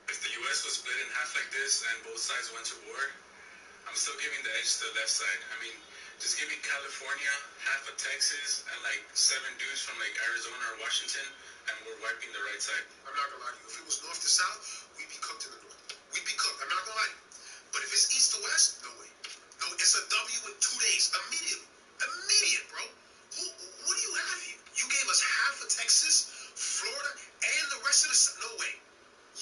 If the U.S. was split in half like this and both sides went to war, I'm still giving the edge to the left side. I mean, just give me California, half of Texas, and like 7 dudes from like Arizona or Washington, and we're wiping the right side. I'm not gonna lie to you. If it was north to south, we'd be cooked in the north. We'd be cooked. I'm not gonna lie to you. But if it's east to west, no way. No, it's a W in 2 days. Immediately. Immediate, bro. What do you have here? You gave us half of Texas, Florida, and the rest of the no way.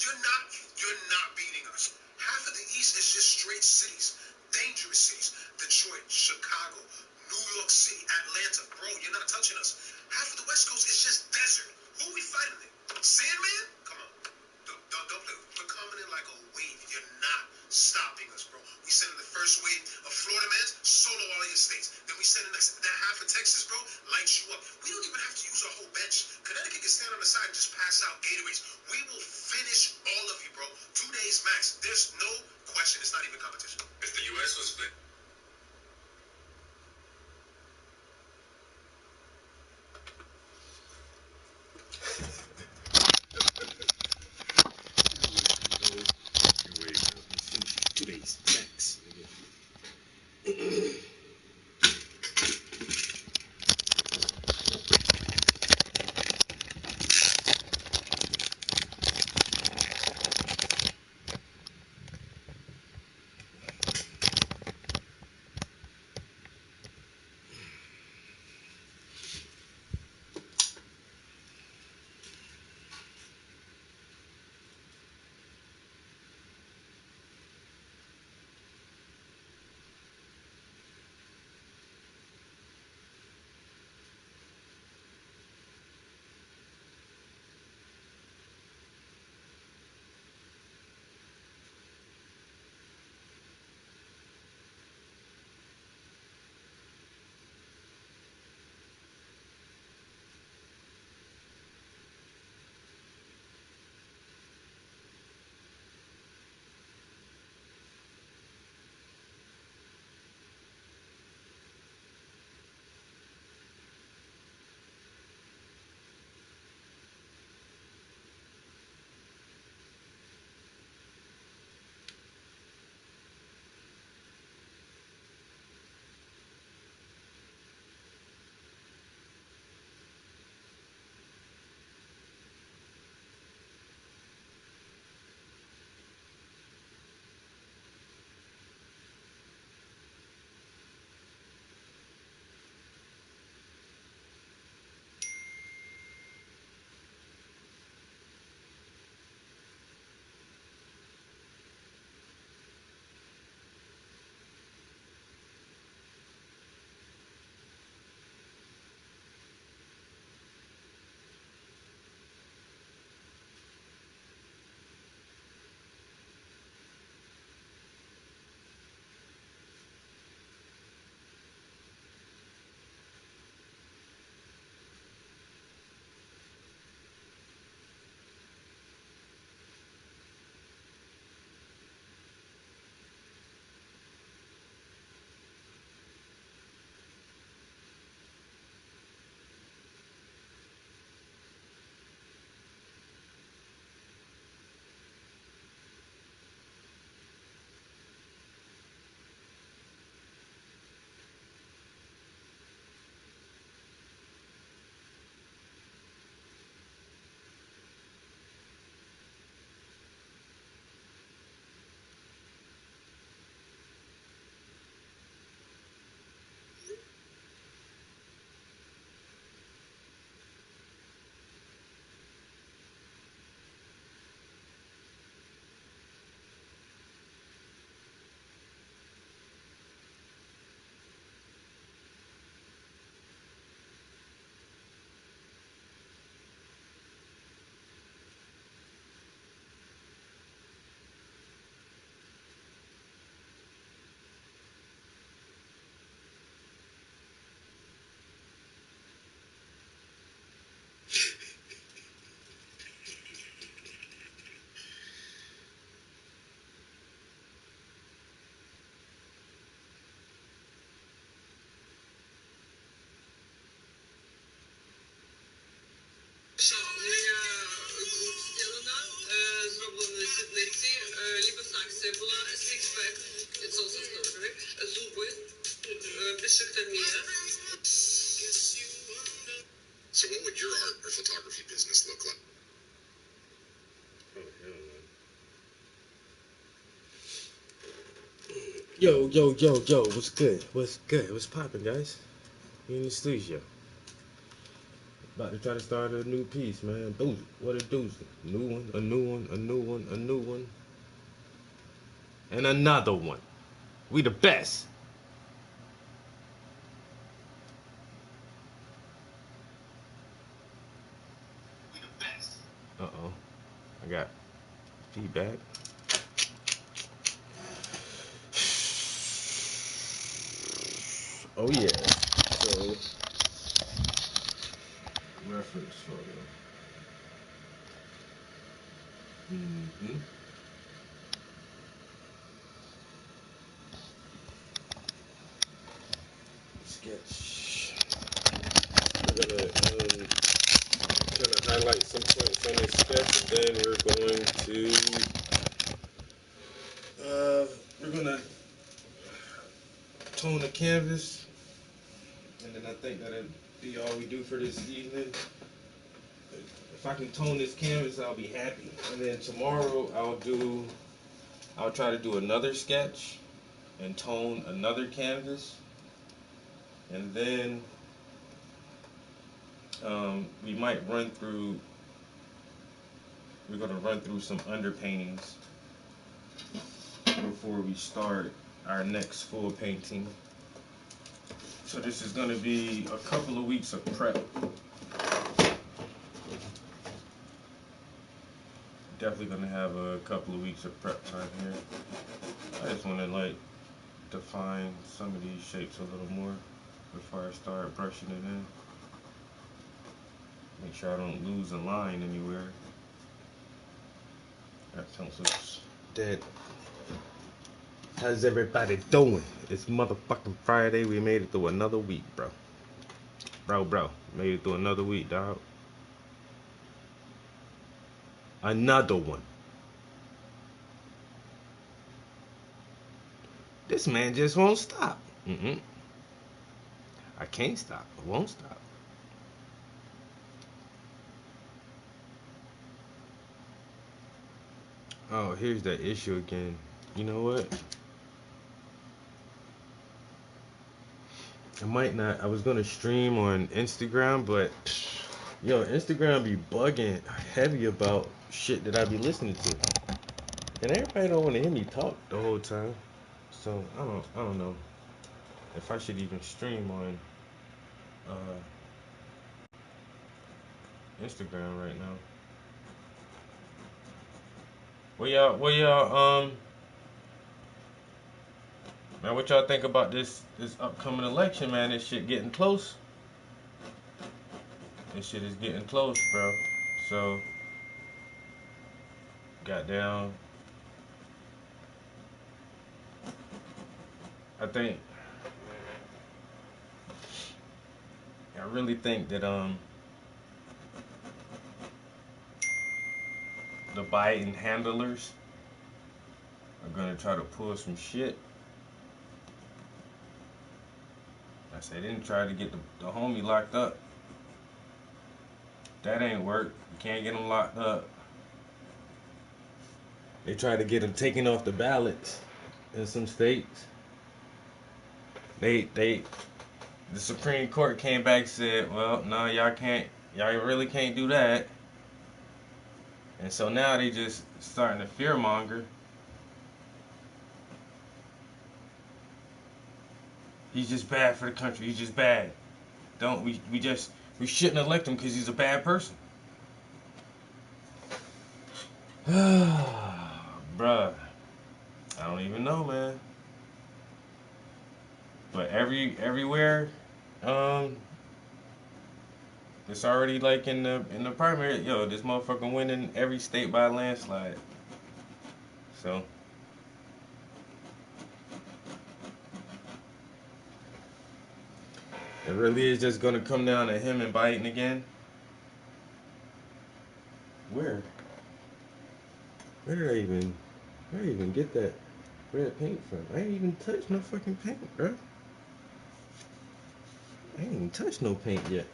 You're not beating us. Half of the East is just straight cities, dangerous cities. Detroit, Chicago, New York City, Atlanta. Bro, you're not touching us. Half of the West Coast is just desert. Who are we fighting there? Sandman? Come on. Don't play. We're coming in like a wave. You're not stopping us, bro. We send in the first wave of Florida mans, solo all of your states. Then we send in that half of Texas, bro, lights you up. We don't even have to use our whole bench. Connecticut can stand on the side and just pass out Gatorades. We will finish all of you, bro. 2 days max. There's no question. It's not even competition. If the U.S. was split. So what would your art or photography business look like? Oh, hell no. Yo, what's good? What's good? What's poppin', guys? We in the studio. About to try to start a new piece, man. Doozy. What a doozy. New one, a new one, a new one, a new one. And another one. We the best. Uh-oh. I got feedback. Oh yeah. So reference photo. Mm-hmm. Sketch. We're gonna kind of highlight some points on this sketch, and then we're gonna tone the canvas, and then I think that'll be all we do for this evening. If I can tone this canvas, I'll be happy. And then tomorrow I'll try to do another sketch and tone another canvas, and then we might run through. We're gonna run through some underpaintings before we start our next full painting. So this is gonna be a couple of weeks of prep. Definitely gonna have a couple of weeks of prep time here. I just wanna like define some of these shapes a little more before I start brushing it in. Make sure I don't lose a line anywhere. That pencil's dead. How's everybody doing? It's motherfucking Friday. We made it through another week, bro. Bro. Made it through another week, dog. Another one. This man just won't stop. I can't stop. I won't stop. Oh, here's that issue again. You know what? I might not. I was gonna stream on Instagram, but yo, Instagram be bugging heavy about shit that I be listening to, and everybody don't want to hear me talk the whole time. So I don't know if I should even stream on Instagram right now. What y'all man, what y'all think about this upcoming election, man? This shit getting close. This shit is getting close, bro. So goddamn, I really think that the Biden handlers are gonna try to pull some shit. I say they didn't try to get the homie locked up. That ain't work. You can't get him locked up. They tried to get him taken off the ballots in some states. The Supreme Court came back and said, well, no, y'all really can't do that. And so now they just starting to fearmonger. He's just bad for the country. He's just bad. We shouldn't elect him because he's a bad person. Bruh, I don't even know, man. But everywhere, it's already like in the primary. Yo, this motherfucker winning every state by a landslide. So it really is just gonna come down to him and Biden again. Where did I even get that red paint from? I ain't even touched no fucking paint, bro. I ain't even touched no paint yet.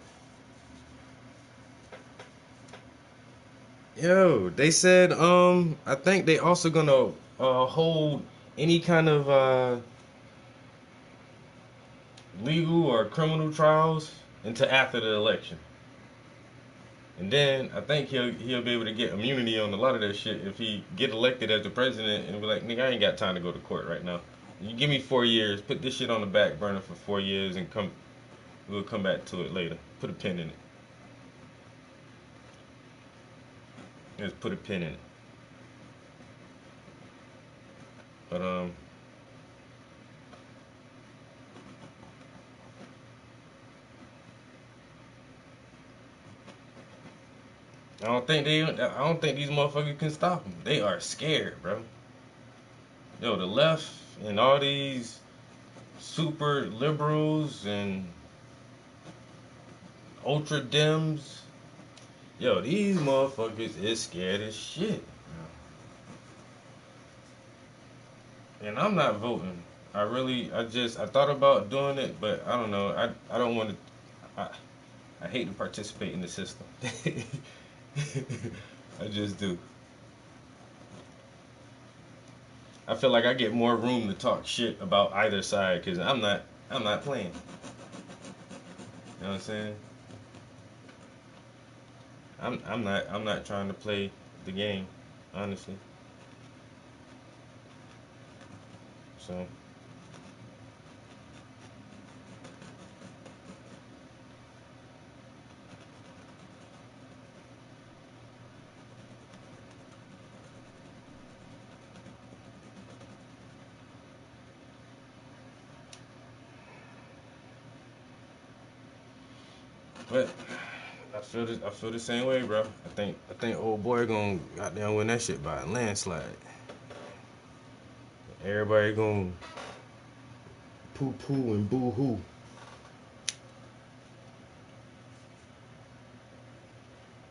Yo, they said I think they also gonna hold any kind of legal or criminal trials until after the election. And then I think he'll be able to get immunity on a lot of that shit if he get elected as the president and be like, nigga, I ain't got time to go to court right now. You give me 4 years, put this shit on the back burner for 4 years, and we'll come back to it later. Put a pin in it. Just put a pin in it. But I don't think these motherfuckers can stop them. They are scared, bro. Yo, the left and all these super liberals and ultra Dems. Yo, these motherfuckers is scared as shit. And I'm not voting. I thought about doing it, but I don't know. I don't want to. I hate to participate in the system. I just do. I feel like I get more room to talk shit about either side because I'm not playing. You know what I'm saying? I'm not trying to play the game, honestly. So, but I feel the same way, bro. I think old boy gonna goddamn win that shit by a landslide. Everybody gonna poo poo and boo hoo.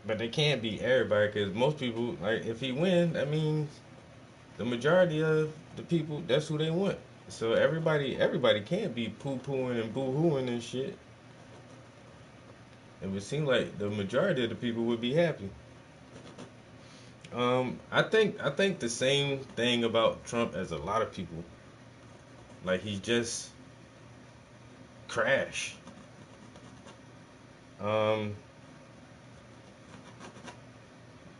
But they can't beat everybody because most people, like, if he win, that means the majority of the people, that's who they want. So everybody can't be poo pooing and boo hooing and shit. It would seem like the majority of the people would be happy. I think the same thing about Trump as a lot of people. Like he just crashed. Um,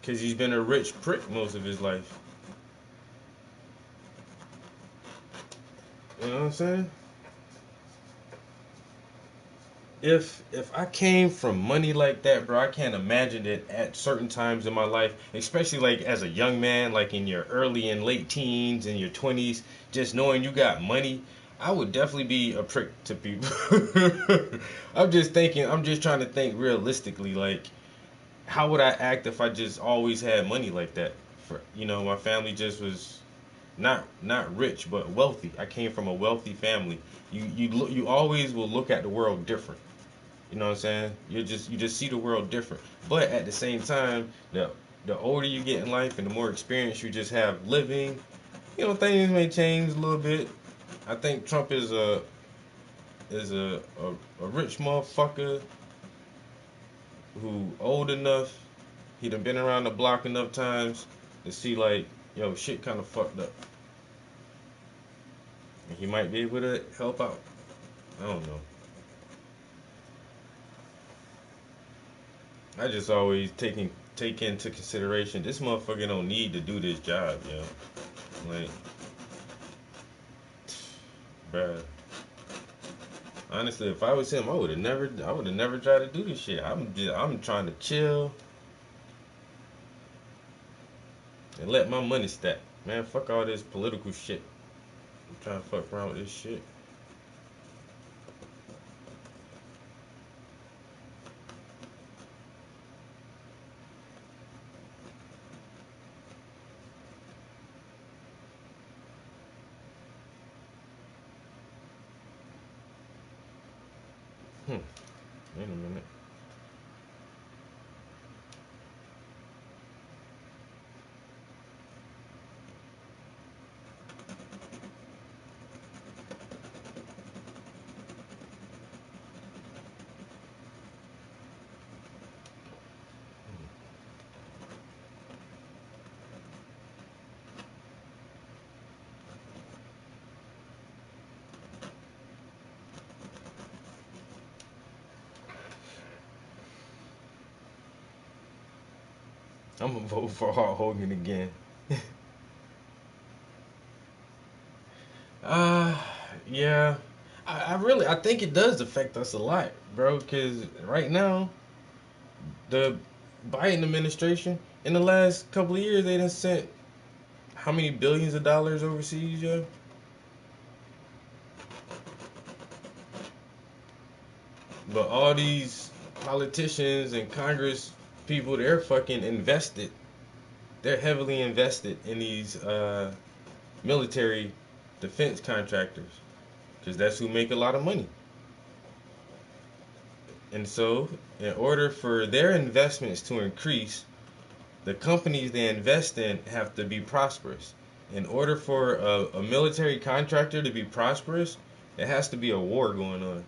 because he's been a rich prick most of his life. You know what I'm saying? If I came from money like that, bro, I can't imagine it at certain times in my life, especially like as a young man, like in your early and late teens and your 20s, just knowing you got money, I would definitely be a prick to people. I'm just trying to think realistically, like how would I act if I just always had money like that? For my family just was not rich but wealthy. I came from a wealthy family. You always will look at the world different. You know what I'm saying? You just see the world different. But at the same time, the older you get in life and the more experience you just have living, things may change a little bit. I think Trump is a rich motherfucker who old enough. He done been around the block enough times to see like, yo, shit kind of fucked up. And he might be able to help out. I don't know. I just always take into consideration this motherfucker don't need to do this job, yo. Like, bruh. Honestly, if I was him, I would have never tried to do this shit. I'm trying to chill and let my money stack. Man, fuck all this political shit. I'm trying to fuck around with this shit. Hmm. Wait a minute. I'm gonna vote for Hulk Hogan again. Uh, yeah. I think it does affect us a lot, bro. Because right now, the Biden administration, in the last couple of years, they done sent how many billions of dollars overseas, yo? But all these politicians and Congress people, they're fucking invested. They're heavily invested in these military defense contractors because that's who make a lot of money. And so, in order for their investments to increase, the companies they invest in have to be prosperous. In order for a military contractor to be prosperous, there has to be a war going on.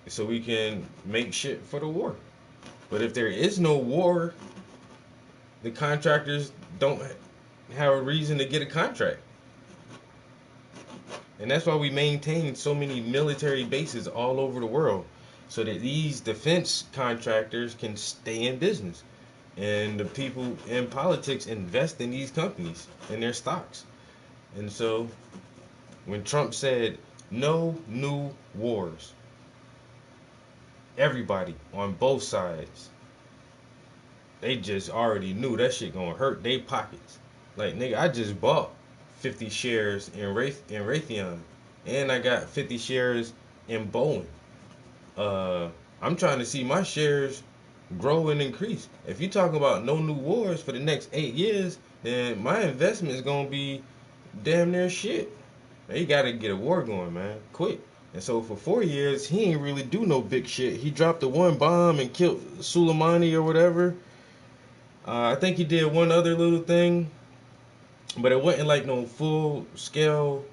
So we can make shit for the war. But if there is no war, the contractors don't have a reason to get a contract. And that's why we maintain so many military bases all over the world. So that these defense contractors can stay in business. And the people in politics invest in these companies and their stocks. And so when Trump said no new wars, everybody on both sides, they just already knew that shit gonna hurt their pockets. Like, nigga, I just bought 50 shares in Raytheon, and I got 50 shares in Boeing. Uh, I'm trying to see my shares grow and increase. If you talking about no new wars for the next 8 years, then my investment is gonna be damn near shit. They gotta get a war going, man, quick. And so for 4 years, he ain't really do no big shit. He dropped the one bomb and killed Soleimani or whatever. I think he did one other little thing, but it wasn't like no full scale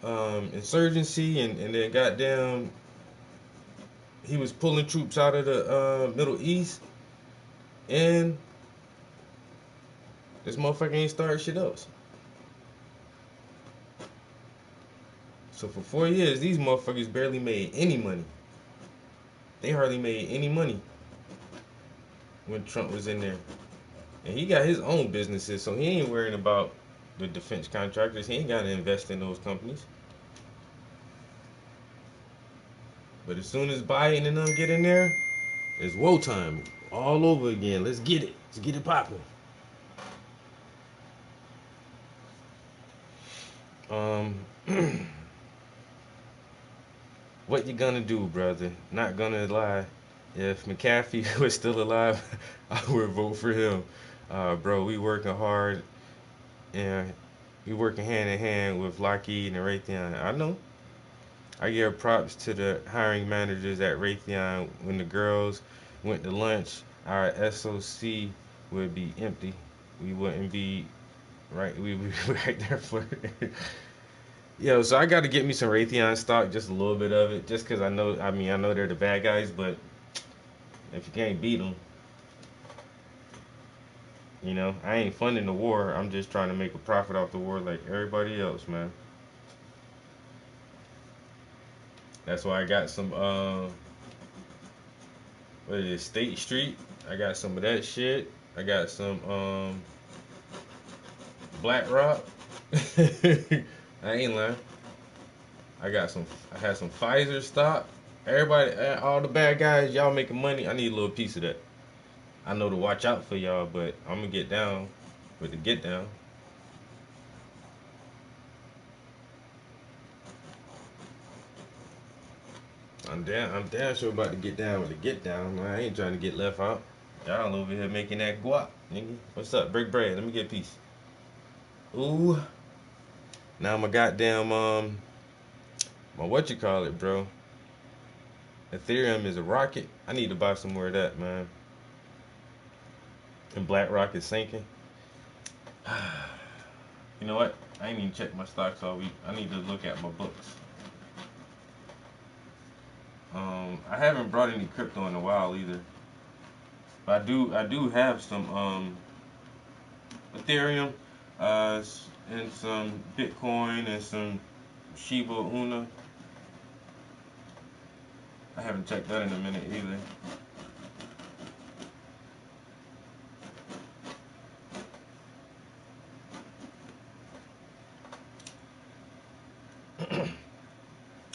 insurgency. And then goddamn, he was pulling troops out of the Middle East, and this motherfucker ain't started shit else. So for 4 years, these motherfuckers barely made any money. They hardly made any money when Trump was in there. And he got his own businesses, so he ain't worrying about the defense contractors. He ain't got to invest in those companies. But as soon as Biden and them get in there, it's woe time all over again. Let's get it. Let's get it popping. Um, what you gonna do, brother? Not gonna lie. If McAfee was still alive, I would vote for him. Bro, we working hard, and we working hand in hand with Lockheed and Raytheon. I know. I give props to the hiring managers at Raytheon. When the girls went to lunch, our SOC would be empty. We wouldn't be right. We would be right there for it. Yo, so I got to get me some Raytheon stock, just a little bit of it, just because I know. I mean, I know they're the bad guys, but if you can't beat them, I ain't funding the war. I'm just trying to make a profit off the war like everybody else, man. That's why I got some. What is it, State Street? I got some of that shit. I got some BlackRock. I ain't lying. I had some Pfizer stock. Everybody, all the bad guys, y'all making money. I need a little piece of that. I know to watch out for y'all, but I'm gonna get down with the get down. I'm damn sure about to get down with the get down. I ain't trying to get left out. Y'all over here making that guap, nigga. What's up? Break bread. Let me get a piece. Ooh. Now my goddamn my what you call it, bro? Ethereum is a rocket. I need to buy some more of that, man. And BlackRock is sinking. You know what? I ain't even checked my stocks all week. I need to look at my books. I haven't brought any crypto in a while either. But I do have some Ethereum, and some Bitcoin and some Shiba Inu. I haven't checked that in a minute either.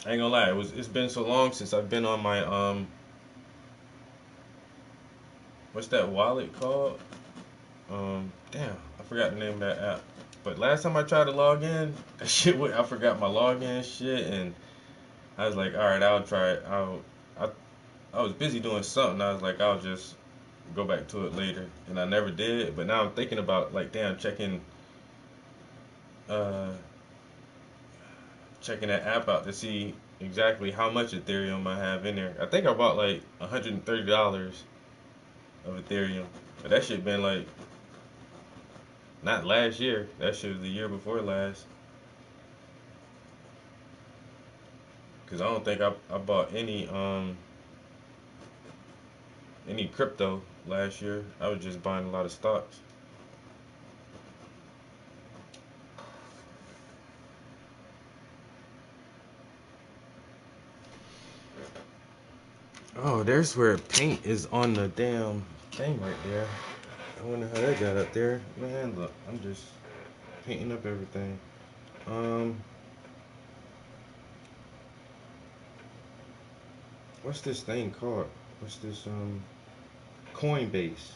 I ain't gonna lie, it's been so long since I've been on my what's that wallet called? Damn, I forgot the name of that app. But last time I tried to log in, that shit I forgot my login shit, and I was like, all right, I'll try it. I I was busy doing something. I was like, I'll just go back to it later, and I never did. But now I'm thinking about like, damn, uh checking that app out to see exactly how much Ethereum I have in there. I think I bought like $130 of Ethereum, but that shit been like not last year. That shit was the year before last. Cause I don't think I bought any crypto last year. I was just buying a lot of stocks. Oh, there's where paint is on the damn thing right there. I wonder how that got up there. Man, look, I'm just painting up everything. Um, what's this thing called? What's this Coinbase?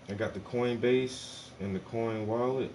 I got the Coinbase and the Coin Wallet.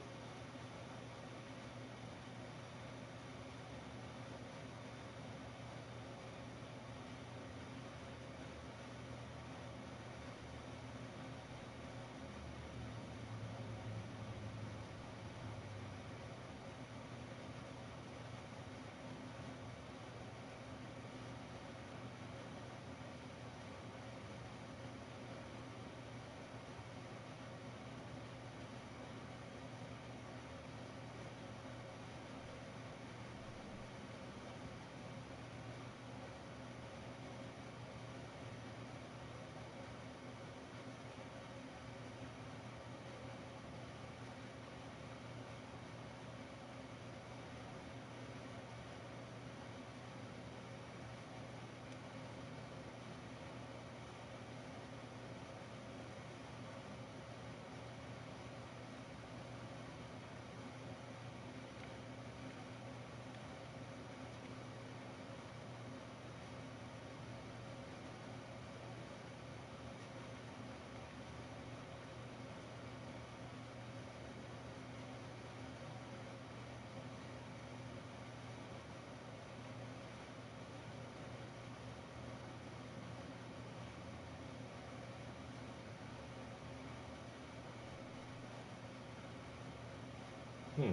Hmm.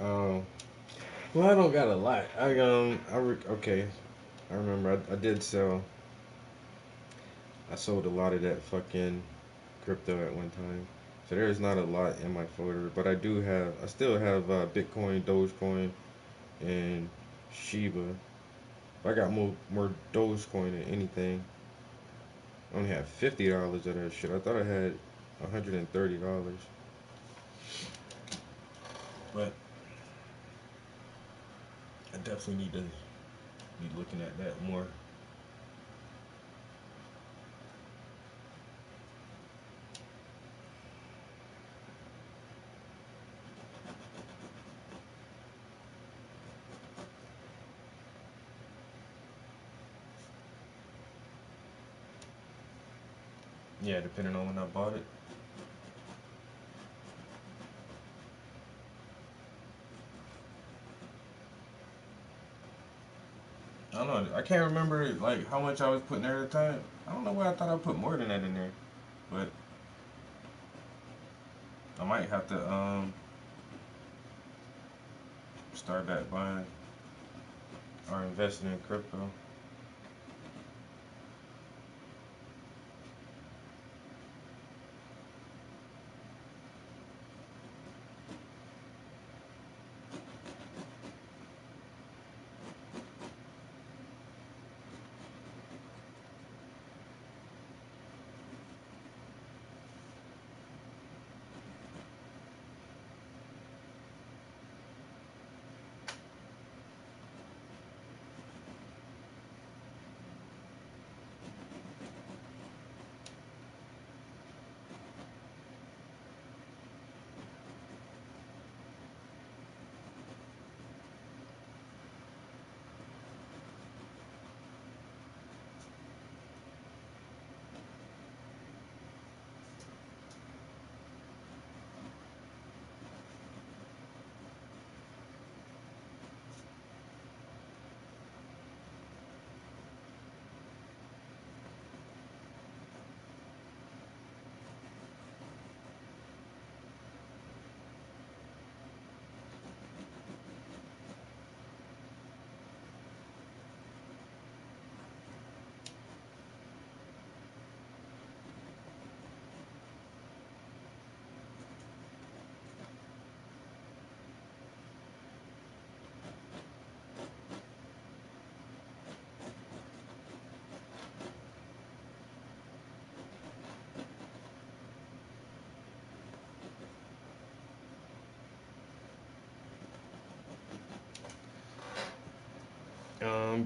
Oh, well, I don't got a lot. Okay. I remember I did sell. I sold a lot of that fucking crypto at one time. So there's not a lot in my folder, but I still have Bitcoin, Dogecoin, and Shiba. I got more Dogecoin than anything. I only have $50 of that shit. I thought I had $130. But I definitely need to be looking at that more. Yeah, depending on when I bought it. I don't know. I can't remember like how much I was putting there at the time. I don't know why I thought I put more than that in there, but I might have to start back buying or investing in crypto.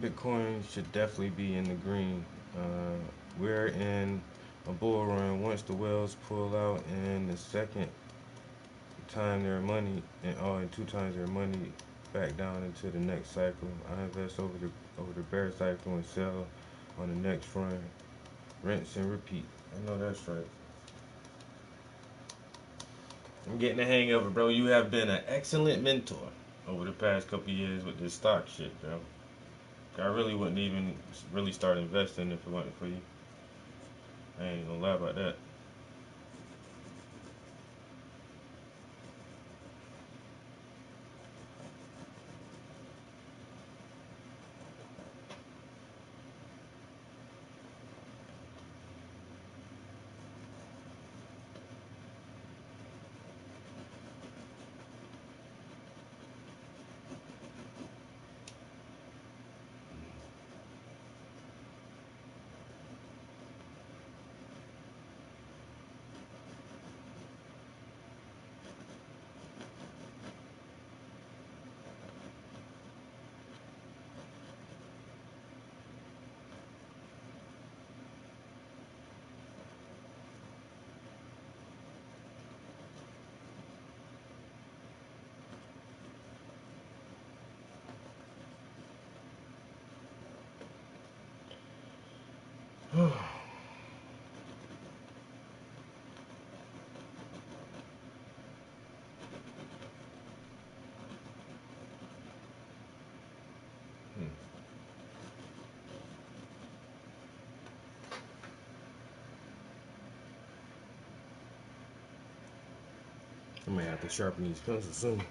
Bitcoin should definitely be in the green. We're in a bull run. Once the whales pull out, and the second time their money, and 2 times their money back down into the next cycle. I invest over the bear cycle and sell on the next run. Rinse and repeat. I know that's right. I'm getting the hang of it, bro. You have been an excellent mentor over the past couple years with this stock shit, bro. I really wouldn't even really start investing if it wasn't for you. I ain't gonna lie about that. I may have to sharpen these pencils soon.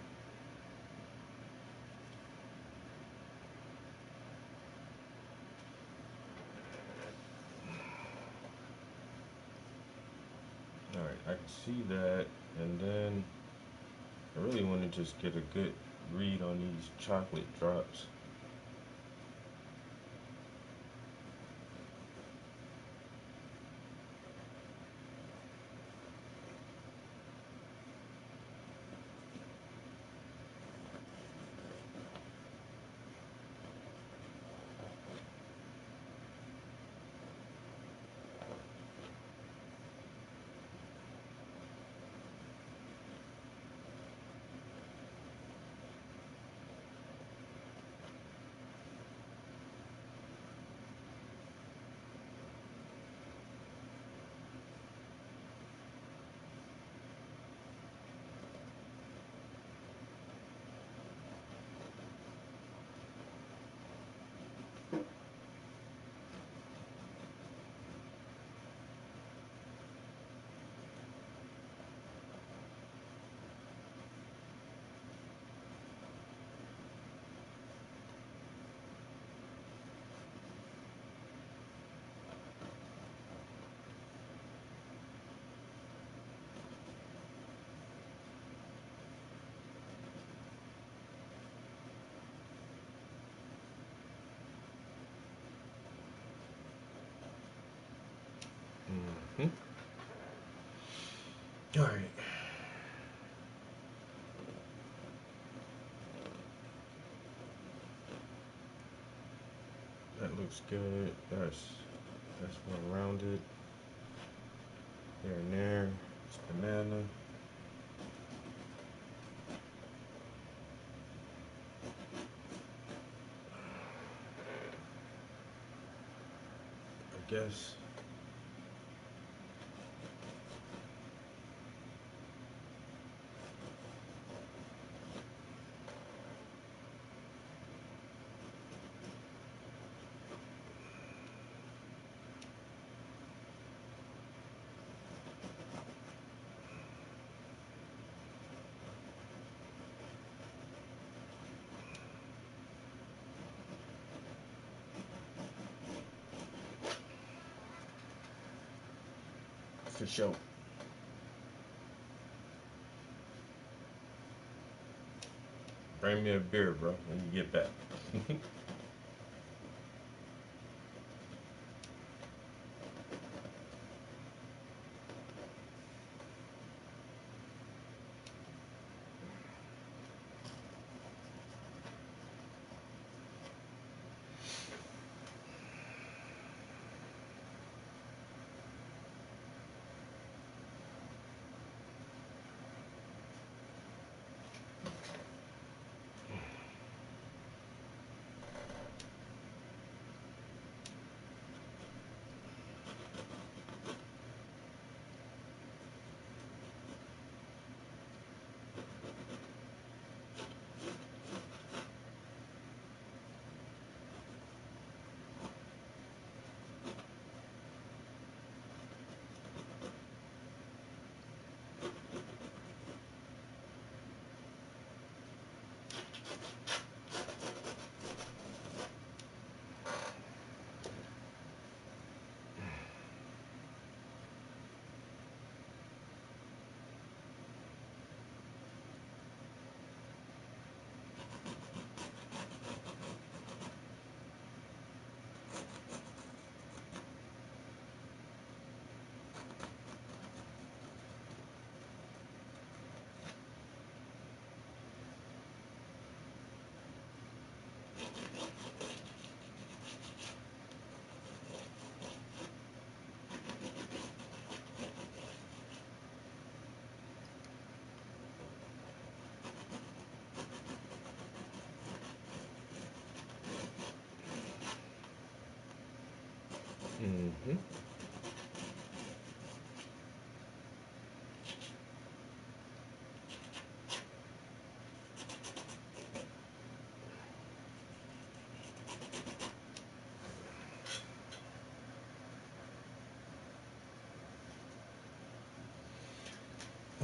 Alright, I can see that, and then I really want to just get a good read on these chocolate drops. All right. That looks good. That's well rounded. Here and there. It's banana. I guess. For sure. Bring me a beer, bro, when you get back. Mm-hmm.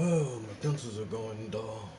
Oh, my pencils are going dull.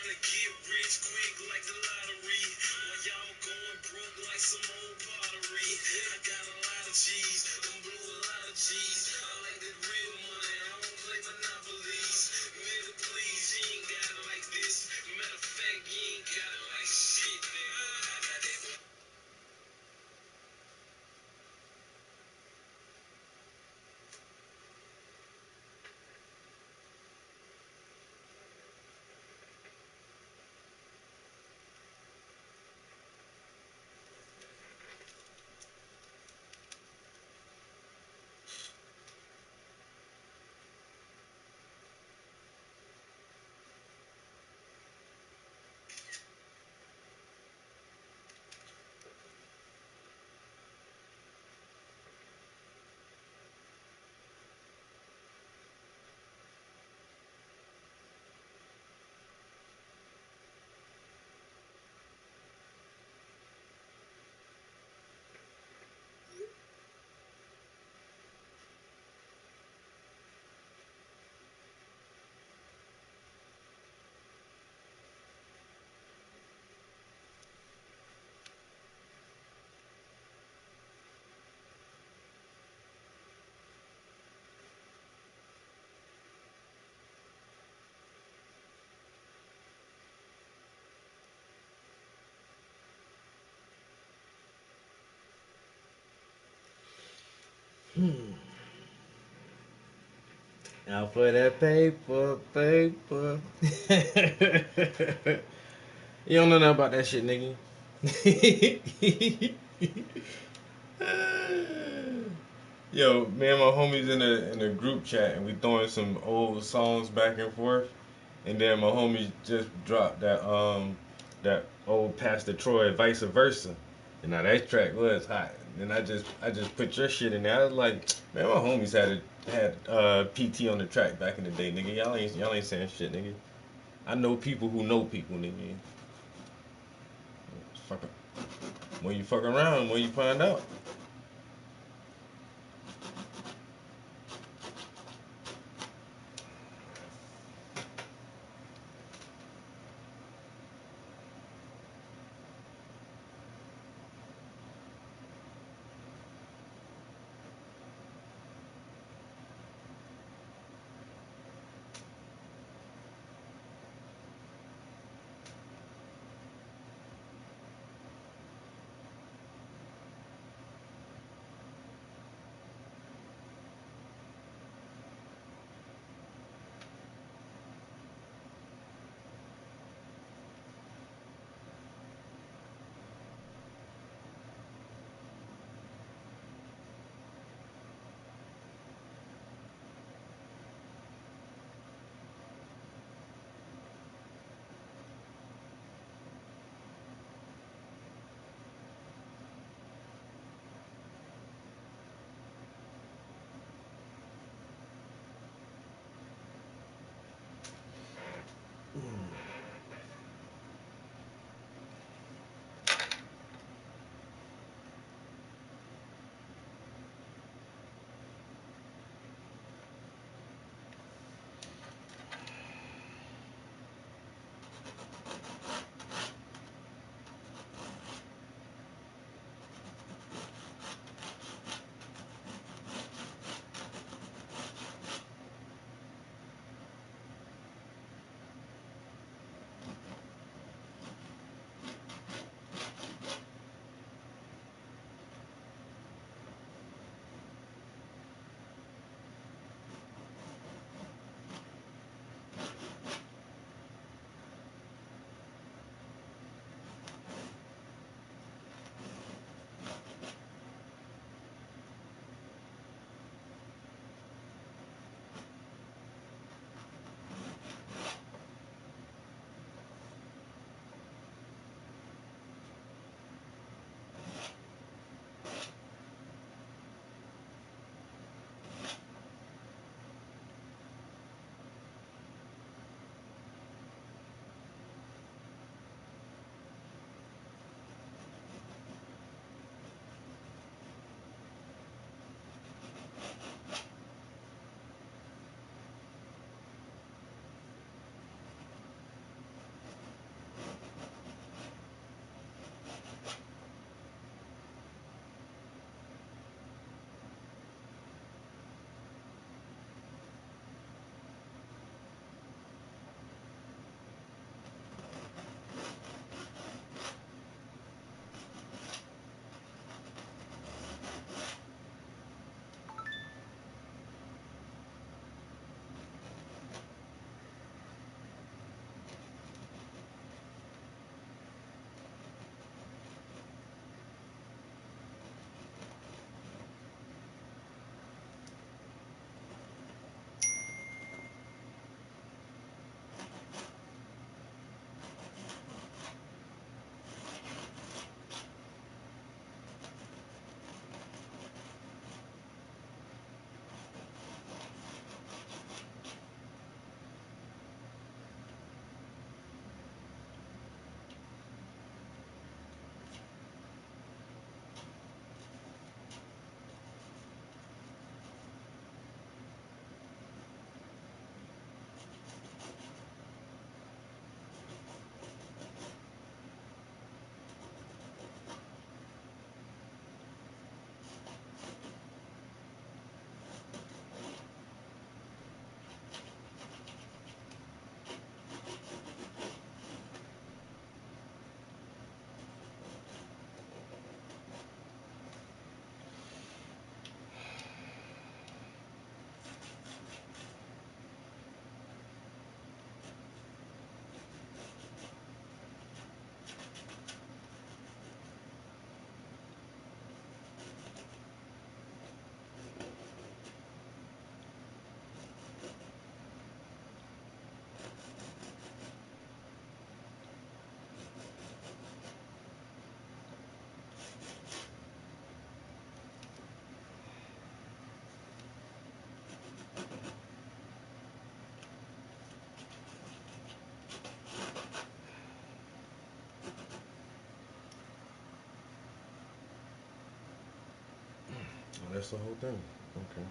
trying to get rich quick like the lottery. While y'all going broke like some old pottery. I got a lot of cheese, don't blow a lot of cheese. I like that real money, I don't play monopolies. Nigga, please, you ain't got it like this. Matter of fact, you ain't got it like shit, nigga. Out for that paper, paper. You don't know nothing about that shit, nigga. Yo, me and my homies in a group chat and we throwing some old songs back and forth, and then my homies just dropped that old Pastor Troy vice versa, and now that track was hot. And I just put your shit in there. I was like, man, my homies had PT on the track back in the day, nigga. Y'all ain't saying shit, nigga. I know people who know people, nigga. Fuck, when you fuck around, when you find out. Oh, that's the whole thing. Okay.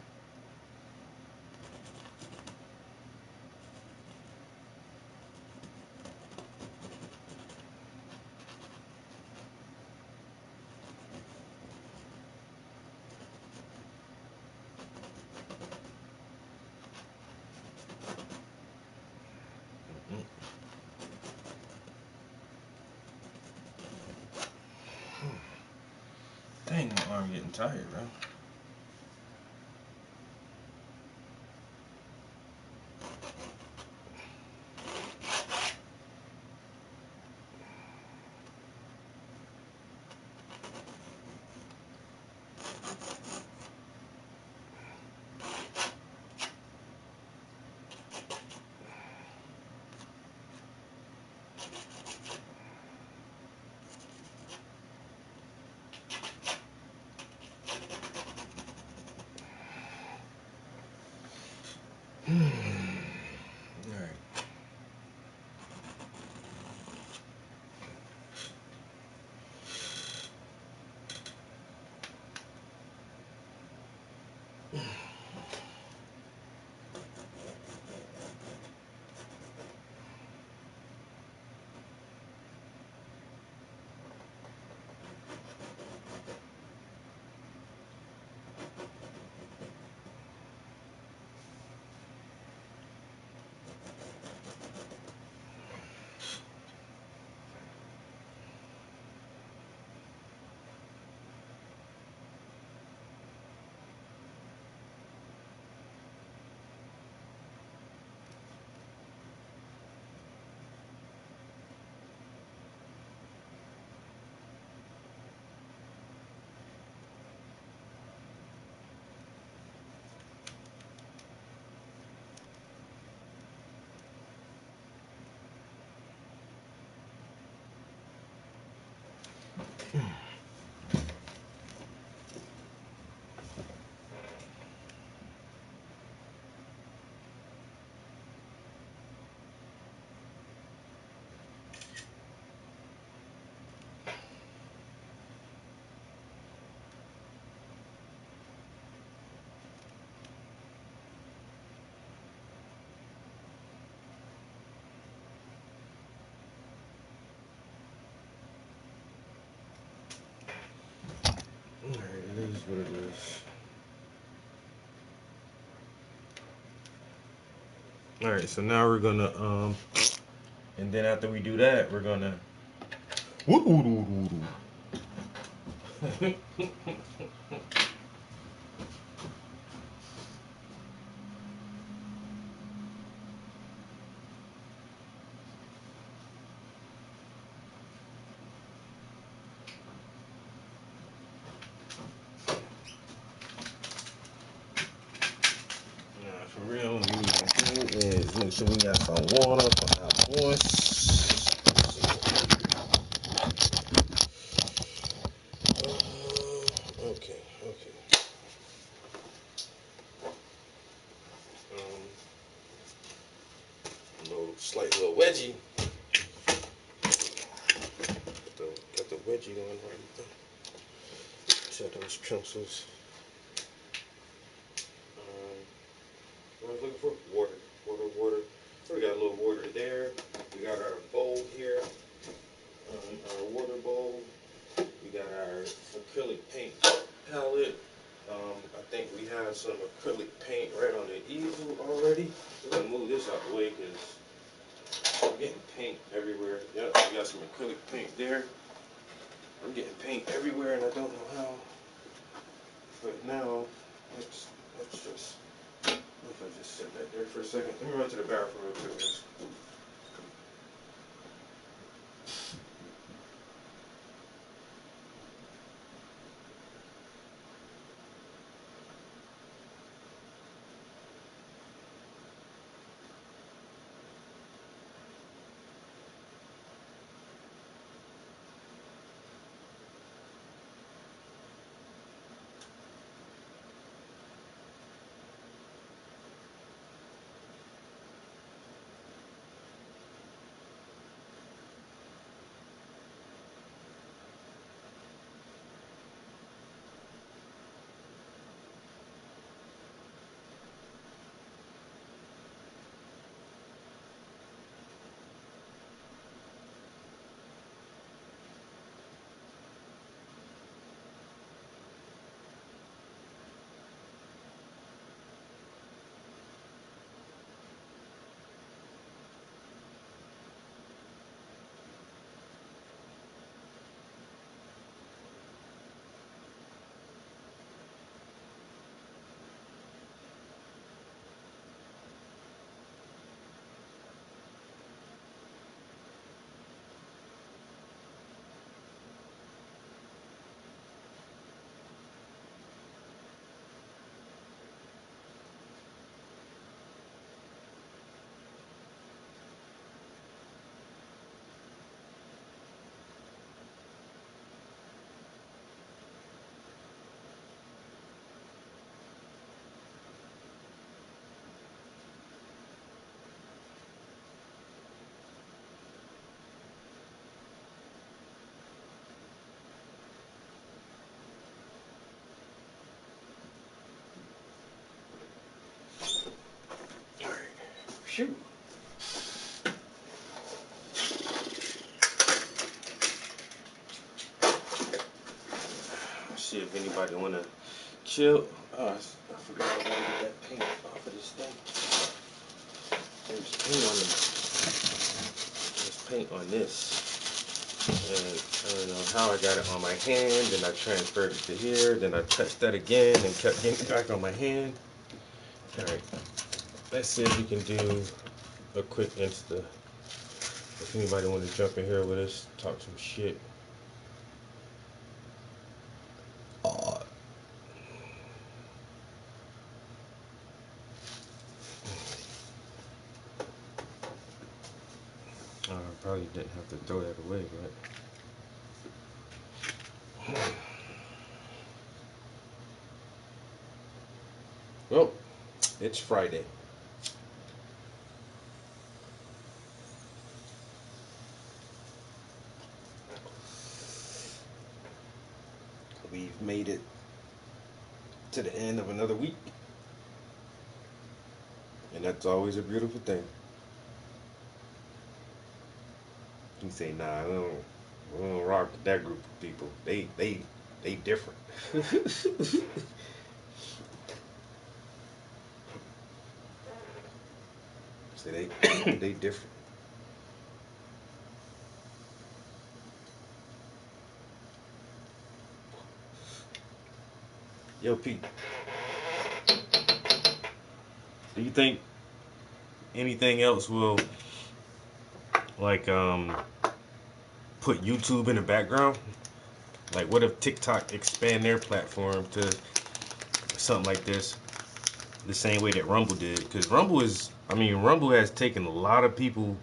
Mm. Dang, my arm getting tired, bro. All right. All right, it is what it is. All right, so now we're gonna and then after we do that, we're gonna. Nah, for real, what we need to do is make sure we got some water for our voice. Okay, okay. Slight little wedgie. Got the wedgie on right. Set those pencils. What I was looking for? Water. So we got a little water there. We got our bowl here. Our water bowl. We got our acrylic paint palette. I think we have some acrylic paint right on the easel already. We're gonna move this out the way because I'm getting paint everywhere. Yep, we got some acrylic paint there. I'm getting paint everywhere and I don't know how. But now, let's just, if I just sit back there for a second. Let me run to the bathroom real quick, guys. Phew. See if anybody wanna chill. I forgot I gotta get that paint off of this thing. There's paint on this. And I don't know how I got it on my hand, then I transferred it to here, then I touched that again and kept getting it back on my hand. Alright, let's see if we can do a quick Insta. If anybody want to jump in here with us, talk some shit. I probably didn't have to throw that away, but well, it's Friday. We've made it to the end of another week, and that's always a beautiful thing. You say, nah, we don't rock with that group of people. They different. Say they different. Yo, Pete, do you think anything else will like put YouTube in the background? Like, what if TikTok expand their platform to something like this, the same way that Rumble did? Because Rumble has taken a lot of people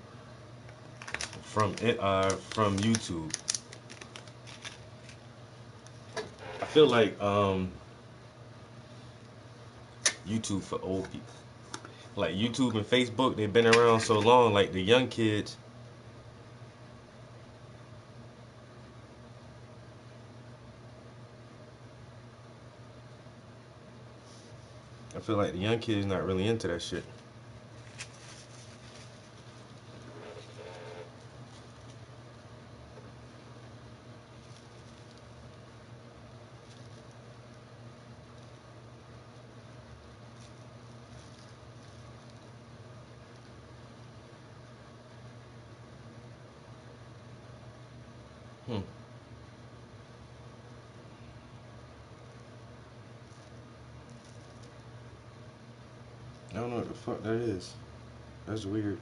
from YouTube. I feel like YouTube for old people. Like YouTube and Facebook, they've been around so long. Like the young kids, I feel like the young kids not really into that shit. I don't know what the fuck that is. That's weird.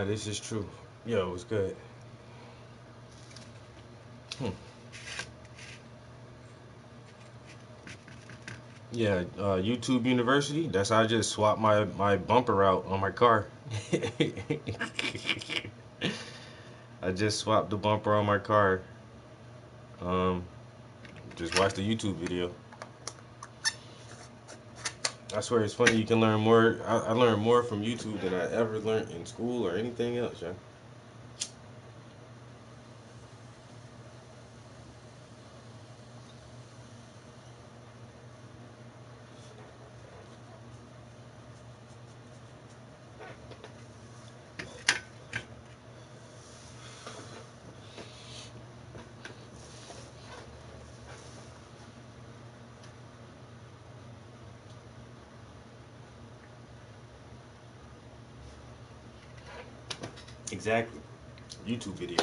This is true. Yo, it's good. Yeah, YouTube University. That's how I just swapped my bumper out on my car. I just swapped the bumper on my car. Just watch the YouTube video. I swear it's funny. You can learn more. I learned more from YouTube than I ever learned in school or anything else, yeah. Exactly. YouTube video.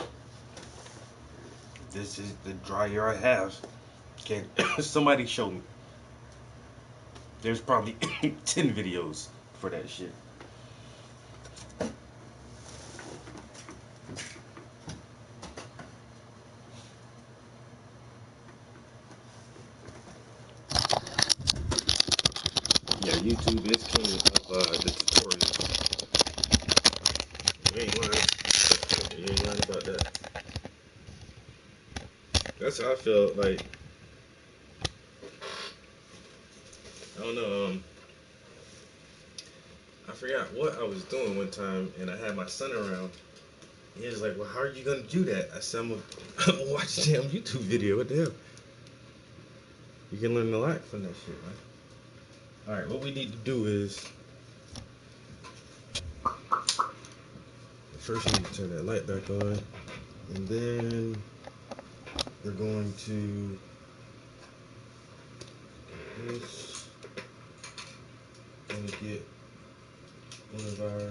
This is the dryer I have. Can somebody show me? There's probably 10 videos for that shit. Yeah, YouTube is king of the tutorials. You ain't lying. You ain't lying about that. That's how I feel. Like, I don't know. I forgot what I was doing one time, and I had my son around, He was like, well, how are you gonna do that? I said, I'm gonna watch a damn YouTube video. What the hell? You can learn a lot from that shit, man. Alright, what we need to do is first we need to turn that light back on. And then we're going to get this. Going to get one of our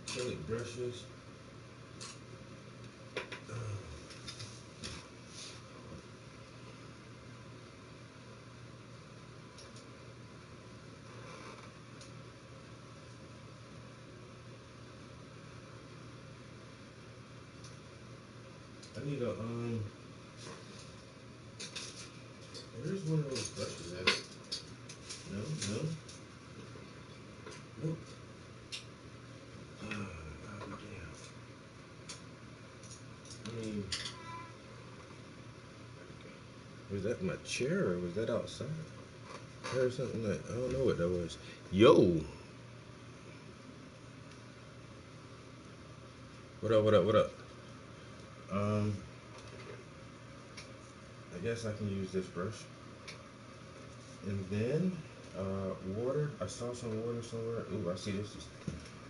acrylic brushes. I need a where's one of those brushes at? No, no. Nope. I'll be damned. I mean, was that my chair or was that outside? I heard something like, I don't know what that was. Yo! What up, what up, what up? I guess I can use this brush. And then, water. I saw some water somewhere. Ooh, I see this is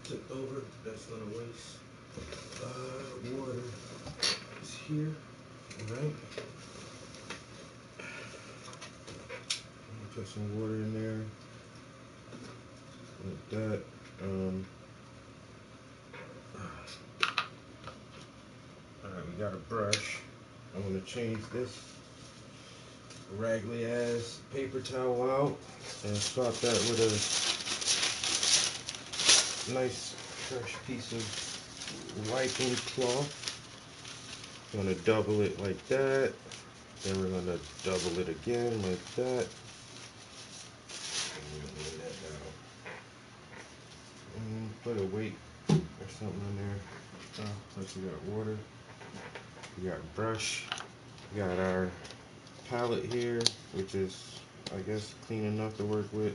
tipped over. That's gonna waste. Water is here. Alright. Put some water in there. Like that. Alright, we got a brush. I'm gonna change this raggedy ass paper towel out and swap that with a nice fresh piece of wiping cloth. Gonna double it like that. Then we're gonna double it again like that. And we're gonna lay that down. And put a weight or something in there. Plus we got water. We got a brush. We got our palette here, which is, I guess, clean enough to work with.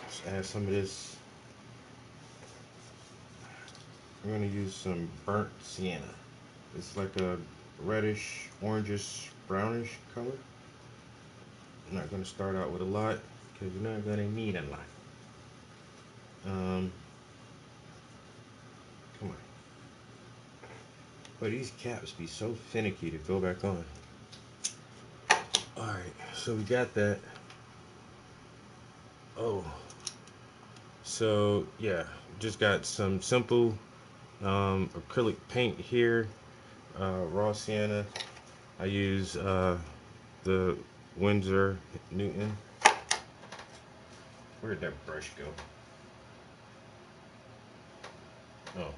Let's add some of this. We're gonna use some burnt sienna. It's like a reddish, orangish, brownish color. I'm not gonna start out with a lot because you're not gonna need a lot. Come on. But these caps be so finicky to go back on. Alright, so we got that. Oh. So, yeah, just got some simple acrylic paint here. Raw sienna. I use the Winsor Newton. Where'd that brush go? Oh,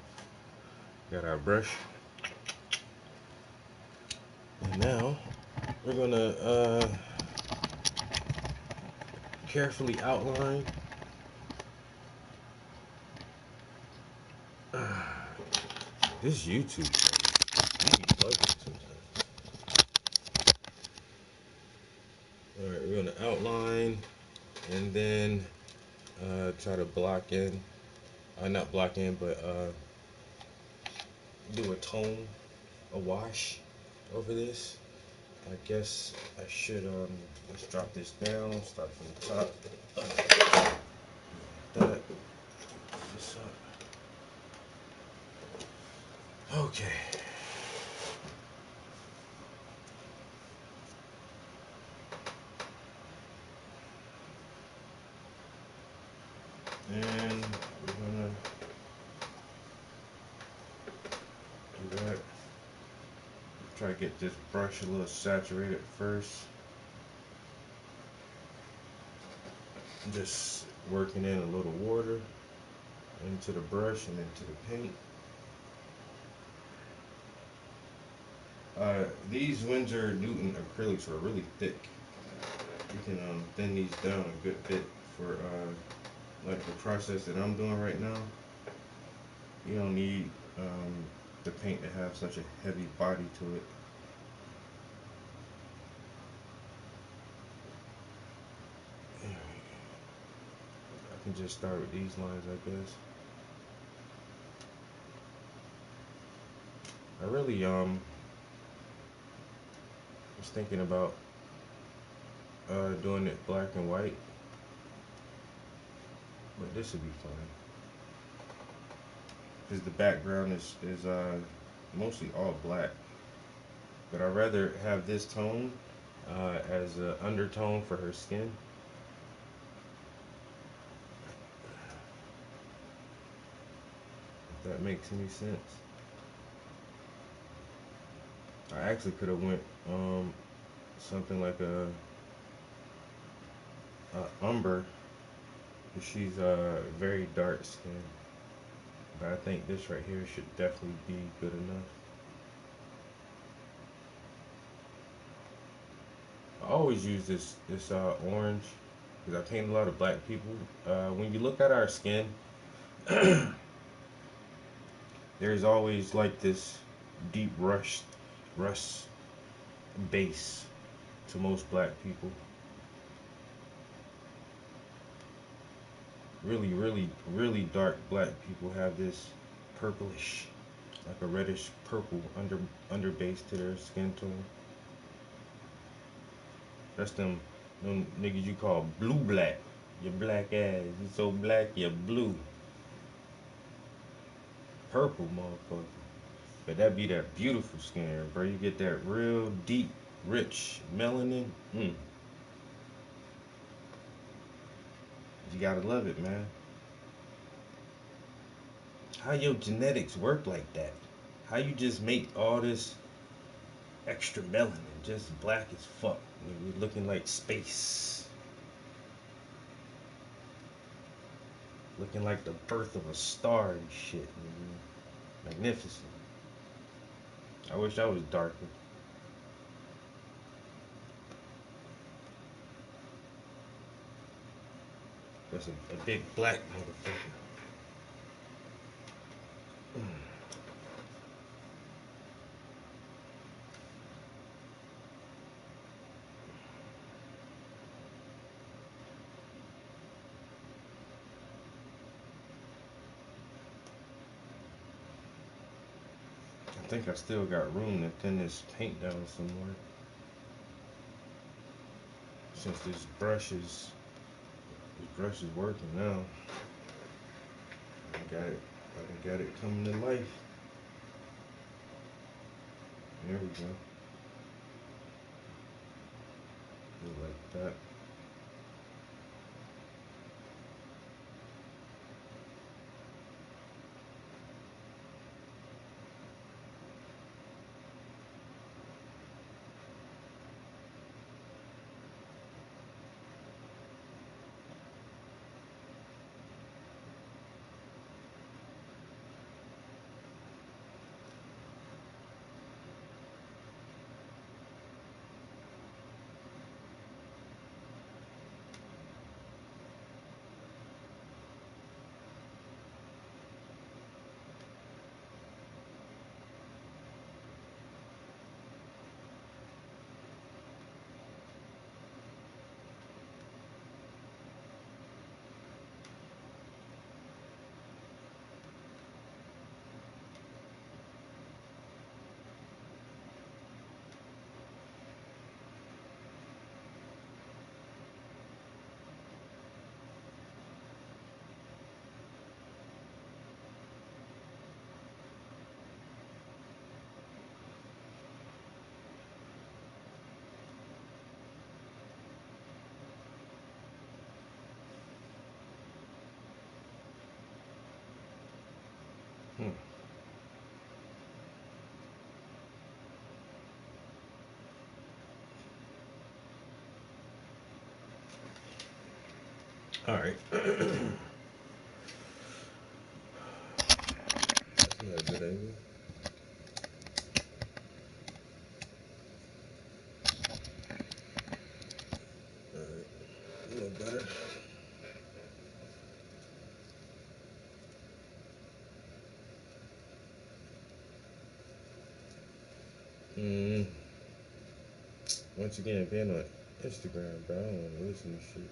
got our brush. And now we're gonna carefully outline. This YouTube thing, you be bugging sometimes. Alright, we're gonna outline and then try to block in. Not block in, but do a tone, a wash over this. I guess I should let's drop this down, start from the top. That this up. Okay. And we're gonna do that. Try to get this brush a little saturated first. Just working in a little water into the brush and into the paint. These Winsor Newton acrylics are really thick. You can thin these down a good bit for like the process that I'm doing right now. You don't need the paint to have such a heavy body to it. I can just start with these lines, I guess. I really was thinking about doing it black and white, but this would be fun because the background is mostly all black. But I'd rather have this tone as an undertone for her skin. If that makes any sense. I actually could have went something like a umber. She's very dark skin, but I think this right here should definitely be good enough. I always use this orange because I paint a lot of black people. When you look at our skin, there's always like this deep rust base to most black people. Really dark black people have this purplish, like a reddish purple under base to their skin tone. That's them niggas you call blue black. Your black ass, you so black, you're blue. Purple motherfucker. But that be that beautiful skin, bro. You get that real deep, rich melanin. You gotta love it, man. How your genetics work like that? How you just make all this extra melanin, just black as fuck? You're looking like space. Looking like the birth of a star and shit. Magnificent. I wish I was darker. That's a big black motherfucker. I think I still got room to thin this paint down some more. Since this brush is working now. I got it coming to life. There we go. Like that. Hmm. All right. That's not a good angle. All right. A little better. Mm. Once again, being on Instagram, bro, I don't want to listen to shit.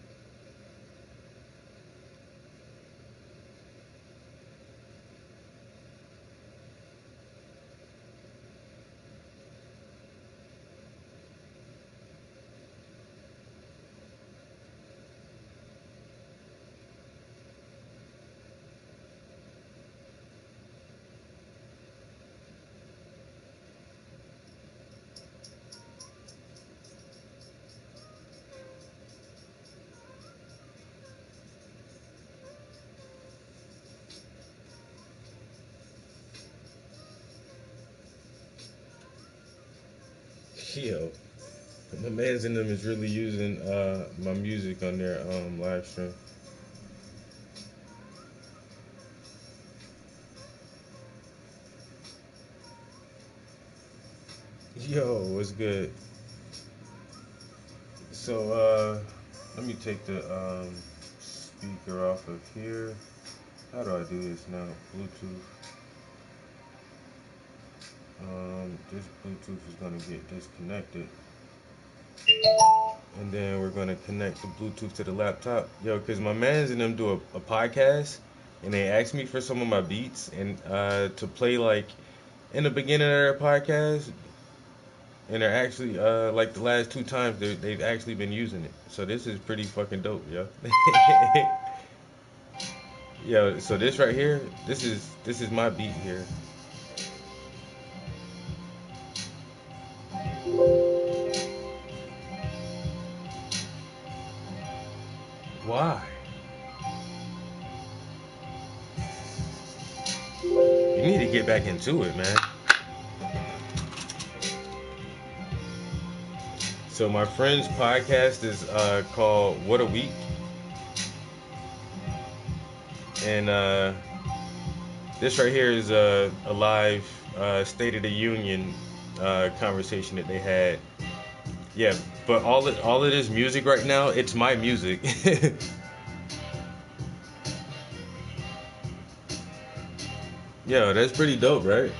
Yo, my man's in them is really using my music on their live stream. Yo, what's good? So let me take the speaker off of here. How do I do this now? Bluetooth. This Bluetooth is gonna get disconnected, and then we're gonna connect the Bluetooth to the laptop. Yo, cause my man's and them do a podcast, and they asked me for some of my beats and to play like in the beginning of their podcast, and they're actually like the last two times they've actually been using it. So this is pretty fucking dope, yo. Yo, so this right here, this is my beat here. Why? You need to get back into it, man. So my friend's podcast is called What a Week, and this right here is a live State of the Union conversation that they had. Yeah, but all of this music right now, it's my music. Yo, that's pretty dope, right?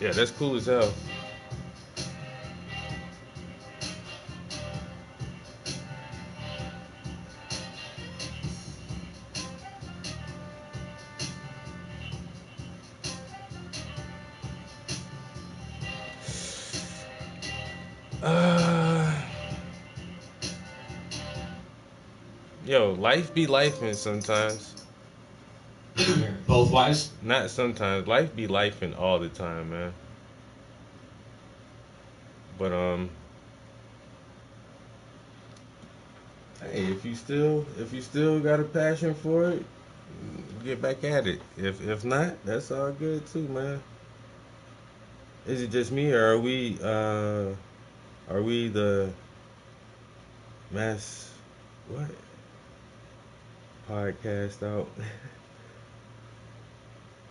Yeah, that's cool as hell. Uh, yo, life be lifing sometimes. Both wise. Not sometimes. Life be lifing all the time, man. But hey, if you still got a passion for it, get back at it. If not, that's all good too, man. Is it just me, or are we the mass what podcast out?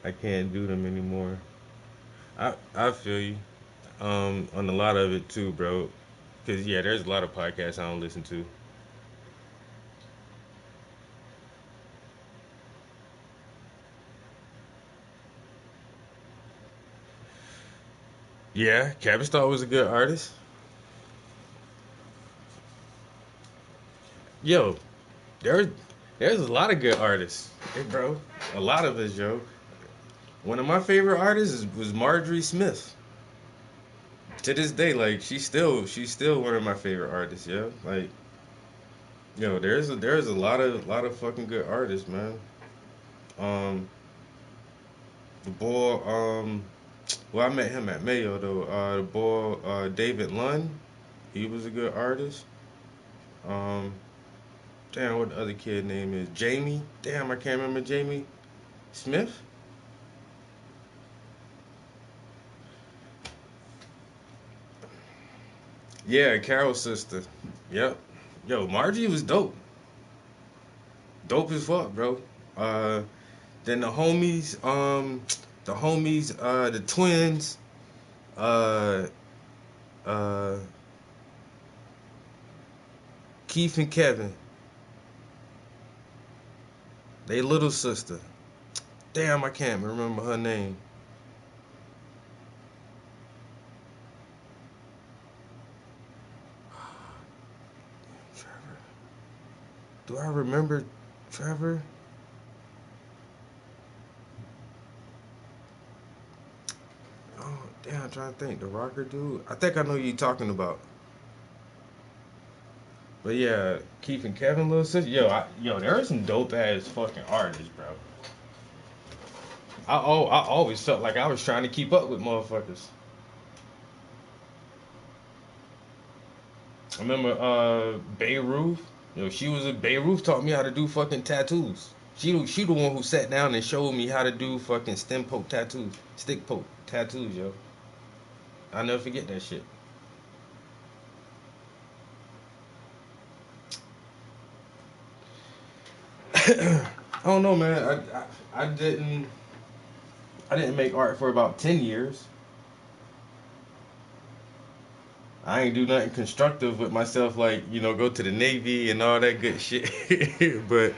I can't do them anymore. I feel you on a lot of it too, bro. Cause yeah, there's a lot of podcasts I don't listen to. Yeah, Capistar was a good artist. Yo, there's there's a lot of good artists, hey, bro. A lot of us, yo. One of my favorite artists was Marjorie Smith. To this day, like she's still one of my favorite artists, yo. Like, yo, there's a lot of fucking good artists, man. Um, the boy, well, I met him at Mayo though. The boy, David Lund, he was a good artist. Um, damn, what the other kid name is? Jamie. Damn, I can't remember Jamie Smith. Yeah, Carol's sister. Yep. Yo, Margie was dope. Dope as fuck, bro. Uh, then the twins, uh, uh, Keith and Kevin, they little sister. Damn, I can't remember her name. Trevor. Do I remember Trevor? Oh, damn, I'm trying to think. The rocker dude? I think I know who you're talking about. But yeah, Keith and Kevin, little sister. Yo, there are some dope ass fucking artists, bro. I always felt like I was trying to keep up with motherfuckers. I remember Beirut. Yo, she was in Beirut, taught me how to do fucking tattoos. She the one who sat down and showed me how to do fucking stem poke tattoos, stick poke tattoos, yo. I'll never forget that shit. I don't know, man. I didn't make art for about 10 years. I ain't do nothing constructive with myself, like, go to the Navy and all that good shit. But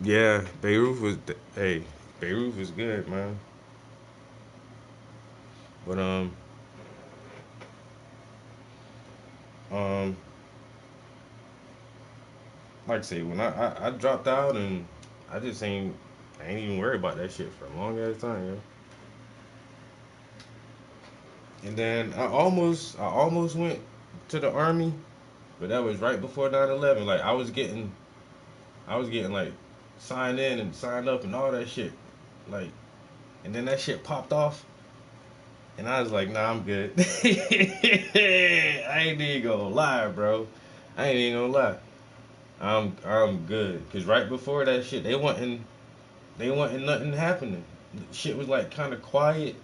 yeah, hey, Beirut was good, man. But um, like I say, when I dropped out and I just I ain't even worried about that shit for a long ass time, yo. And then I almost went to the army, but that was right before 9/11. Like I was getting like signed in and signed up and all that shit. Like, and then that shit popped off, and I was like, nah, I'm good. I ain't even gonna lie, bro. I ain't even gonna lie. I'm good. Cause right before that shit, they wasn't nothing happening. Shit was like kind of quiet.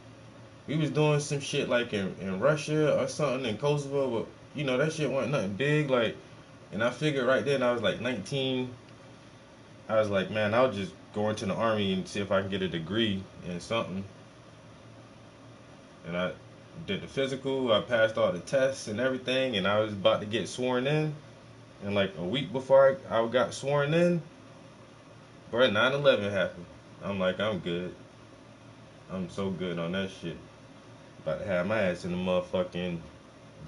We was doing some shit like in Russia or something in Kosovo, but that shit wasn't nothing big. Like, and I figured right then I was like 19. I was like, man, I'll just go into the army and see if I can get a degree in something. And I did the physical. I passed all the tests and everything, and I was about to get sworn in. And like a week before I got sworn in, bro, 9/11 happened. I'm like, I'm good. I'm so good on that shit. About to have my ass in the motherfucking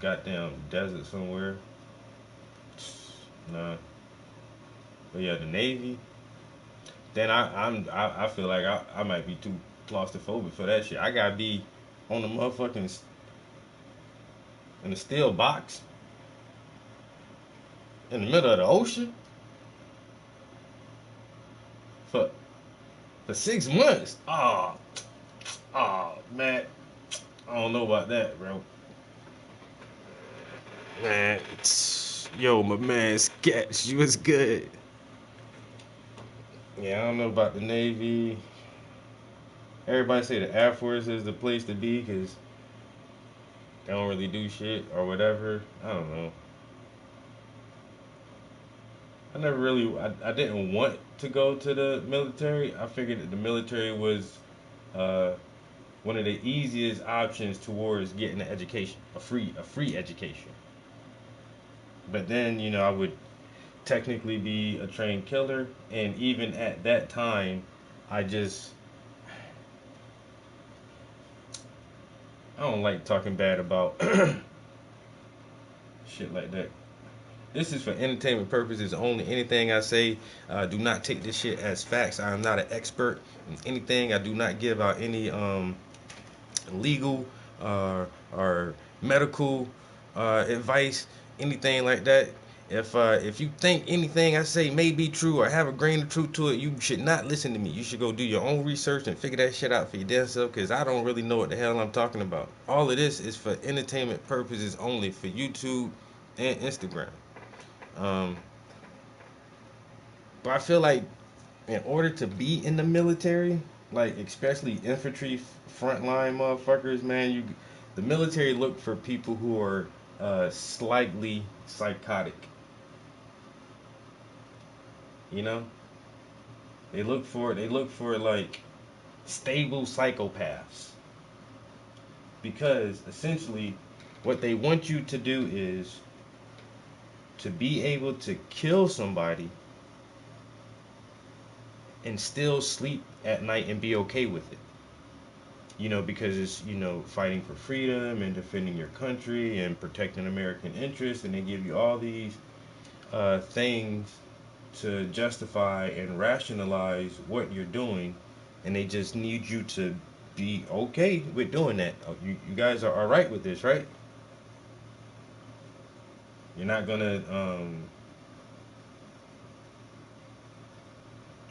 goddamn desert somewhere. Nah. But yeah, the Navy. Then I feel like I might be too claustrophobic for that shit. I gotta be on the motherfucking in a steel box in the middle of the ocean for 6 months. Oh man, I don't know about that, bro. Man, yo, my man, Sketch, you was good. Yeah, I don't know about the Navy. Everybody say the Air Force is the place to be because they don't really do shit or whatever. I don't know. I never really, I didn't want to go to the military. I figured that the military was uh, one of the easiest options towards getting an education, a free education. But then, I would technically be a trained killer, and even at that time, I just I don't like talking bad about shit like that. This is for entertainment purposes only. Anything I say, do not take this shit as facts. I am not an expert in anything. I do not give out any legal or medical advice, anything like that. If you think anything I say may be true or have a grain of truth to it, you should not listen to me. You should go do your own research and figure that shit out for your damn self, because I don't really know what the hell I'm talking about. All of this is for entertainment purposes only, for YouTube and Instagram. Um, but I feel like in order to be in the military, like especially infantry frontline motherfuckers, man, the military look for people who are slightly psychotic. You know, they look for like stable psychopaths, because essentially what they want you to do is to be able to kill somebody and still sleep at night and be okay with it. Because it's, fighting for freedom and defending your country and protecting American interests, and they give you all these things to justify and rationalize what you're doing, and they just need you to be okay with doing that. You guys are all right with this, right? You're not gonna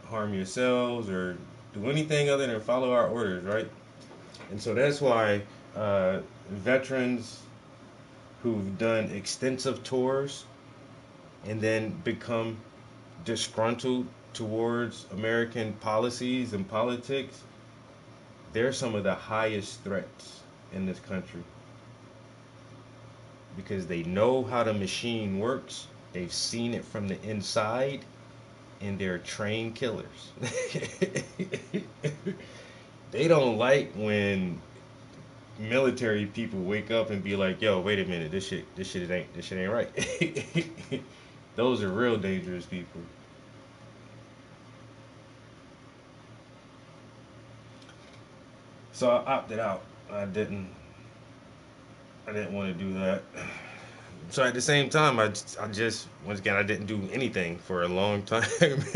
harm yourselves or do anything other than follow our orders, right? And so that's why veterans who've done extensive tours and then become disgruntled towards American policies and politics, they're some of the highest threats in this country because they know how the machine works, they've seen it from the inside, and they're trained killers. They don't like when military people wake up and be like, "Yo, wait a minute, this shit ain't right." Those are real dangerous people. So I opted out. I didn't want to do that. So at the same time, I just once again I didn't do anything for a long time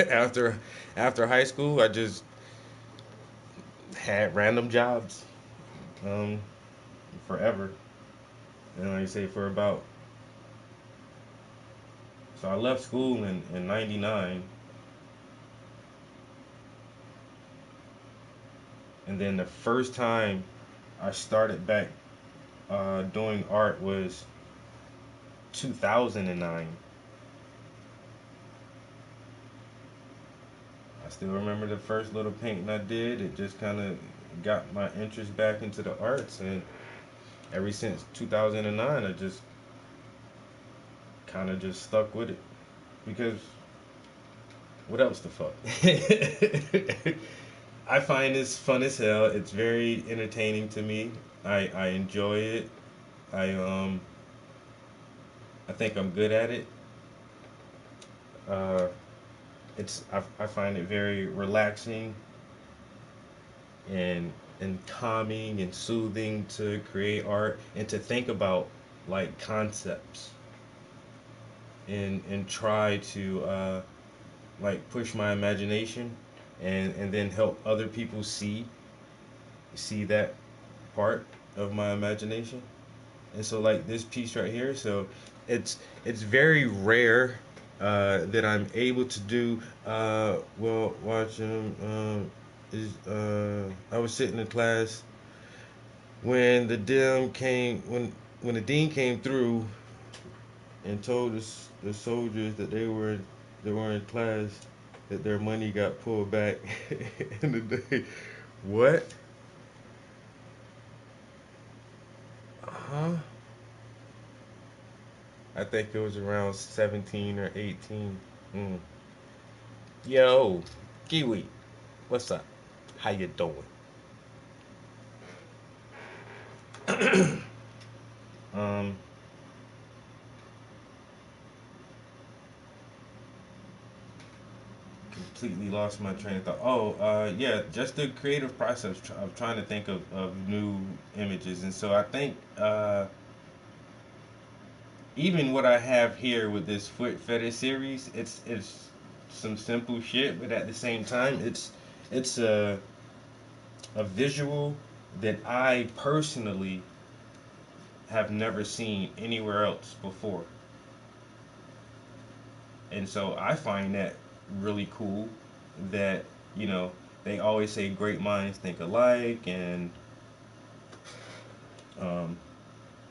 after high school. I just had random jobs um, forever, and like I say for about. So I left school in '99, and then the first time I started back doing art was 2009. I still remember the first little painting I did. It just kind of got my interest back into the arts, and ever since 2009, I just kind of just stuck with it because what else the fuck? I find this fun as hell. It's very entertaining to me. I enjoy it. I um I think I'm good at it. Uh, I find it very relaxing and calming and soothing to create art and to think about like concepts and try to like push my imagination and then help other people see that part of my imagination. And so like this piece right here, so it's very rare that I'm able to do well watching is I was sitting in class when when the dean came through and told the soldiers that were in class that their money got pulled back in the day. What? Huh? I think it was around 17 or 18. Mm. Yo, Kiwi, what's up? How you doing? um, Completely lost my train of thought. Oh, yeah, just the creative process of trying to think of new images. And so I think even what I have here with this foot fetish series, it's some simple shit, but at the same time, it's a visual that I personally have never seen anywhere else before. And so I find that really cool that, you know, they always say great minds think alike and um,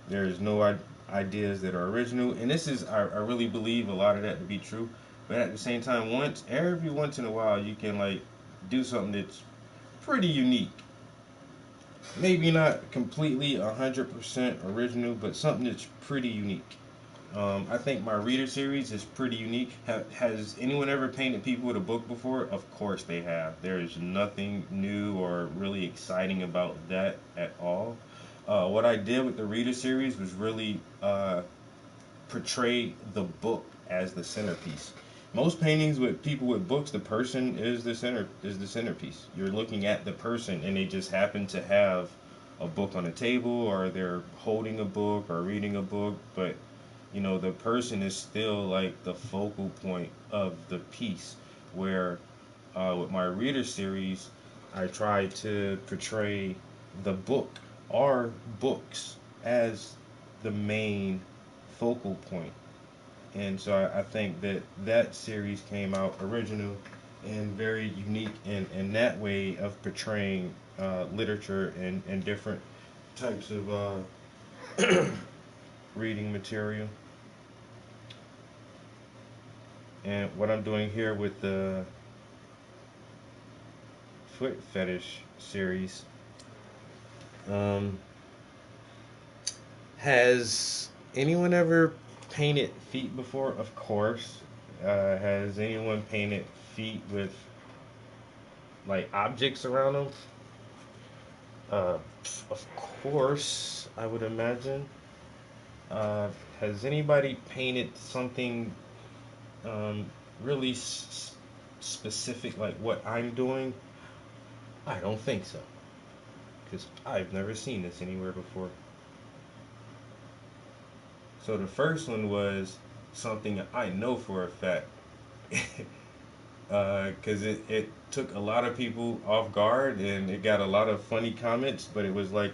there's no ideas that are original. And this is, I really believe a lot of that to be true. But at the same time, every once in a while, you can like do something that's pretty unique. Maybe not completely 100% original, but something that's pretty unique. I think my reader series is pretty unique. Has anyone ever painted people with a book before? Of course they have. There is nothing new or really exciting about that at all. What I did with the reader series was really portray the book as the centerpiece. Most paintings with people with books, the person is the centerpiece. You're looking at the person, and they just happen to have a book on a table, or they're holding a book or reading a book, but you know the person is still like the focal point of the piece. Where with my reader series, I try to portray the book or books as the main focal point. And so I think that that series came out original and very unique in that way of portraying literature and different types of reading material. And what I'm doing here with the foot fetish series, um, has anyone ever painted feet before? Of course. Has anyone painted feet with like objects around them? Uh, of course, I would imagine. Uh, has anybody painted something um, really specific like what I'm doing? I don't think so, because I've never seen this anywhere before. So the first one was something I know for a fact, because it took a lot of people off guard and it got a lot of funny comments. But it was like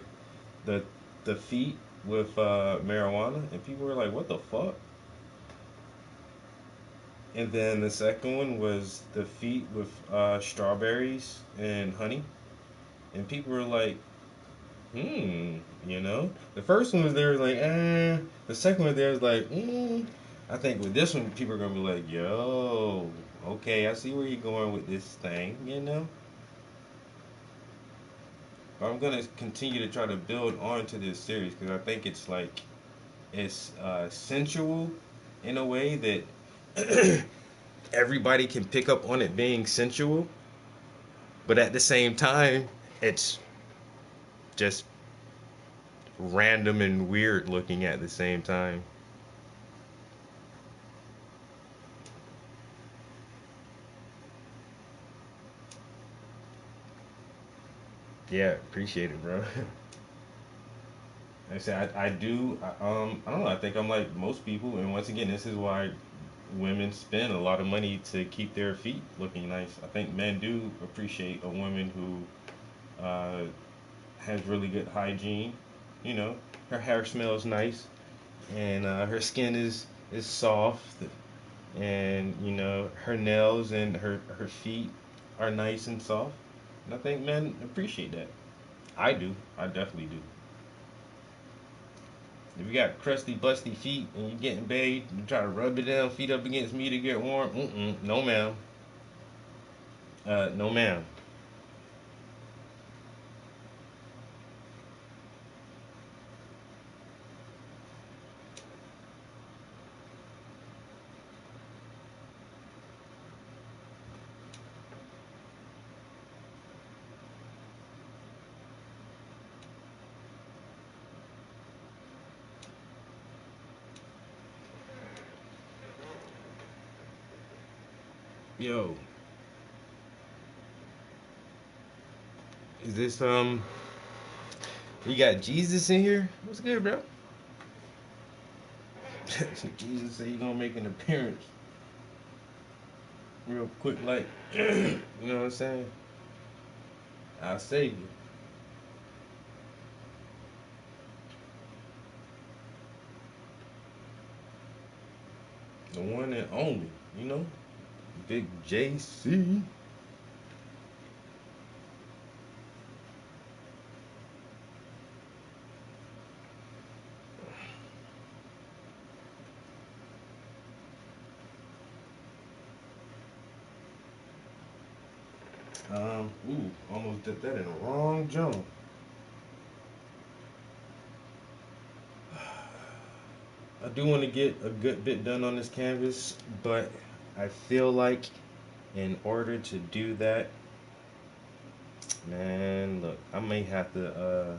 the the feet with marijuana, and people were like, "What the fuck?" And then the second one was the feet with strawberries and honey, and people were like, "Hmm," you know. The first one was they were like, "Eh." The second one there was like, "Hmm." I think with this one, people are gonna be like, "Yo, okay, I see where you're going with this thing," you know. But I'm gonna continue to try to build onto this series because I think it's like it's sensual in a way that everybody can pick up on it being sensual, but at the same time, it's just random and weird looking at the same time. Yeah, appreciate it, bro. Like I said, I do. I don't know. I think I'm like most people, and once again, this is why women spend a lot of money to keep their feet looking nice. I think men do appreciate a woman who has really good hygiene. You know, her hair smells nice, and her skin is soft, and you know her nails and her feet are nice and soft. And I think men appreciate that. I do. I definitely do. If you got crusty, busty feet and you're getting bathed, you try to rub it down, feet up against me to get warm. No, ma'am. No, ma'am. Yo, is this You got Jesus in here? What's good, bro? Jesus said he gonna make an appearance real quick, like you know what I'm saying? I'll save you. The one and only, you know? Big JC. Almost did that in the wrong jump. I do want to get a good bit done on this canvas, but I feel like in order to do that, man, look, I may have to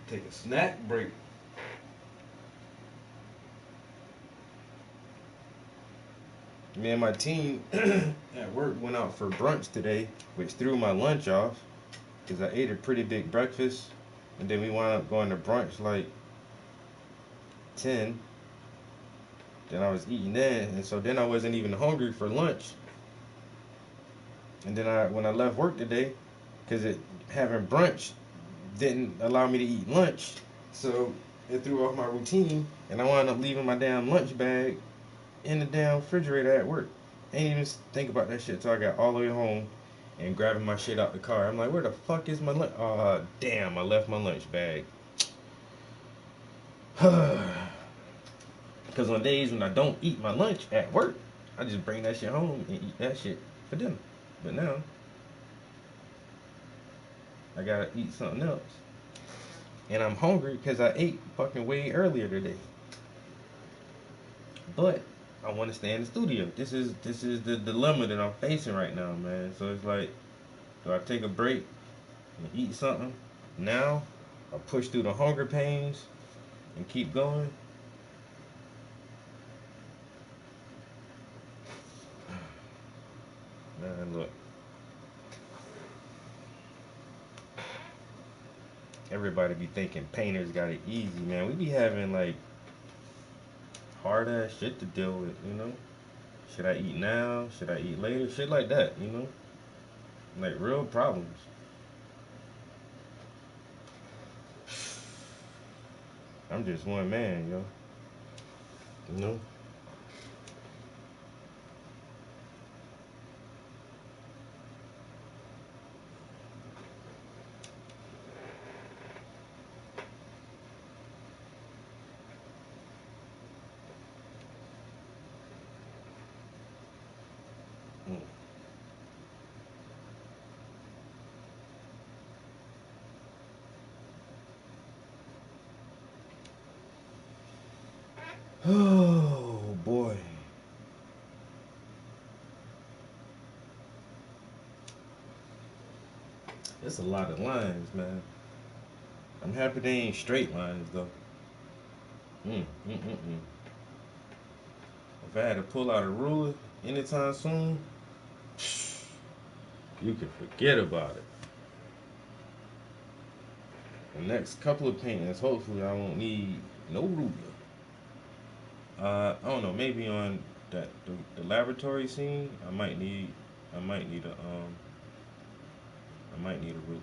take a snack break. Me and my team at work went out for brunch today, which threw my lunch off because I ate a pretty big breakfast, and then we wound up going to brunch like 10. Then I was eating that, and so then I wasn't even hungry for lunch. And then when I left work today, because it having brunch didn't allow me to eat lunch, so it threw off my routine, and I wound up leaving my damn lunch bag in the damn refrigerator at work. Ain't even think about that shit till I got all the way home and grabbing my shit out the car. I'm like, where the fuck is my lunch? Damn, I left my lunch bag. Cause on days when I don't eat my lunch at work, I just bring that shit home and eat that shit for dinner. But now I gotta eat something else, and I'm hungry because I ate fucking way earlier today. But I want to stay in the studio. This is the dilemma that I'm facing right now, man. So it's like, do I take a break and eat something now, or push through the hunger pains and keep going? Man, look. Everybody be thinking painters got it easy, man. We be having like hard ass shit to deal with, you know? Should I eat now? Should I eat later? Shit like that, you know? Like real problems. I'm just one man, yo. You know? Oh boy. It's a lot of lines, man. I'm happy they ain't straight lines though. Mm, mm, mm, mm. If I had to pull out a ruler anytime soon, you can forget about it. The next couple of paintings, hopefully I won't need no ruler. I don't know, maybe on the laboratory scene, I might need a I might need a ruler.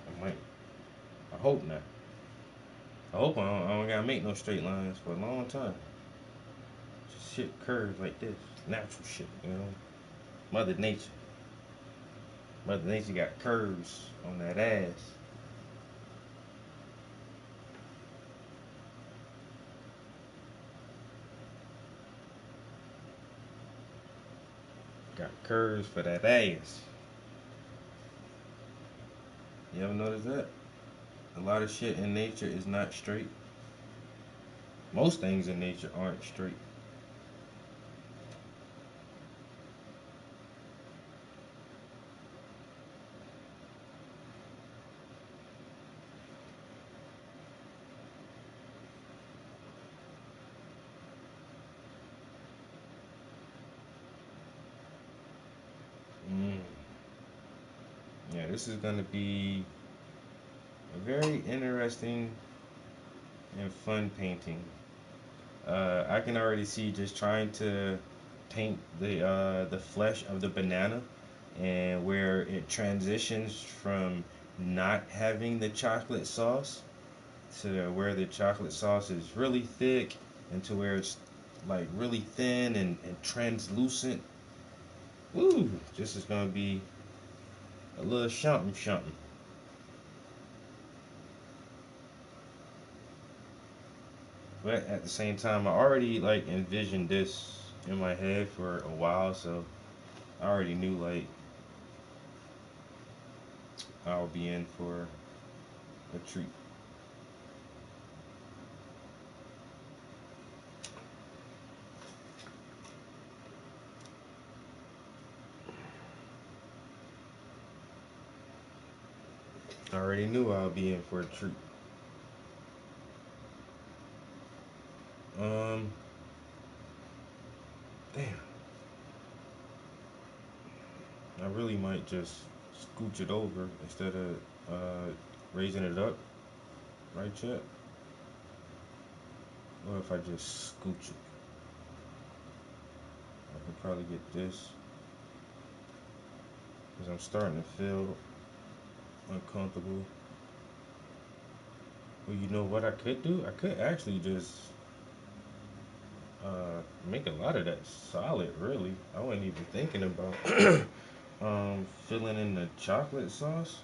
I might. I hope not. I hope I don't gotta make no straight lines for a long time. Just shit curves like this, natural shit, you know. Mother Nature. Mother Nature got curves on that ass. Got curves for that ass. You ever notice that? A lot of shit in nature is not straight. Most things in nature aren't straight. Mm. Yeah, this is gonna be a very interesting and fun painting. I can already see just trying to paint the flesh of the banana and where it transitions from not having the chocolate sauce to where the chocolate sauce is really thick and to where it's like really thin and translucent. Woo! This is gonna be a little something something. But at the same time, I already like envisioned this in my head for a while, so I already knew like I'll be in for a treat. I already knew I'll be in for a treat. Um, damn, I really might just scooch it over instead of raising it up, right, Chet? Or if I just scooch it, I could probably get this because I'm starting to feel uncomfortable. Well, you know what I could do? I could actually just make a lot of that solid. Really, I wasn't even thinking about filling in the chocolate sauce.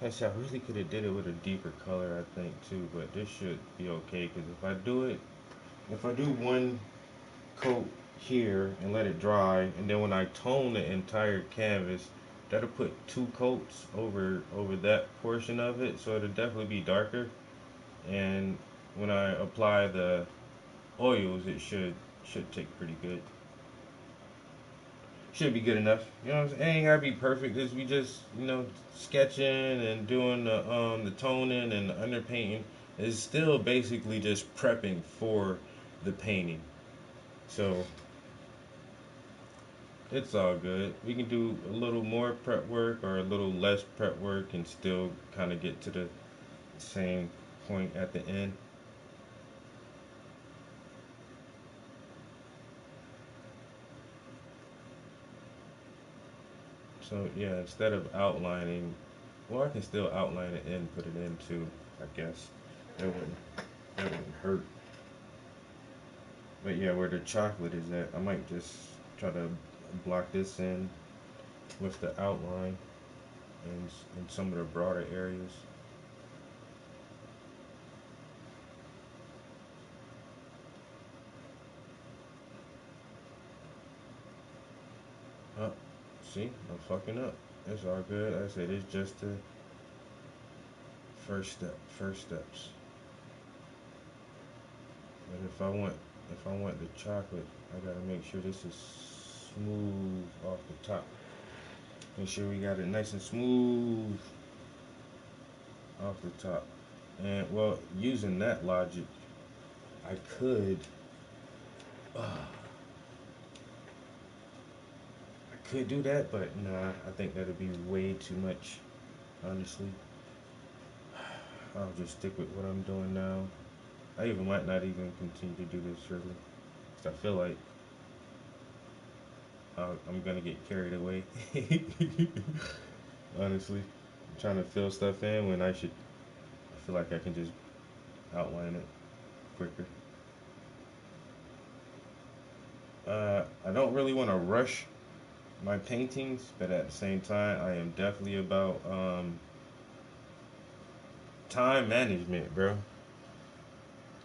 Actually, I really could have did it with a deeper color, I think too. But this should be okay because if I do one coat here and let it dry, and then when I tone the entire canvas, that'll put two coats over that portion of it, so it'll definitely be darker. And when I apply the oils, it should take pretty good. Should be good enough. You know, what I'm saying? It ain't gotta be perfect. Cause we just sketching and doing the toning and the underpainting is still basically just prepping for the painting. So it's all good. We can do a little more prep work or a little less prep work and still kind of get to the same point at the end. So yeah, instead of outlining, well, I can still outline it and put it in too. I guess that wouldn't hurt. But yeah, where the chocolate is at, I might just try to block this in with the outline and in some of the broader areas. Oh, see, I'm fucking up. It's all good. Like I said, it's just the first steps. But if I want the chocolate, I gotta make sure this is smooth off the top. Make sure we got it nice and smooth off the top. And well, using that logic, I could do that, but nah, I think that'd be way too much, honestly. I'll just stick with what I'm doing now. I even might not even continue to do this really, 'cause I feel like I'm gonna get carried away. Honestly, I'm trying to fill stuff in when I feel like I can just outline it quicker. I don't really want to rush my paintings, but at the same time, I am definitely about time management, bro.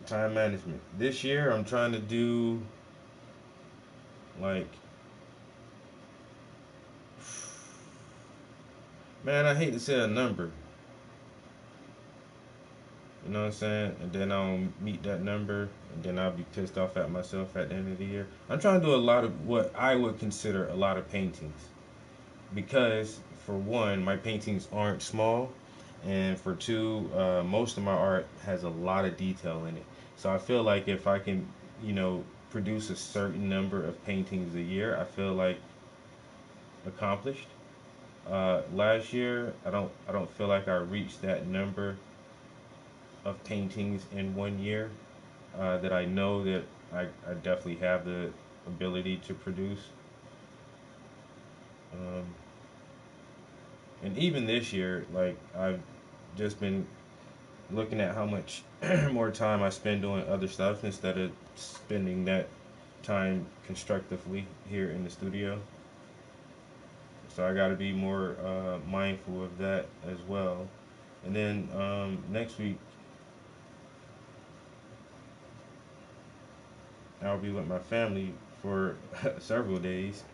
Time management. This year, I'm trying to do like, man, I hate to say a number, you know what I'm saying? And then I'll meet that number, and then I'll be pissed off at myself at the end of the year. I'm trying to do a lot of what I would consider a lot of paintings because, for one, my paintings aren't small, and for two, most of my art has a lot of detail in it. So I feel like if I can, produce a certain number of paintings a year, I feel like accomplished. Last year, I don't feel like I reached that number of paintings in one year that I know that I definitely have the ability to produce. Um, and even this year, like I've just been looking at how much more time I spend doing other stuff instead of spending that time constructively here in the studio. So I got to be more mindful of that as well. And then next week I'll be with my family for several days.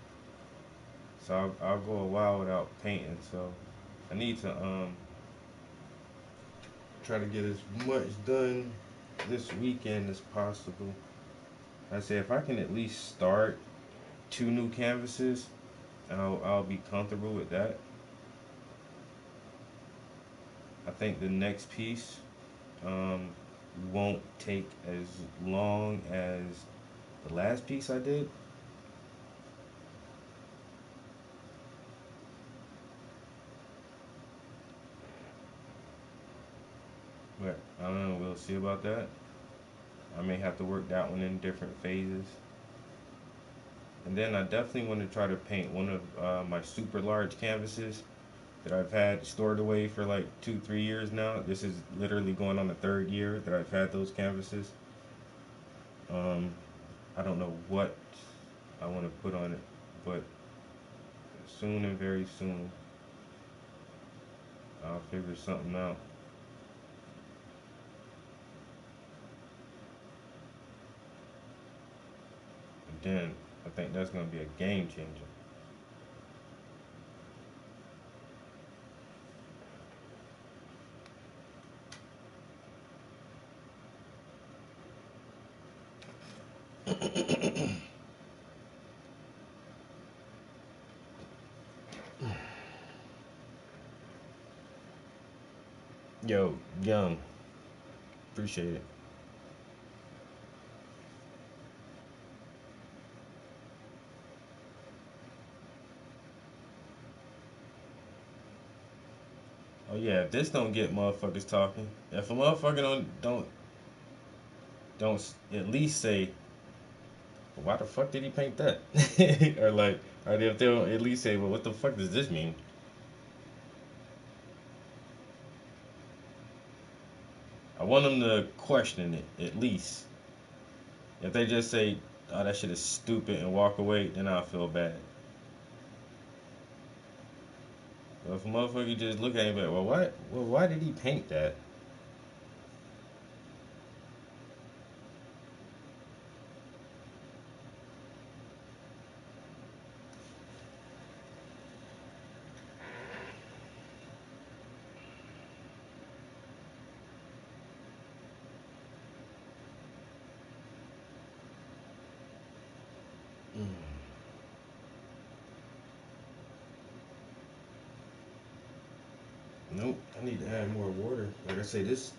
So I'll go a while without painting. So I need to try to get as much done this weekend as possible. I say if I can at least start two new canvases, I'll be comfortable with that. I think the next piece um, won't take as long as the last piece I did. But I don't know. We'll see about that. I may have to work that one in different phases. And then I definitely want to try to paint one of my super large canvases that I've had stored away for like 2, 3 years now. This is literally going on the third year that I've had those canvases. Um, I don't know what I want to put on it, but soon and very soon, I'll figure something out. And then I think that's gonna be a game changer. Yo, Young, appreciate it. Oh yeah, if this don't get motherfuckers talking, if a motherfucker don't at least say, well, why the fuck did he paint that? Or like, or if they don't at least say, well, what the fuck does this mean? I want them to question it at least. If they just say, oh, that shit is stupid and walk away, then I'll feel bad. But if a motherfucker just look at him like, why did he paint that? Mm. Nope, I need to add more water. Like I say, this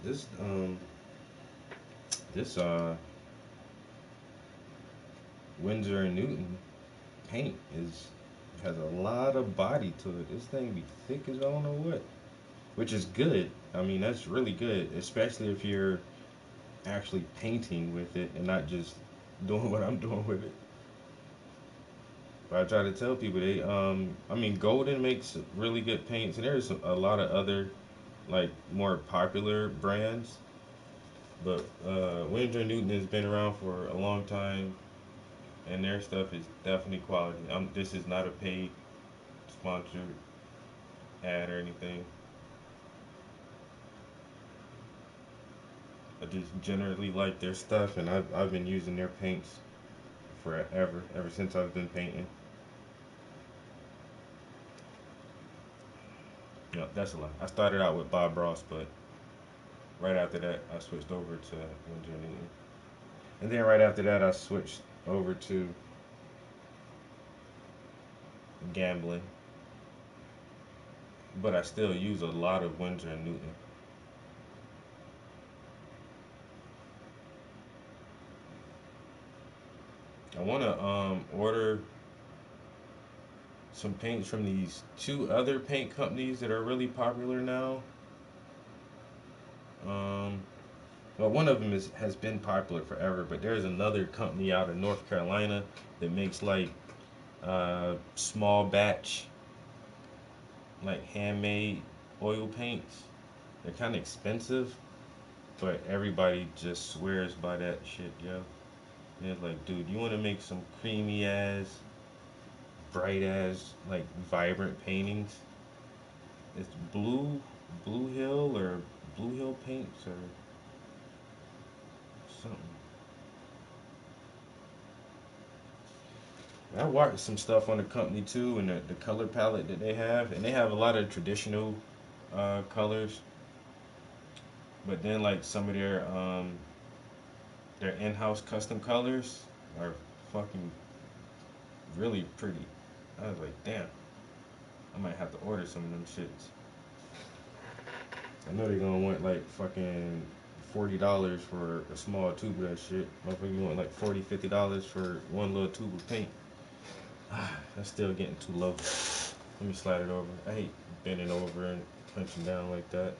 Windsor and Newton paint is has a lot of body to it. This thing be thick as I don't know what, which is good. I mean, that's really good, especially if you're actually painting with it and not just doing what I'm doing with it. But I try to tell people I mean, Golden makes really good paints, and there's a lot of other like more popular brands. But Windsor and Newton has been around for a long time, and their stuff is definitely quality. This is not a paid sponsored ad or anything. I just generally like their stuff, and I've been using their paints forever, ever since I've been painting. Yeah, that's a lot. I started out with Bob Ross, but right after that, I switched over to Windsor and Newton, and then right after that, I switched over to gambling. But I still use a lot of Windsor and Newton. I want to order some paints from these two other paint companies that are really popular now. Um, well, one of them has been popular forever, but there's another company out of North Carolina that makes like small batch, like handmade oil paints. They're kind of expensive, but everybody just swears by that shit, yo. They're like, dude, you want to make some creamy ass, bright ass, like vibrant paintings? It's Blue Hill or Blue Hill Paints or something. I watched some stuff on the company too, and the color palette that they have, and they have a lot of traditional colors, but then like some of their in-house custom colors are fucking really pretty. I was like, damn, I might have to order some of them shits. I know they're gonna want like fucking $40 for a small tube of that shit. Motherfucker, you want like $40, $50 for one little tube of paint. That's still getting too low. Let me slide it over. I hate bending over and punching down like that.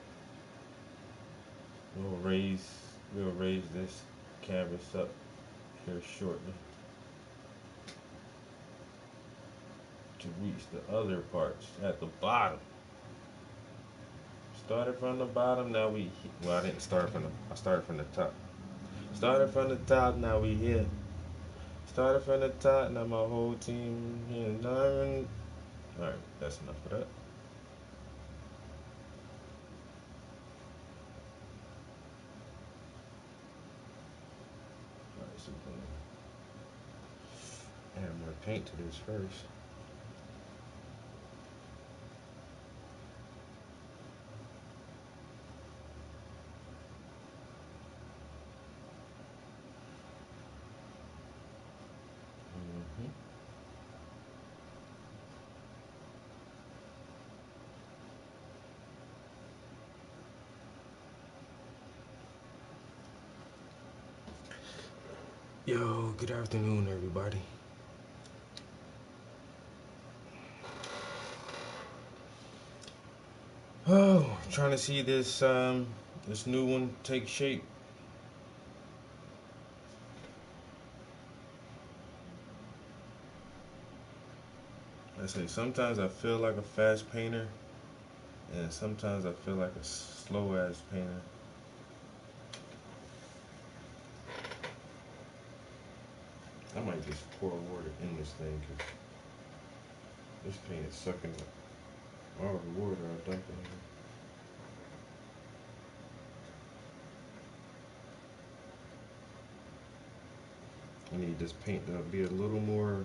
We'll raise we'll raise this canvas up here shortly to reach the other parts at the bottom. Started from the bottom, now well, I didn't start from I started from the top. Started from the top, now we here. Started from the top, now my whole team here in Diamond. Alright, that's enough of that. Alright, so we're gonna add more paint to this first. Mm-hmm. Yo, good afternoon, everybody. Oh, trying to see this this new one take shape. I say sometimes I feel like a fast painter, and sometimes I feel like a slow ass painter. I might just pour water in this thing because this paint is sucking all the water I dump in here. I need this paint to be a little more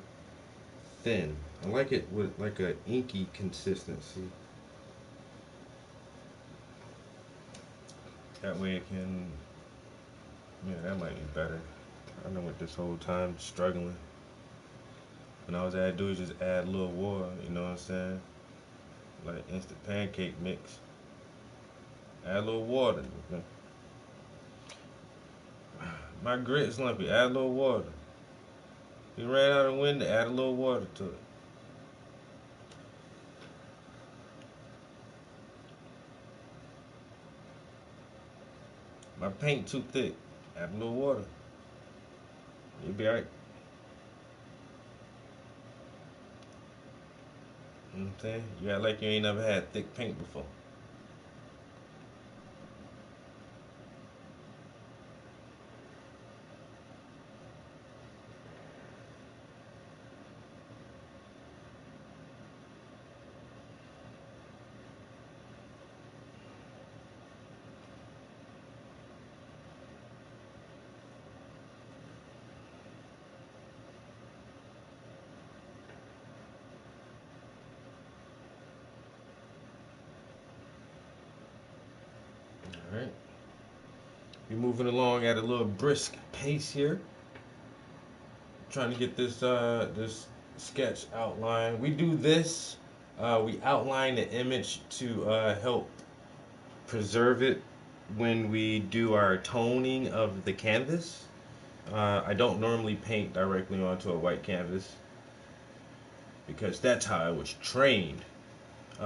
thin. I like it with like a inky consistency. That way it can, yeah, that might be better. I know what this whole time struggling. When all I had to do is just add a little water, you know what I'm saying? Like instant pancake mix. Add a little water. My grit's lumpy. Add a little water. You ran out of wind, add a little water to it. My paint too thick. Add a little water. You'll be alright. You know what I'm saying? You act like you ain't never had thick paint before. Alright. We're moving along at a little brisk pace here. Trying to get this sketch outline. We do this. We outline the image to help preserve it when we do our toning of the canvas. I don't normally paint directly onto a white canvas because that's how I was trained.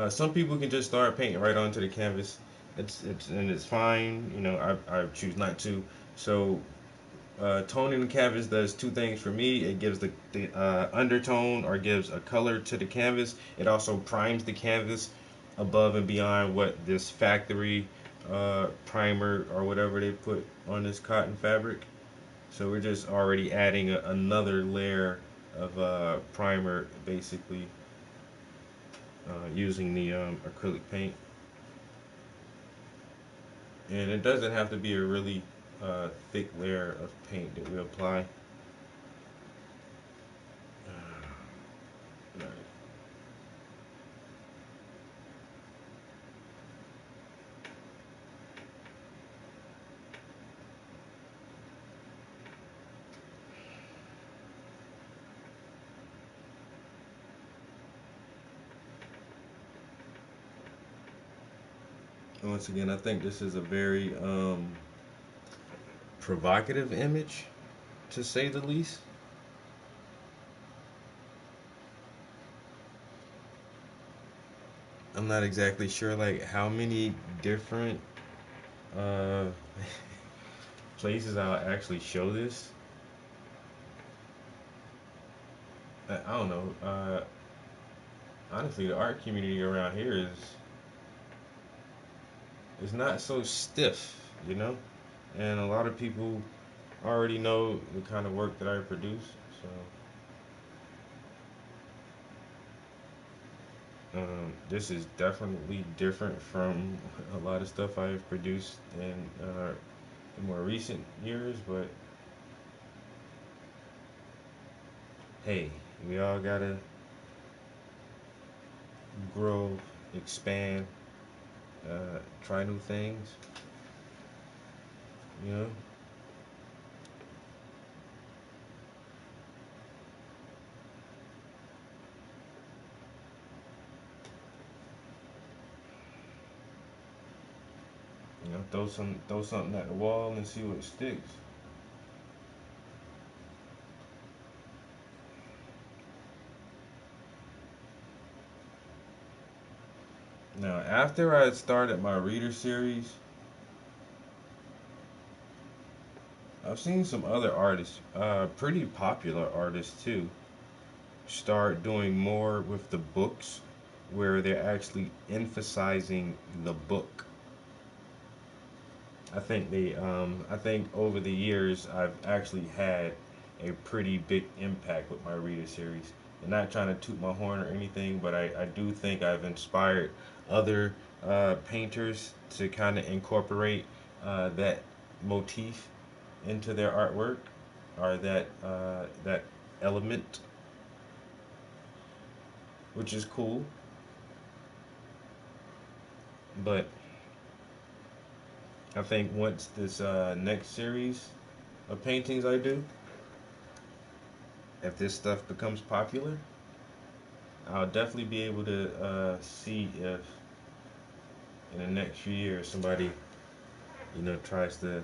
Some people can just start painting right onto the canvas. It's fine. You know, I choose not to. So toning the canvas does two things for me. It gives the undertone or gives a color to the canvas. It also primes the canvas above and beyond what this factory primer or whatever they put on this cotton fabric. So we're just already adding another layer of primer, basically, using the acrylic paint. And it doesn't have to be a really thick layer of paint that we apply. Right. Once again, I think this is a very provocative image, to say the least. I'm not exactly sure like how many different uh, places I'll actually show this. I don't know. Honestly, the art community around here is not so stiff, you know, and a lot of people already know the kind of work that I produce. This is definitely different from a lot of stuff I've produced in more recent years, but hey, we all gotta grow, expand, try new things, you know. Throw something at the wall and see what sticks. Now, after I had started my reader series, I've seen some other artists, pretty popular artists too, start doing more with the books where they're actually emphasizing the book. I think over the years I've actually had a pretty big impact with my reader series. And not trying to toot my horn or anything, but I do think I've inspired other painters to kind of incorporate that motif into their artwork, or that element, which is cool. But I think once this next series of paintings I do, if this stuff becomes popular, I'll definitely be able to see if in the next few years somebody, tries to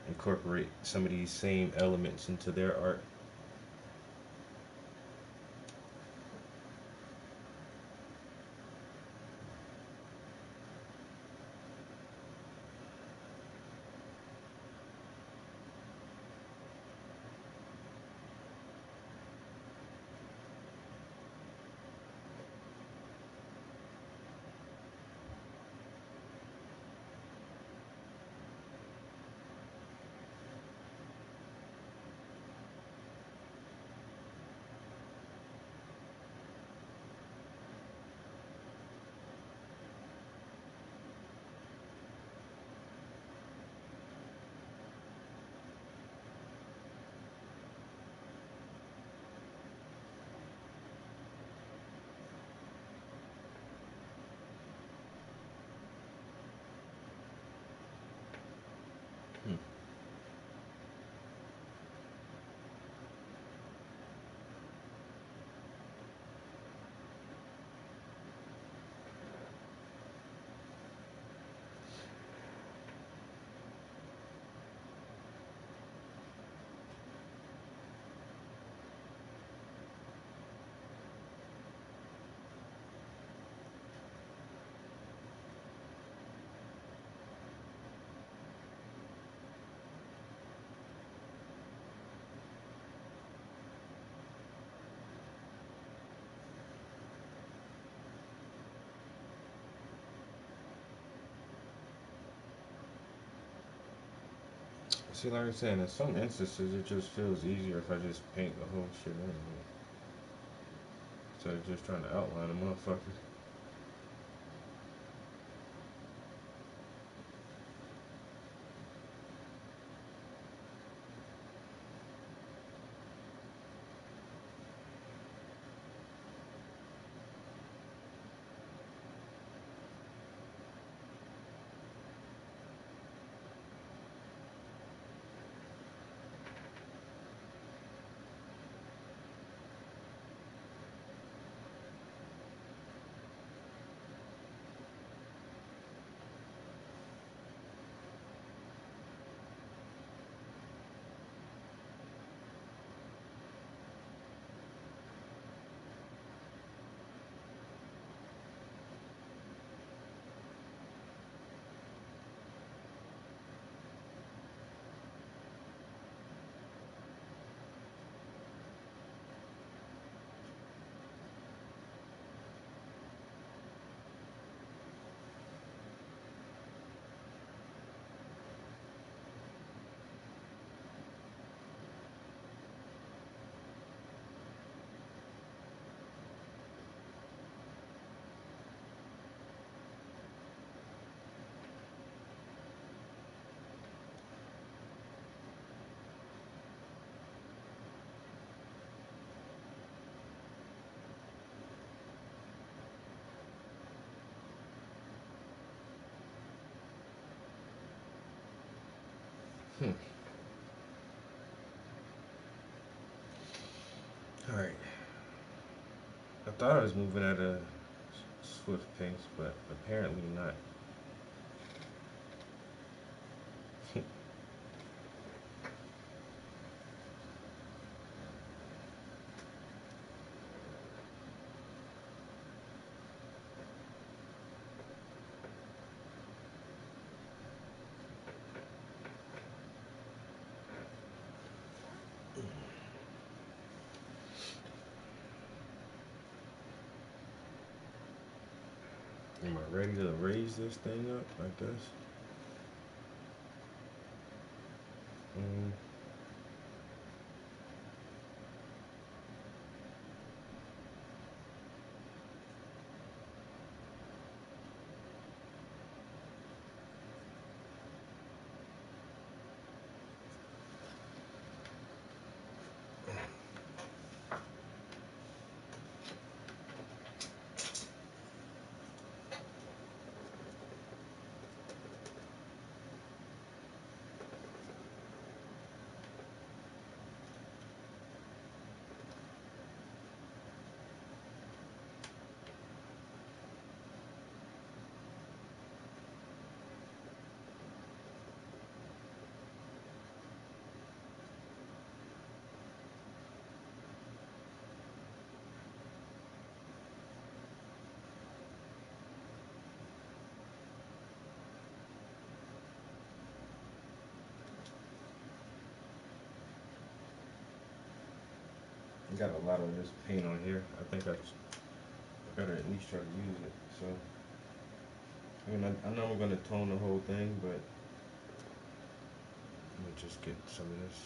incorporate some of these same elements into their art. Hmm. See, like I said, in some instances, it just feels easier if I just paint the whole shit in, instead of just trying to outline a motherfucker. All right. I thought I was moving at a swift pace, but apparently not. Am I ready to raise this thing up like this? Mm. Got a lot of this paint on here. I think I gotta at least try to use it. So, I mean, I know I'm gonna tone the whole thing, but let me just get some of this.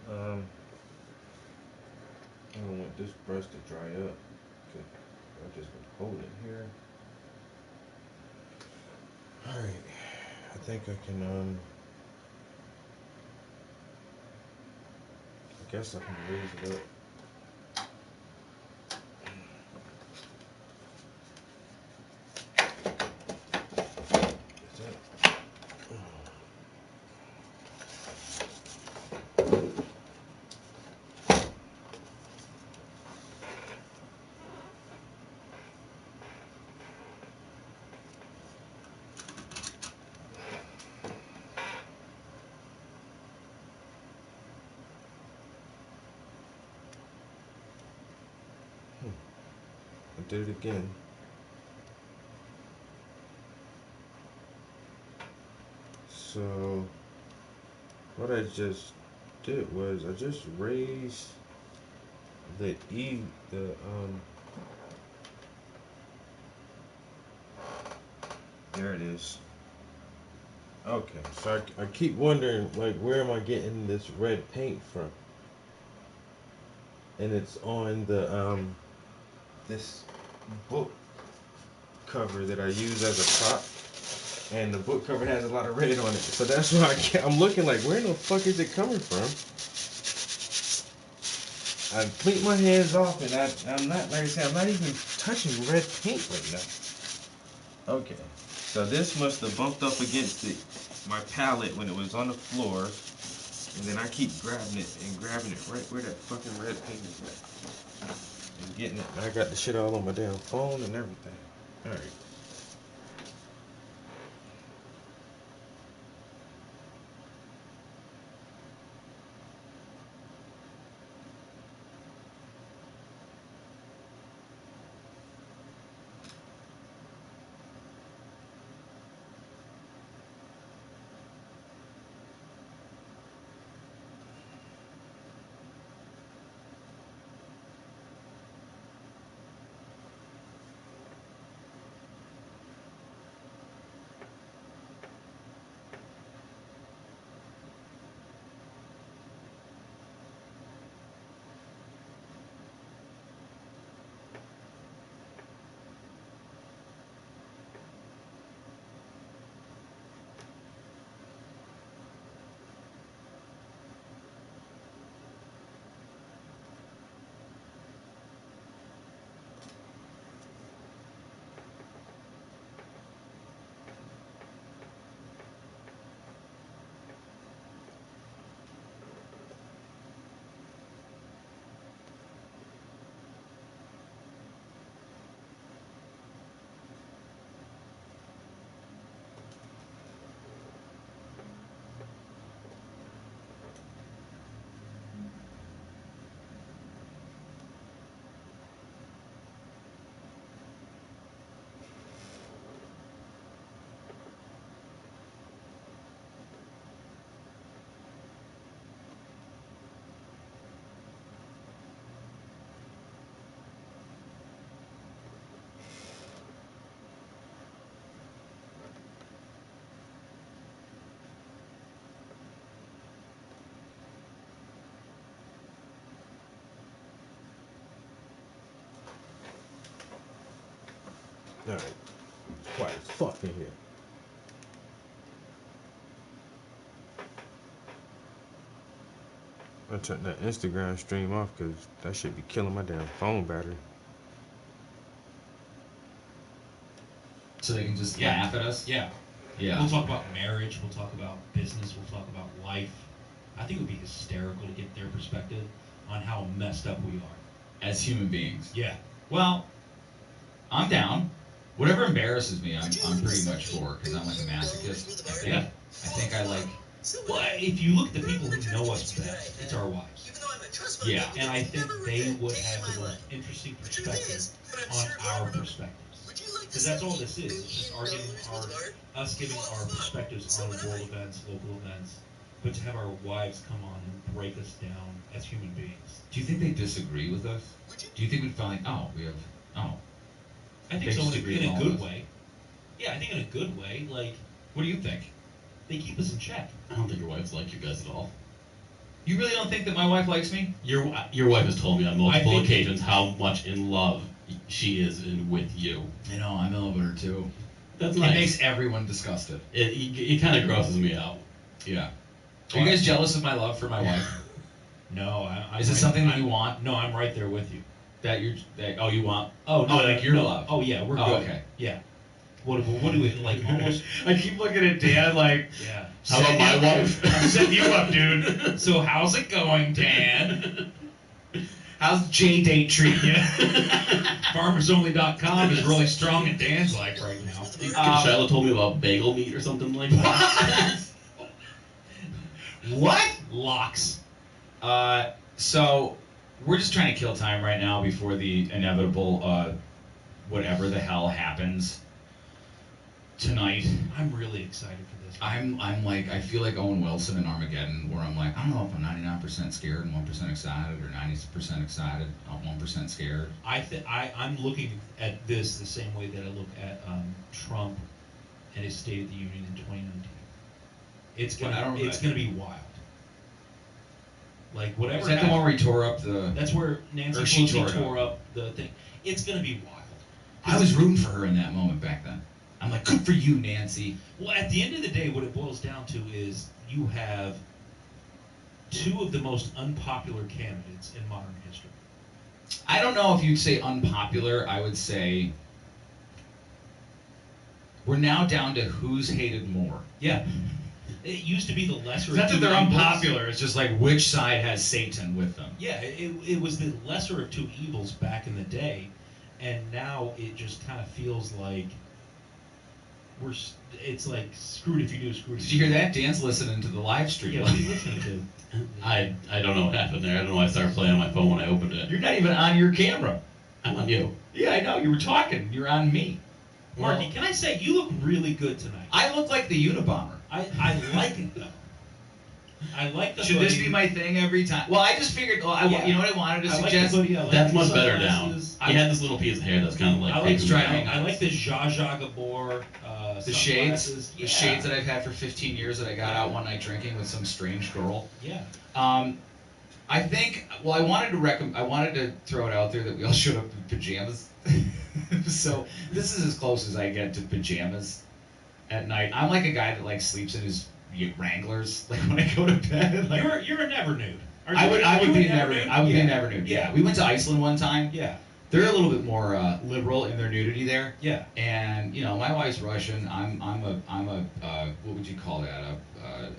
I don't want this brush to dry up. I just been holding here. All right, I think I can. I guess I can raise it up. Is that? I did it again. So what I just did was I just raised the there it is. Okay, so I keep wondering, like, where am I getting this red paint from? And it's on the this book cover that I use as a prop, and the book cover has a lot of red on it. So that's why I'm looking like, where the fuck is it coming from? I cleaned my hands off, and I'm not, like I said, I'm not even touching red paint right now. Okay, so this must have bumped up against my palette when it was on the floor, and then I keep grabbing it right where that fucking red paint is at. And getting it. I got the shit all on my damn phone and everything. Alright. Alright. Quiet as fuck in here. I turned that Instagram stream off because that should be killing my damn phone battery. So they can just laugh at us? Yeah. Yeah. We'll talk about marriage. We'll talk about business. We'll talk about life. I think it would be hysterical to get their perspective on how messed up we are. As human beings. Yeah. Well, I'm down. Whatever embarrasses me, I'm pretty much for, because I'm like a masochist. I think I like. Well, if you look at the people who know us best, it's our wives. Yeah. And I think they would have the most interesting perspective on our perspectives. Because that's all this is. It's just us giving our perspectives on world events, local events. But to have our wives come on and break us down as human beings. Do you think they disagree with us? Do you think we'd find like, I think They so disagree in on a all good this. way. Yeah, I think in a good way. Like, what do you think? they keep us in check. I don't think your wives like you guys at all. You really don't think that my wife likes me? Your wife has told me on multiple think- occasions how much in love she is with you. I know, I'm in love with her too. That's It nice. makes everyone disgusted. It kind of grosses me out. Yeah. Are you guys jealous of my love for my wife? No, I'm Is it right- something that I'm- you want? No, I'm right there with you. You want? Oh no, like your no. love. Oh yeah, we're Oh, good. okay. Yeah. What do we like? Almost. I keep looking at Dan like, Yeah. How about my wife? I'm setting you up, dude. So how's it going, Dan? How's J-Date treating you? FarmersOnly.com is really strong in Dan's life right now. Shiloh told me about bagel meat or something like that. what? Locks. So we're just trying to kill time right now before the inevitable whatever the hell happens tonight. I'm really excited for this. I'm like, I feel like Owen Wilson in Armageddon, where I'm like, I don't know if I'm 99% scared and 1% excited, or 90% excited, 1% scared. I'm looking at this the same way that I look at Trump and his State of the Union in 2019. It's gonna be wild. Like whatever. Is that the one where he tore up the? That's where Nancy Pelosi tore up the thing. It's gonna be wild. I was rooting for her in that moment back then. I'm like, good for you, Nancy. Well, at the end of the day, what it boils down to is you have two of the most unpopular candidates in modern history. I don't know if you'd say unpopular. I would say we're now down to who's hated more. Yeah. It used to be the lesser It's not of that two they're evils. unpopular. It's just like which side has Satan with them. Yeah, it was the lesser of two evils back in the day, and now it just kind of feels like it's like screwed if you do, screwed if Did you hear that? Dan's listening to the live stream. Yeah, what are you listening to? I don't know what happened there. I don't know why I started playing on my phone when I opened it. You're not even on your camera. I'm on you. Yeah, I know. You were talking. You're on me. Marky, can I say, you look really good tonight. I look like the Unabomber. I like it, though. I like the Should this hoodie. be my thing every time? Well, I just figured, you know what I wanted to I like suggest? the hoodie, I like That's the much better now. sunglasses. He had this little piece of hair that's kind of like I like, creeping me driving. out. I like the Zsa Zsa Gabor the shades, sunglasses. the shades that I've had for 15 years that I got out one night drinking with some strange girl. Yeah. I think. Well, I wanted to throw it out there that we all showed up in pajamas. So this is as close as I get to pajamas at night. I'm like a guy that like sleeps in his Wranglers. Like when I go to bed. Like, You're a never nude. I would be a never nude. I would be a never nude. Yeah. We went to Iceland one time. Yeah. They're a little bit more liberal in their nudity there. Yeah. And you know, my wife's Russian. I'm a what would you call that?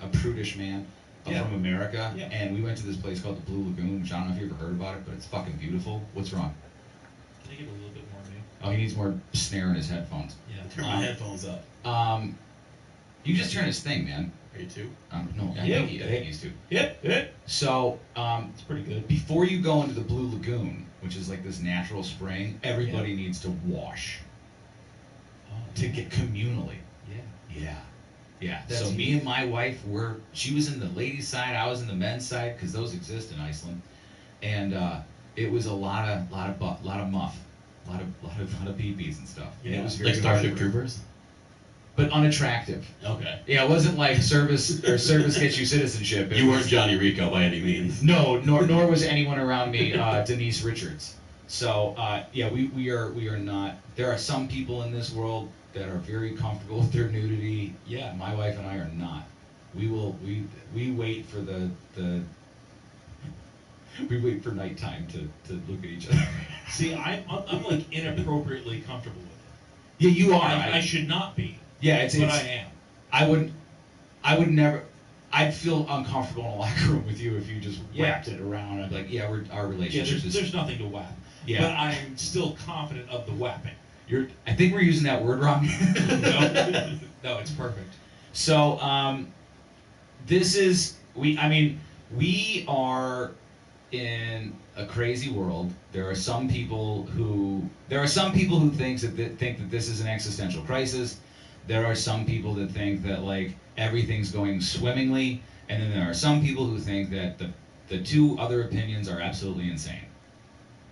A prudish man from America. Yeah. And we went to this place called the Blue Lagoon, which I don't know if you ever heard about it, but it's fucking beautiful. What's wrong? Can I get a little bit more maybe? Oh, he needs more snare in his headphones. Yeah. Turn my headphones up. You just turn his thing, man. Are you too? No, I Yeah. think he's too. Yep. So, It's pretty good. before you go into the Blue Lagoon, which is like this natural spring, everybody needs to wash to get communally. Yeah. Yeah. That's So me huge. and my wife she was in the ladies' side, I was in the men's side, because those exist in Iceland, and it was a lot of muff, a lot of peepees and stuff. And it was very Like Starship hard, Troopers? but unattractive. Okay. Yeah, it wasn't like service gets you citizenship. It You was- weren't Johnny Rico by any means. No, nor was anyone around me Denise Richards. So yeah, we are not. There are some people in this world that are very comfortable with their nudity. Yeah. My wife and I are not. We wait for we wait for nighttime to look at each other. See, I'm like inappropriately comfortable with it. Yeah, you are. I should not be. Yeah, it's. But I am. I would never. I'd feel uncomfortable in a locker room with you if you just Yeah. wrapped it around. I'd be like, yeah, our Yeah, relationship is. there's nothing to whap. Yeah. But I'm still confident of the whapping. I think we're using that word wrong. No, it's perfect. So, this is we are in a crazy world. There are some people who think that this is an existential crisis. There are some people that think that like everything's going swimmingly, and then there are some people who think that the two other opinions are absolutely insane.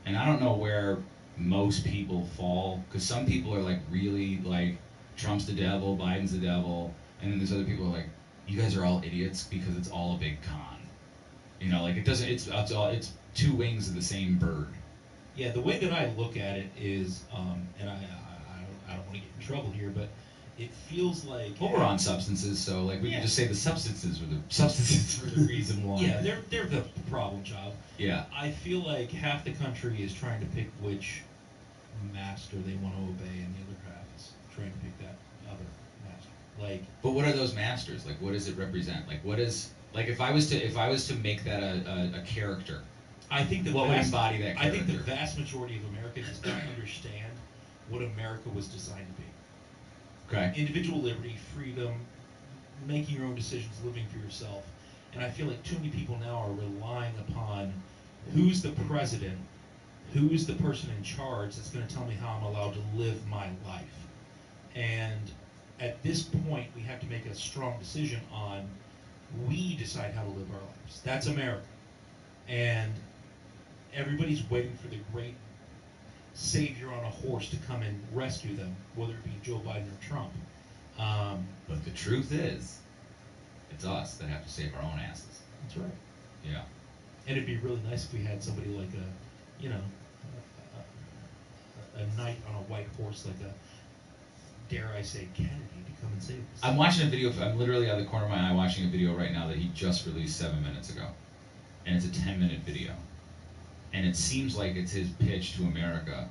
And I don't know where most people fall, because some people are like really like Trump's the devil, Biden's the devil, and then there's other people who are like, you guys are all idiots because it's all a big con. You know, like it's two wings of the same bird. Yeah, the way that I look at it is, and I don't want to get in trouble here, but it feels like. Well, we're on substances, so like we can just say the substances were the reason why. Yeah, they're the problem child. Yeah. I feel like half the country is trying to pick which master they want to obey, and the other half is trying to pick that other master. Like, But what are those masters? Like, what does it represent? Like, what is like if I was to make that a character? I think What would embody that I think the character? vast majority of America does not understand what America was designed to be. Okay. Individual liberty, freedom, making your own decisions, living for yourself. And I feel like too many people now are relying upon who's the president who's the person in charge that's going to tell me how I'm allowed to live my life? And at this point, we have to make a strong decision on we decide how to live our lives. That's America. And everybody's waiting for the great savior on a horse to come and rescue them, whether it be Joe Biden or Trump. But the truth is, it's us that have to save our own asses. That's right. Yeah. And it'd be really nice if we had somebody like a knight on a white horse, like a, dare I say, Kennedy, to come and save us. I'm watching a video. I'm literally out of the corner of my eye watching a video right now that he just released 7 minutes ago, and it's a 10-minute video, and it seems like it's his pitch to America.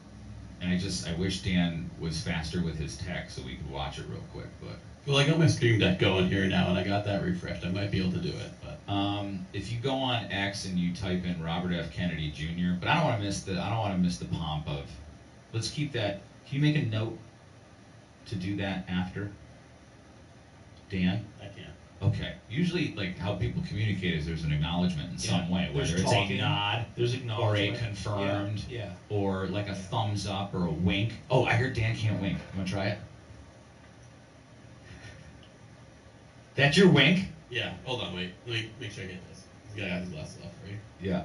And I wish Dan was faster with his tech so we could watch it real quick. But Well, I got my Stream Deck going here now, and I got that refreshed. I might be able to do it, but if you go on X and you type in Robert F. Kennedy Jr., but I don't want to miss the pomp of. Let's keep that. Can you make a note to do that after? Dan? I can't. Okay. Usually, like how people communicate is there's an acknowledgement in some way, There's whether it's talking, a nod there's or a acknowledgement. confirmed, Yeah. or like a thumbs up or a wink. Oh, I heard Dan can't wink. You want to try it? That's your wink? Yeah, hold on, wait. Let me make sure I get this. This guy got his glasses off, right? Yeah.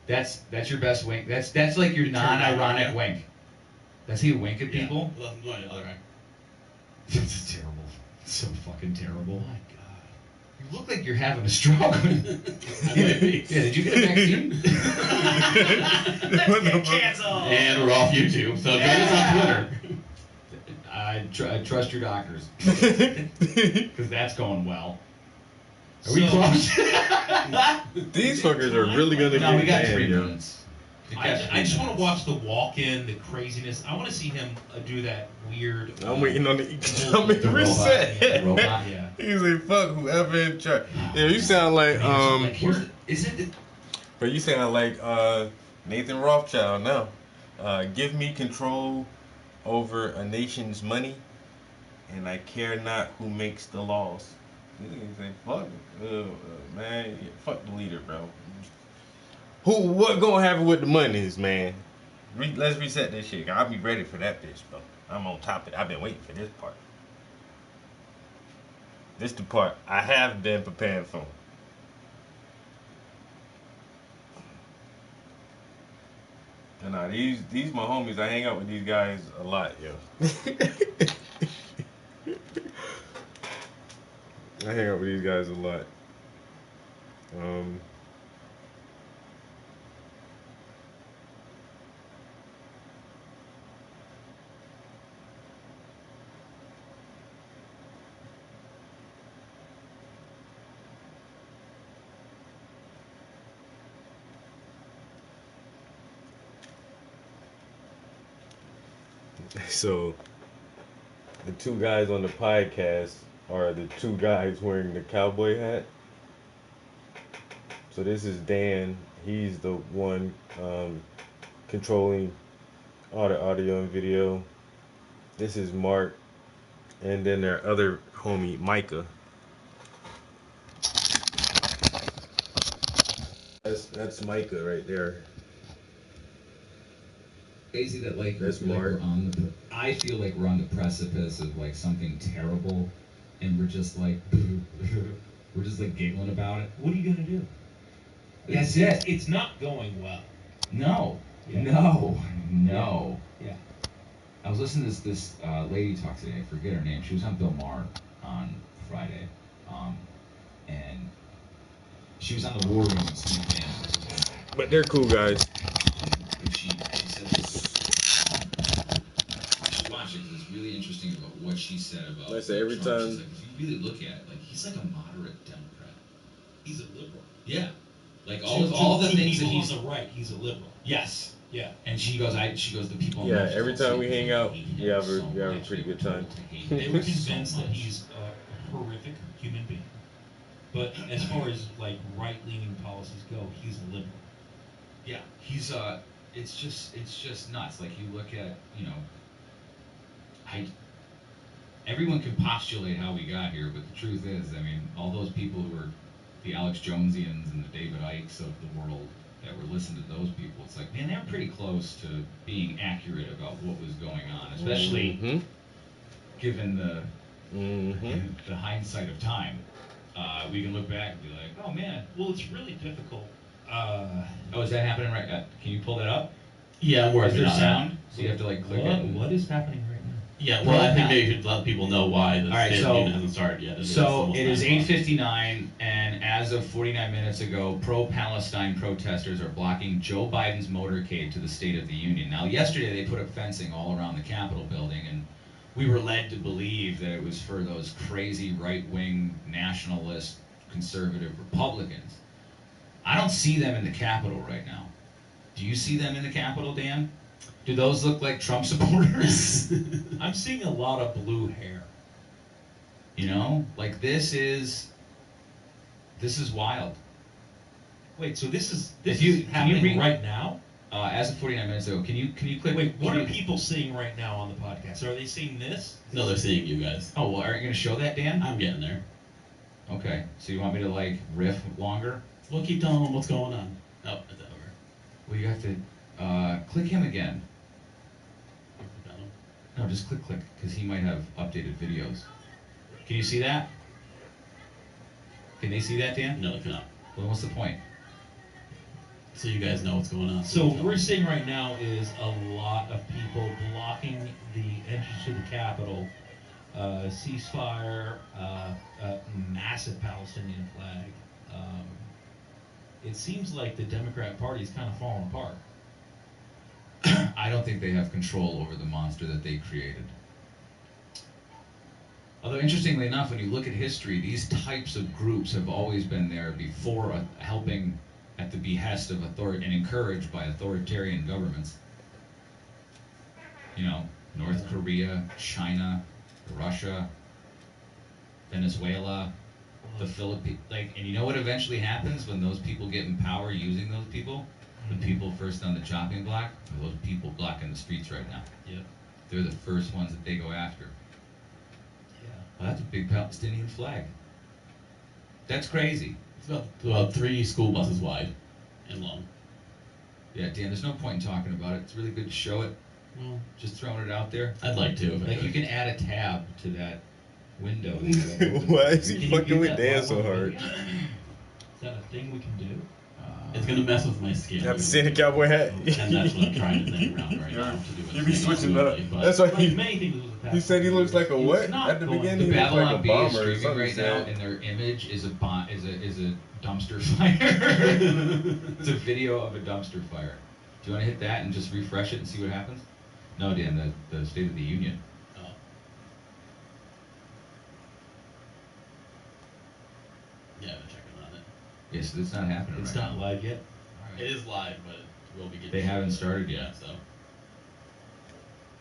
That's your best wink. That's like your non-ironic yeah. wink. Does he wink at people? Yeah. Well, I'm going the other eye. This is terrible. It's so fucking terrible. Oh my god. You look like you're having a stroke. Yeah, did you get a vaccine? Cancel. And we're off YouTube, so join us on Twitter. I trust your doctors. Because that's going well. Are we close? These fuckers are really gonna No, we get got 3 banned, yo. minutes. I just want to watch the walk-in, the craziness. I want to see him do that weird. I'm waiting on the economic The robot. reset. The robot. Yeah. He's like, fuck whoever in charge. Yeah, you sound like Isn't it? but you sound like Nathan Rothschild now. Give me control over a nation's money, and I care not who makes the laws. You say, fuck it. Man, fuck the leader, bro. What gonna happen with the monies, man? Let's reset this shit. I'll be ready for that bitch, bro. I'm on top of it. I've been waiting for this part. This the part I have been preparing for. Nah, these my homies. I hang out with these guys a lot, yo. I hang out with these guys a lot. So, the two guys on the podcast are the two guys wearing the cowboy hat. So this is Dan. He's the one controlling all the audio and video. This is Mark. And then their other homie, Micah. That's Micah right there. Crazy that like That's we feel like Mark. we're on the. I feel like we're on the precipice of like something terrible, and we're just like we're just like giggling about it. What are you gonna do? That's it. It's not going well. No, Yeah. no. Yeah. I was listening to this lady talk today. I forget her name. She was on Bill Maher on Friday, and she was on the War Room with Steve Bannon. But they're cool guys. She said this. You should watch it 'cause it's really interesting about what she said about. Like I say, every Trump. time- She's like, if you really look at it, like he's like a moderate Democrat. He's a liberal. Yeah, like all the things that he's he's. on the right. He's a liberal. Yes. Yeah. And she goes, the people. Yeah, in every Memphis time all we say hang they out, hate him we have so a much. pretty good They time. hate They him were so convinced that much. he's a horrific human being. But as far as like right-leaning policies go, he's a liberal. Yeah, he's it's just nuts. Like you look at, everyone can postulate how we got here, but the truth is, I mean, all those people who are the Alex Jonesians and the David Ikes of the world, that were listening to those people, it's like, man, they're pretty close to being accurate about what was going on, especially given the the hindsight of time. We can look back and be like, oh man, Well, it's really difficult. oh, is that happening right? Can you pull that up? Yeah, I'm Is working there on sound? So you have to like click it. What is happening right now? it. Yeah, well, I think maybe you should let people know why the Alright, State so- of the Union hasn't started yet. So it is 9 o'clock. 8:59, and as of 49 minutes ago, pro-Palestine protesters are blocking Joe Biden's motorcade to the State of the Union. Now, yesterday they put up fencing all around the Capitol building, and we were led to believe that it was for those crazy right-wing nationalist conservative Republicans. I don't see them in the Capitol right now. Do you see them in the Capitol, Dan? Do those look like Trump supporters? I'm seeing a lot of blue hair. You know, like this is wild. Wait, so this is If you- is can you happening read- right now? As of 49 minutes ago, can you click? Wait, what can are you- people seeing right now on the podcast? Are they seeing this? No, they're seeing you guys. Oh well, aren't you gonna show that, Dan? I'm getting there. Okay, so you want me to like riff longer? Well, keep telling them what's going on. Oh, it's over. Well, you have to click him again. Got 'em. No, just click, because he might have updated videos. Can you see that? Can they see that, Dan? No, they cannot. Well, what's the point? So you guys know what's going on. So what we're seeing right now is a lot of people blocking the entrance to the Capitol. Ceasefire, massive Palestinian flag. It seems like the Democrat Party is kind of falling apart. I don't think they have control over the monster that they created. Although, interestingly enough, when you look at history, these types of groups have always been there before, helping at the behest of and encouraged by authoritarian governments. You know, North Korea, China, Russia, Venezuela, the Philippines. Like, and you know what eventually happens when those people get in power using those people? The people first on the chopping block are those people blocking the streets right now. Yep. They're the first ones that they go after. Yeah. Well, that's a big Palestinian flag. That's crazy. It's about 3 school buses wide and long. Yeah, Dan, there's no point in talking about it. It's really good to show it. Well, Just throwing it out there. I'd like to. If I Like, could. you can add a tab to that window. Why is Can he you fucking get with that Dan live so on hard? video? Is that a thing we can do? It's gonna mess with my skin. You have to see the cowboy hat. And that's what I'm trying to think around right now to do it. You be switching that up. smoothly, but- That's why Like many things with the he said he looks like a He what? was not At the going beginning, The he looked Babylon like a Bee is bomber or streaming something. right he now, said. and their image is a dumpster fire. It's a video of a dumpster fire. Do you want to hit that and just refresh it and see what happens? No, Dan, the State of the Union. Oh. Yeah, I've been checking on it. Yeah, so it's not happening It's right not now. live yet. It is live, but we'll be getting. They haven't started yet. Yeah, so.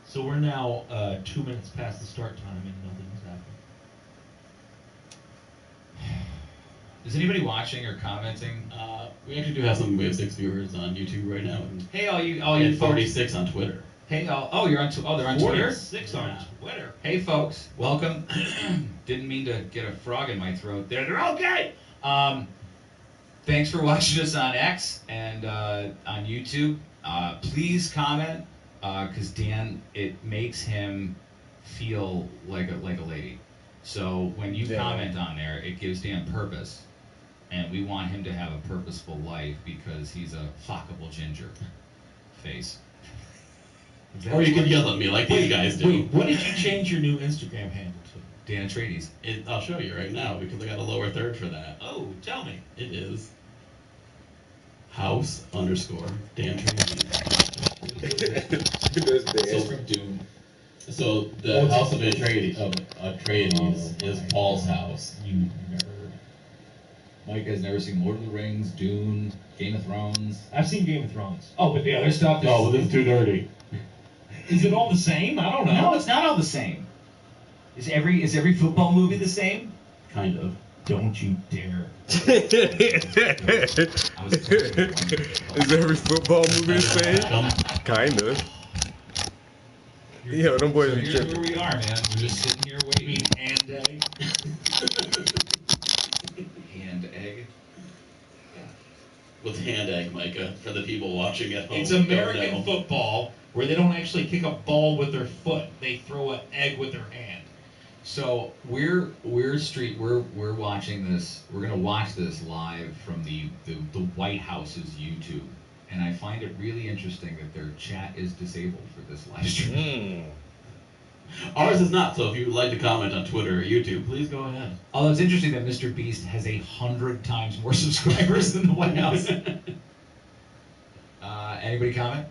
So we're now 2 minutes past the start time and nothing has happened. Is anybody watching or commenting? We actually do have some. We have 6 viewers on YouTube right now, and Hey, all you and folks. 46 on Twitter. Hey, you're on. They're on Twitter. 46 on Twitter. Hey, folks, welcome. Didn't mean to get a frog in my throat there. They're okay. Thanks for watching us on X and on YouTube. Please comment, because Dan, it makes him feel like a lady. So when you Yeah. comment on there, it gives Dan purpose, and we want him to have a purposeful life because he's a fuckable ginger face. Is that Or you what- can yell at me like these guys do. Wait, what did you change your new Instagram handle to? Dan Atreides. I'll show you right now because I got a lower third for that. Oh, tell me. It is house_Dan So the house of Atreides is Paul's house. You nerd. Mike has never seen Lord of the Rings, Dune, Game of Thrones. I've seen Game of Thrones. Oh, but the other stuff No, this is too dirty. Is it all the same? I don't know. No, it's not all the same. Is every football movie the same? Kind of. Don't you dare. Is every football movie the same? Kinda. Yo, them boys So be here's tripping. where we are, man. We're just sitting here waiting. And And egg. with hand egg, Micah, for the people watching at home. It's who don't American know. football where they don't actually kick a ball with their foot. They throw an egg with their hand. So we're watching this. We're gonna watch this live from the White House's YouTube, and I find it really interesting that their chat is disabled for this live stream. Ours is not, so if you would like to comment on Twitter or YouTube, please go ahead. Although it's interesting that Mr. Beast has 100 times more subscribers than the White House. Anybody comment?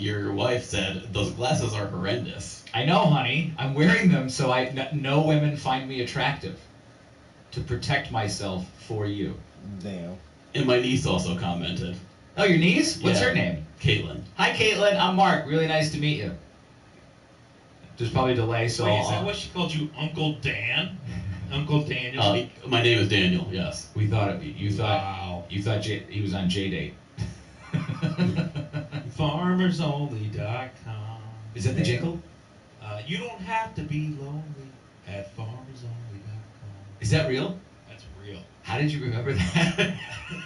Your wife said those glasses are horrendous. I know, honey. I'm wearing them so no women find me attractive. To protect myself for you. Damn. And my niece also commented. Oh, your niece? What's Yeah. her name? Caitlin. Hi, Caitlin. I'm Mark. Really nice to meet you. There's probably a delay, so Wait, is that what she called you, Uncle Dan? Uncle Daniel? My name is Daniel. Yes. we thought you thought Wow. he was on J-Date. FarmersOnly.com. Is that the jingle? You don't have to be lonely at FarmersOnly.com. Is that real? That's real. How did you remember that?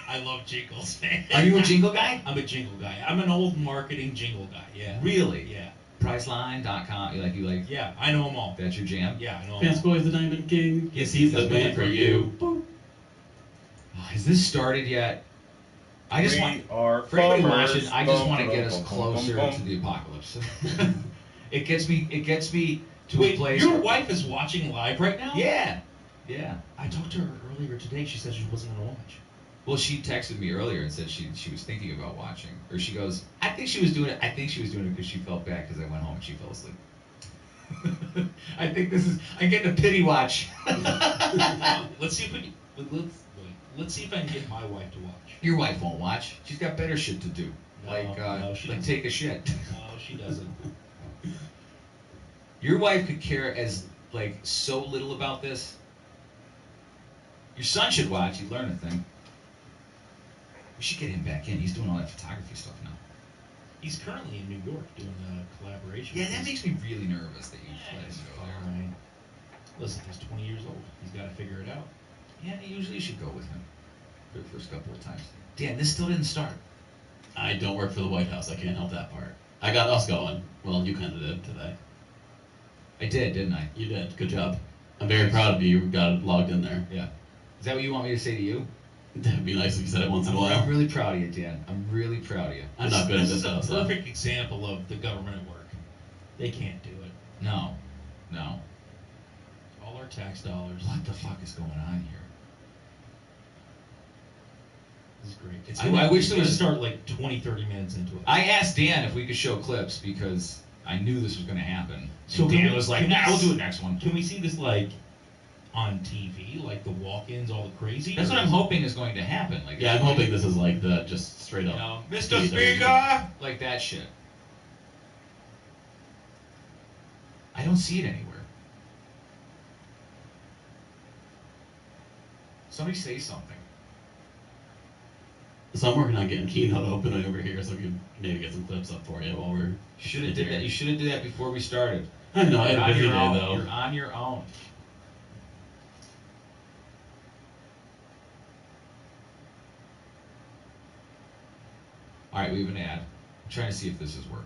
I love jingles, man. Are you a jingle guy? I'm a jingle guy. I'm an old marketing jingle guy. Yeah. Really? Yeah. Priceline.com. You like? Yeah. I know them all. That's your jam. Yeah, I know 'em Fans all. Boy's the Diamond King. Yes, He's the that's man for you. Oh, has this started yet? I just want. are For anybody farmers. watching, I just want to Bum, get bum, us bum, closer bum, to bum. the apocalypse. It gets me to a Wait, place. your where- wife is watching live right now? Yeah. Yeah. I talked to her earlier today. She said she wasn't going to watch. Well, she texted me earlier and said she was thinking about watching, or she goes, I think she was doing it because she felt bad because I went home and she fell asleep. I'm getting a pity watch. Let's see if we can, let's see if I can get my wife to watch. Your wife won't watch. She's got better shit to do, No, like no, she doesn't. take a shit. No, she doesn't. Your wife could care so little about this. Your son should watch. He'd learn a thing. We should get him back in. He's doing all that photography stuff now. He's currently in New York doing a collaboration. Yeah, with that his- makes me really nervous that you let him go All there. right. Listen, he's 20 years old. He's got to figure it out. Yeah, you usually should go with him for the first couple of times. Dan, this still didn't start. I don't work for the White House. I can't help that part. I got us going. Well, you kind of did today. I did, didn't I? You did. Good job. I'm very proud of you. You got it logged in there. Yeah. Is that what you want me to say to you? That'd be nice if you said it once in a I'm while. really proud of you, Dan. I'm really proud of you. I'm not good at This this is a stuff. so. perfect example of the government at work. They can't do it. No. All our tax dollars. What the fuck is going on here? This is great. It's I wish there gonna was- start like 20, 30 minutes into it. I asked Dan if we could show clips because I knew this was going to happen. So And can Dan we- was like, can we nah, we'll s- do it next one. Can we see this like on TV, like the walk-ins, all the crazy? That's or what I'm is- hoping is going to happen. Like, Yeah, I'm hoping this is like the just straight You up. know, Mr. Yeah, Speaker! like that shit. I don't see it anywhere. Somebody say something. So I'm working on getting Keynote open over here, so we can maybe get some clips up for you while we're. You should have did that. You should have did that before we started. I know. I You're had a on busy your day own. though. You're on your own. All right, we have an ad. I'm trying to see if this is working.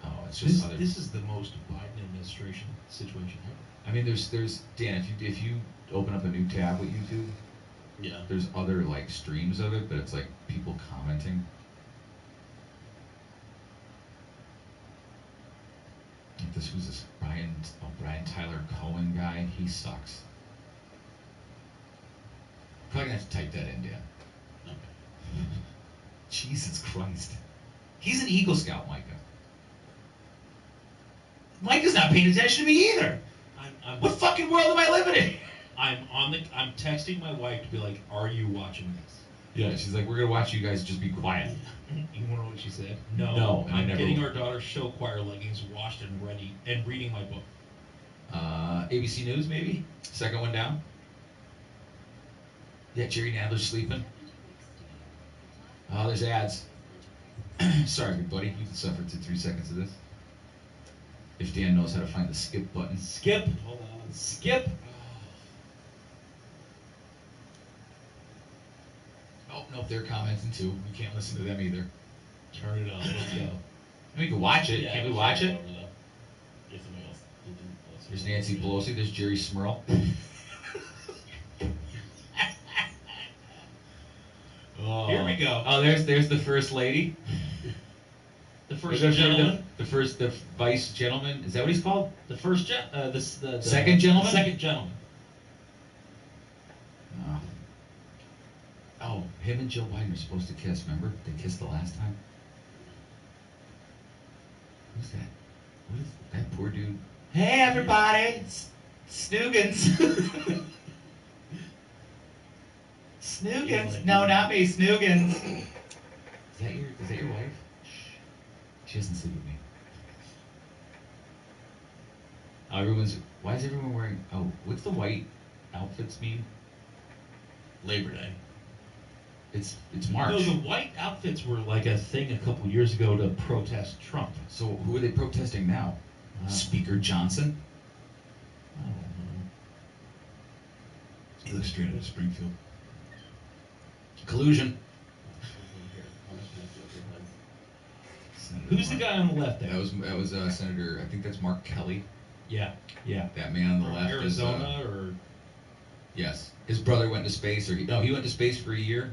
Oh, it's just other. This is the most Biden administration situation ever. I mean, there's Dan. If you open up a new tab with YouTube, Yeah. there's other streams of it, but it's like people commenting. Like this who's this Brian Tyler Cohen guy? He sucks. Probably gonna have to type that in, Dan. Okay. Jesus Christ. He's an Eagle Scout, Micah. Micah's not paying attention to me either. What fucking world am I living in? I'm texting my wife to be like, "Are you watching this?" Yeah, she's like, we're gonna watch you guys just be quiet. You wanna know what she said? No. No, and I I'm never getting will. our daughter's show choir leggings washed and ready, and reading my book. ABC News, maybe? Second one down? Yeah, Jerry Nadler's sleeping. Oh, there's ads. Sorry, everybody. You can suffer through 3 seconds of this. If Dan knows how to find the skip button. Skip. Hold on. Skip. Nope, they're commenting too. We can't listen to them either. Turn it on. Let's go. We can watch it. Yeah, Can't we sure, watch it? over though. Get somebody else. There's Nancy Pelosi. There's Jerry Smurl. Oh. Here we go. Oh, there's the first lady. The first The gentleman. the vice gentleman. Is that what he's called? The first the Second gentleman? Second gentleman. Oh. Oh, him and Joe Biden are supposed to kiss. Remember? They kissed the last time. Who's that? What is that poor dude? Hey, everybody! Snoogans. Snoogans. No, not me. Snoogans. Is that your wife? She doesn't sleep with me. Why is everyone wearing? Oh, what's the white outfits mean? Labor Day. It's March. No, the white outfits were like a thing a couple years ago to protest Trump. So who are they protesting now? Speaker Johnson? I don't know. He looks straight out of Springfield. Collusion. Who's the guy on the left there? That was Senator. I think that's Mark Kelly. Yeah. That man on the From left Arizona is. or Yes, his brother went to space, he went to space for a year.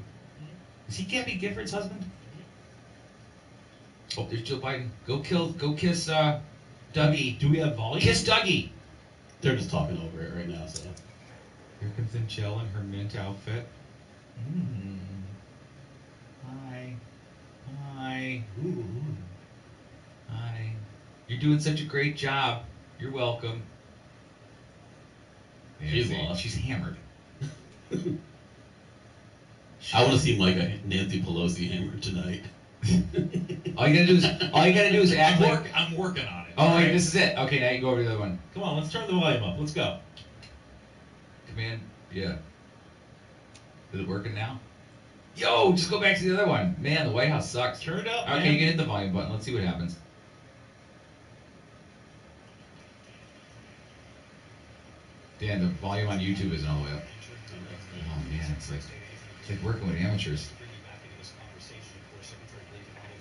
Is he Gabby Gifford's husband? Oh, there's Joe Biden. Go kiss Dougie. do we have volume? Kiss Dougie. They're just talking over it right now, so. Here comes Michelle in her mint outfit. Mm. Hi. Ooh. Hi. You're doing such a great job. You're welcome. She's Nancy, lost. She's hammered. I want to see Micah Nancy Pelosi hammered tonight. All you gotta do is act like. I'm working on it. Oh wait, this is it. Okay, now you go over to the other one. Come on, let's turn the volume up. Let's go. Command. Yeah. Is it working now? Yo, just go back to the other one. Man, the White House sucks. Turn it up. Okay, man. you can hit the volume button. Let's see what happens. Dan, the volume on YouTube isn't all the way up. Oh man, it's like working with amateurs.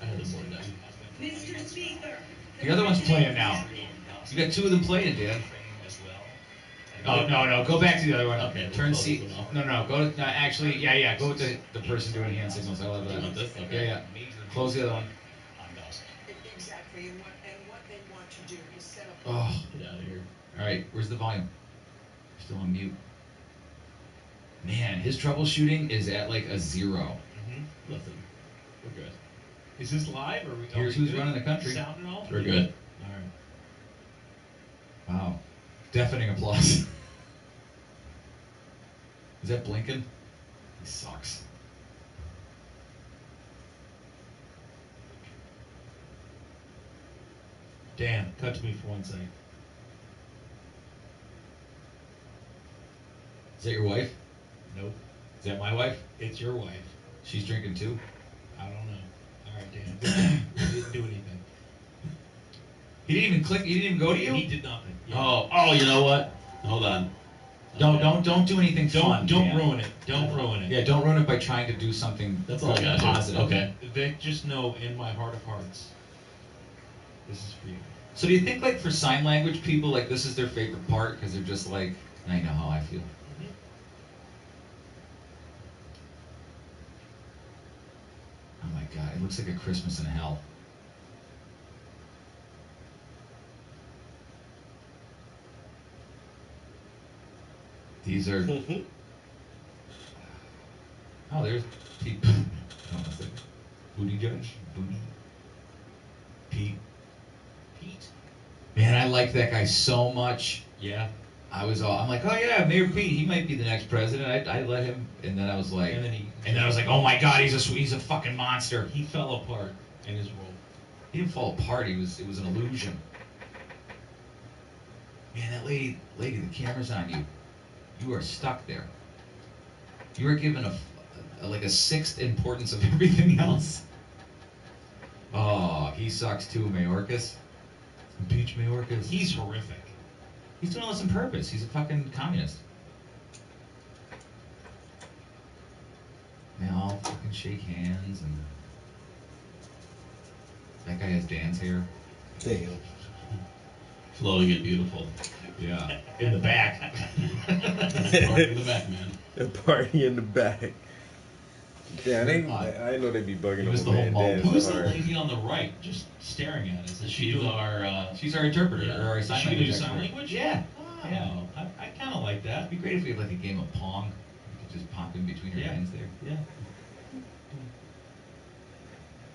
I had this one down. Mr. Speaker. The other one's playing now. You got two of them playing, Dan. Oh no, go back to the other one. Okay, Turn we'll seat. close this one No, go to actually, yeah, go with the person doing hand signals. I love You want that. this? Okay. Yeah. Close the other one. Exactly, and what they want to do is set up. Oh, Get out of here. all right. Where's the volume? Still on mute. Man, his troubleshooting is at like a 0. Mm-hmm. Listen, we're good. Is this live or? Here's who's running the country. Sound and all? We're good. All right. Wow. Deafening applause. Is that Blinken? He sucks. Dan, cut to me for 1 second. Is that your wife? Nope. Is that my wife? It's your wife. She's drinking too. I don't know. All right, Dan. He didn't do anything. He didn't even click. He didn't even go to you. He did nothing. Yeah. Oh, you know what? Hold on. Don't do anything fun. Don't Dan. ruin it. Don't ruin it. Yeah, don't ruin it by trying to do something That's all I got. positive. Okay. Vic, just know in my heart of hearts, this is for you. So do you think like for sign language people like this is their favorite part because they're just like I know how I feel. Oh my god, it looks like a Christmas in hell. These are. Oh, there's Pete. Booty Judge. Booty. Pete. Man, I like that guy so much. Yeah. I'm like, oh yeah, Mayor Pete, he might be the next president. I let him, and then I was like, And then I was like, oh my god, he's a fucking monster. he fell apart in his role. He didn't fall apart. It was an illusion. Man, that lady, the camera's on you. You are stuck there. You are given a sixth importance of everything else. Oh, he sucks too, Mayorkas. Impeach Mayorkas. He's horrific. He's doing this on purpose. He's a fucking communist. They all fucking shake hands, and that guy has Dan's hair. Damn. Flowing and beautiful. Yeah. In the back. Party in the back, man. A party in the back. Yeah, I know they be bugging It was over the whole man mall. dance Who's so the hard. lady on the right just staring at us? Is she She's doing, She's our interpreter, Yeah. or our is sign she language doing sign expert. language? Yeah. Oh, Yeah. I kind of like that. It'd be great if we had like a game of Pong. You could just pop in between your Yeah. hands there. Yeah.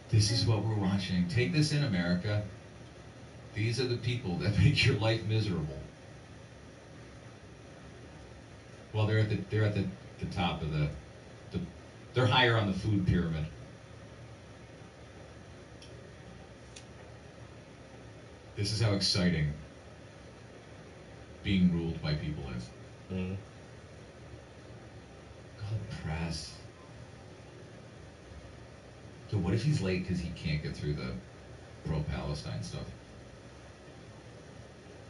This is what we're watching. Take this in, America. These are the people that make your life miserable. Well, they're at the top of the they're higher on the food pyramid. This is how exciting being ruled by people is. Mm. God, press. So what if he's late because he can't get through the pro-Palestine stuff?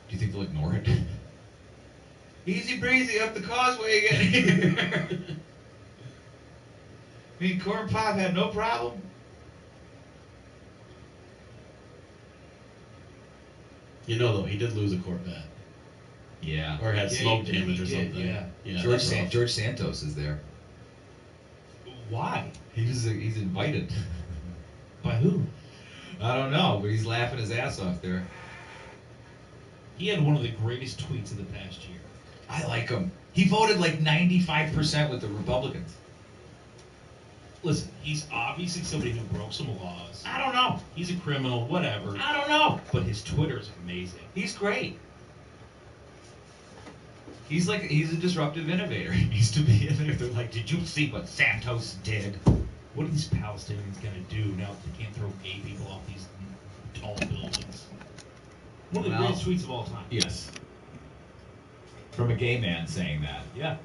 Do you think they'll ignore it? Easy breezy up the causeway again. Me and Corn Pop had no problem. You know, though, he did lose a Corvette. Yeah. Or had Yeah, smoke he did, damage he or did, something. yeah. That's George Santos is there. Why? He's invited. By who? I don't know, but he's laughing his ass off there. He had one of the greatest tweets of the past year. I like him. He voted like 95% with the Republicans. Listen, he's obviously somebody who broke some laws. I don't know. He's a criminal, whatever. I don't know. But his Twitter is amazing. He's great. He's a disruptive innovator. He needs to be in there. They're like, did you see what Santos did? What are these Palestinians going to do now that they can't throw gay people off these tall buildings? One of the Well, greatest tweets of all time. Yes. From a gay man saying that. Yeah.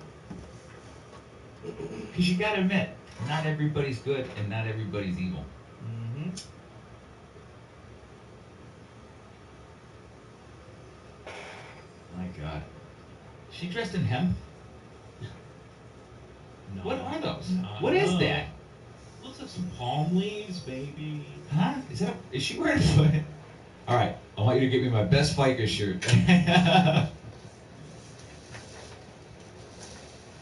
Because you gotta admit, not everybody's good and not everybody's evil. Mm-hmm. My God. Is she dressed in hemp? No. What are those? No. What is that? Looks like some palm leaves, baby. Huh? Is she wearing foot? All right, I want you to get me my best FICA shirt.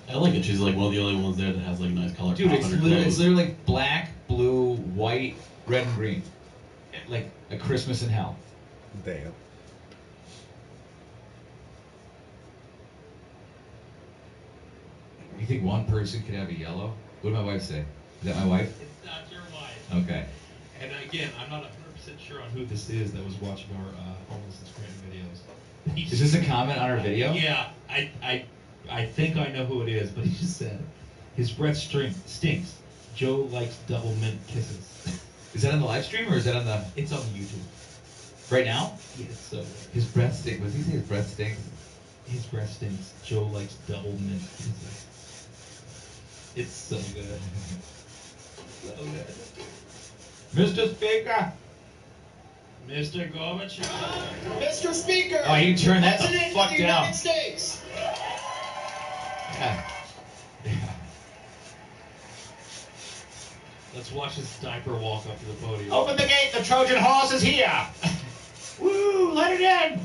I like it. She's like one of the only ones there that has like nice color. Dude, pop it's on her literally clothes. like black, blue, white, red, and green. Like a Christmas in hell. Damn. You think one person could have a yellow? What did my wife say? Is that my wife? It's not your wife. Okay. And again, I'm not 100% sure on who this is that was watching our homelessness training videos. Is this a comment on our video? Yeah, I think I know who it is, but he just said his breath stinks. Joe likes double mint kisses. Is that on the live stream or is that on the It's on YouTube. right now? Yes. So His breath stinks. What did he say? His breath stinks. his breath stinks. Joe likes double mint kisses. It's so good. So good. Mr. Speaker. Mr. Gorbachev. Mr. Speaker, Oh, you turn that the President fuck of the down. United States. Yeah. Let's watch his diaper walk up to the podium. Open the gate. The Trojan horse is here. Woo! Let it in.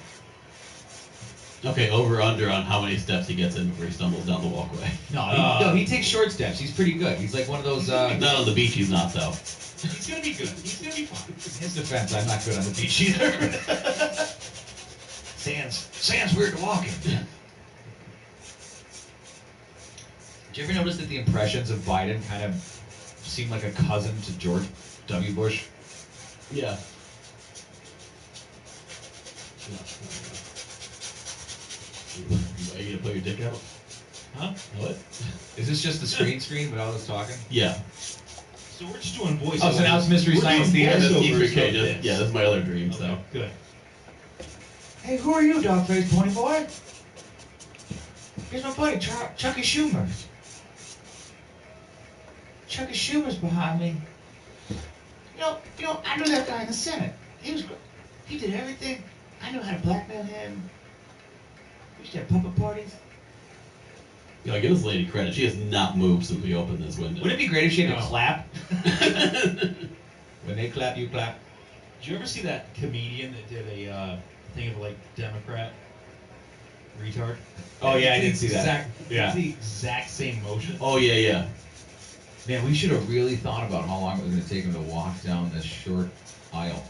Okay, over under on how many steps he gets in before he stumbles down the walkway. No, he takes short steps. He's pretty good. He's like one of those. Not on the beach, he's not though. He's gonna be good. He's gonna be fine. In his defense, I'm not good on the beach either. Sand's weird to walk in. Did you ever notice that the impressions of Biden kind of seem like a cousin to George W. Bush? Yeah. Are you gonna put your dick out? Huh? What? Is this just the screen without us talking? Yeah. So we're just doing voiceovers. Oh, so now it's Mystery We're Science doing Theater. voiceovers Okay, of this. yeah, that's my other dream. Okay, So. good. Hey, who are you, Dogface 24? Here's my buddy, Chucky Schumer. Chucky Schumer's behind me. You know, I knew that guy in the Senate. He was great. He did everything. I knew how to blackmail him. We used to have puppet parties. Yeah, give this lady credit. She has not moved since we opened this window. Wouldn't it be great if she had to No. clap? When they clap, you clap. Did you ever see that comedian that did a thing of like Democrat retard? Oh, yeah, I did It's see that. exact- Yeah. It's the exact same motion. Oh, yeah. Man, we should have really thought about how long it was going to take him to walk down this short aisle.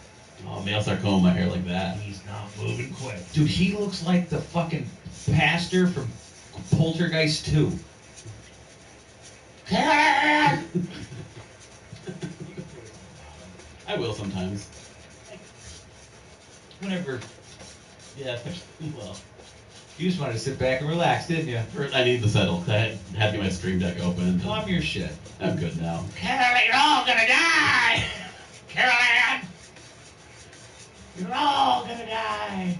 Oh, man, I'll start combing my hair like that. He's not moving quick. Dude, he looks like the fucking pastor from Poltergeist 2. I will sometimes. Whenever. Yeah, well. You just wanted to sit back and relax, didn't you? I need to settle. I had to get my stream deck open. Calm your shit. I'm good now. Carol, you're all gonna die! Caroline! You're all gonna die!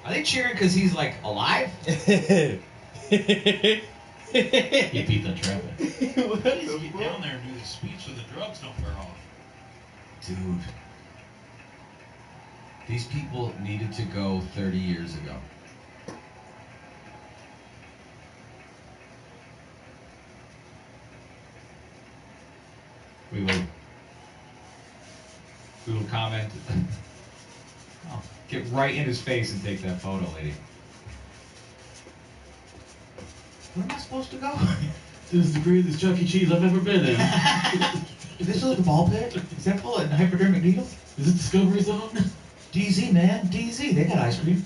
Are they cheering because he's, like, alive? He beat that traffic. What the get down there and do the speech so the drugs don't wear off. Dude. These people needed to go 30 years ago. We will comment. Oh, get right in his face and take that photo, lady. Where am I supposed to go? This is the greatest Chuck E. Cheese I've ever been in. Is this a ball pit? Is that full of hypodermic needles? Is it Discovery Zone? DZ, man. DZ. They got ice cream.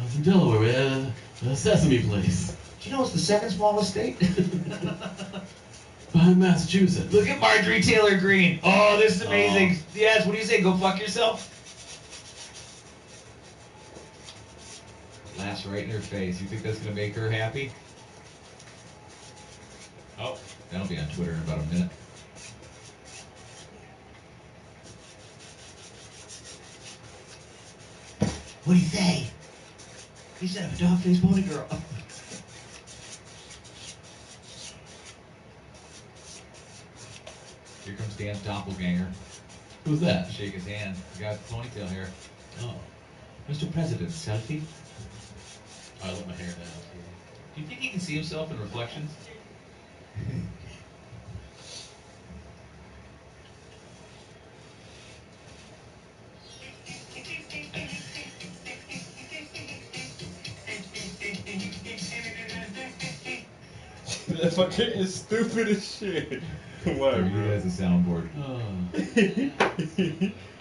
I was in Delaware. We had a Sesame Place. Do you know it's the second smallest state? Behind Massachusetts. Look at Marjorie Taylor Greene. Oh, this is amazing. Yes, what do you say? Go fuck yourself? Laughs right in her face. You think that's going to make her happy? Oh, that'll be on Twitter in about a minute. What do you say? He said I'm a dog-faced pony girl. Here comes Dan's doppelganger. Who's that? Shake his hand. He got ponytail hair. Oh. Mr. President, selfie? I let my hair down. Do you think he can see himself in reflections? That fucker is stupid as shit. What, You bro? guys a soundboard. Oh.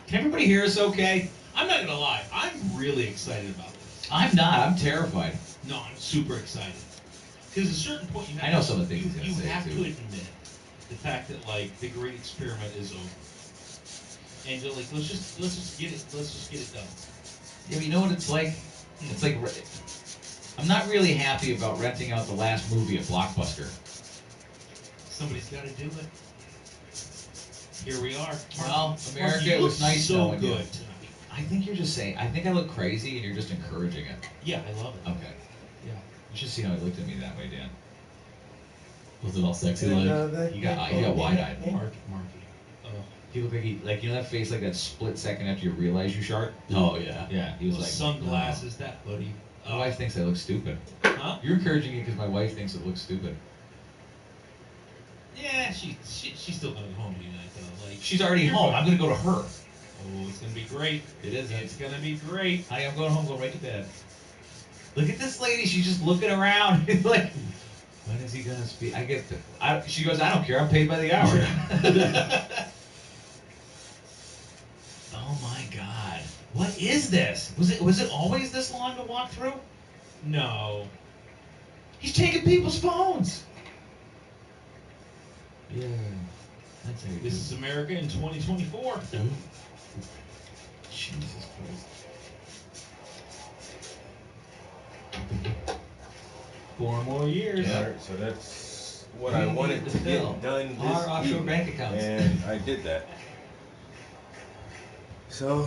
Can everybody hear us okay? I'm not gonna lie, I'm really excited about this. I'm not. I'm terrified. No, I'm super excited. Because at a certain point, you have I know some of the things you, he's gonna you say, have too. to admit the fact that like the great experiment is over, and you're like, let's just get it done. Yeah, but you know what it's like? It's like I'm not really happy about renting out the last movie at Blockbuster. Somebody's got to do it. Here we are. Well, Mark, America, you it was look nice so knowing you. good tonight. I think you're just saying. I think I look crazy, and you're just encouraging it. Yeah, I love it. Okay. Yeah. You should see how he looked at me that way, Dan. Was it all sexy like? You got wide-eyed. Marky. Oh, He looked like you know that face, like that split second after you realize you shark. Oh, yeah. Yeah, he was those like sunglasses, that hoodie. "Oh." My wife thinks I look stupid. Huh? You're encouraging it because my wife thinks it looks stupid. Yeah, she's still gonna go home tonight though. Like She's already you're home. fine. I'm gonna go to her. Oh, it's gonna be great. It is. It's gonna be great. Honey, I'm going home. Go right to bed. Look at this lady. She's just looking around. It's like, when is he gonna speak? She goes, I don't care. I'm paid by the hour. Oh my God. What is this? Was it always this long to walk through? No. He's taking people's phones. Yeah. That's how you This is America in 2024. Jesus Christ. 4 more years. Yeah. Alright, so that's what I wanted to get done this Our offshore evening, bank accounts. and I did that. So,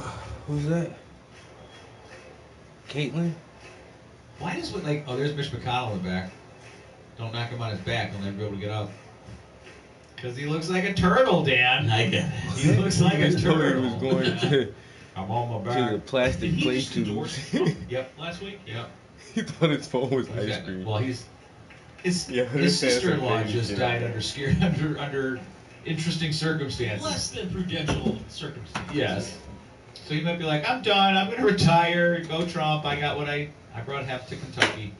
who's that? Caitlin? Why does it like? Oh, there's Mitch McConnell in the back. Don't knock him on his back. He'll never be able to get up. Because he looks like a turtle, Dan. I get it. He looks like a This boy turtle. was going to. I'm on my To back. the plastic Did he play just endorse tubes. Trump last week? Yep. He thought his phone was ice Exactly. cream. Well, his Yeah, his sister-in-law baby just shit died out under interesting circumstances. Less than prudential circumstances. Yes. So he might be like, I'm done. I'm gonna retire. Go Trump. I got what I brought half to Kentucky.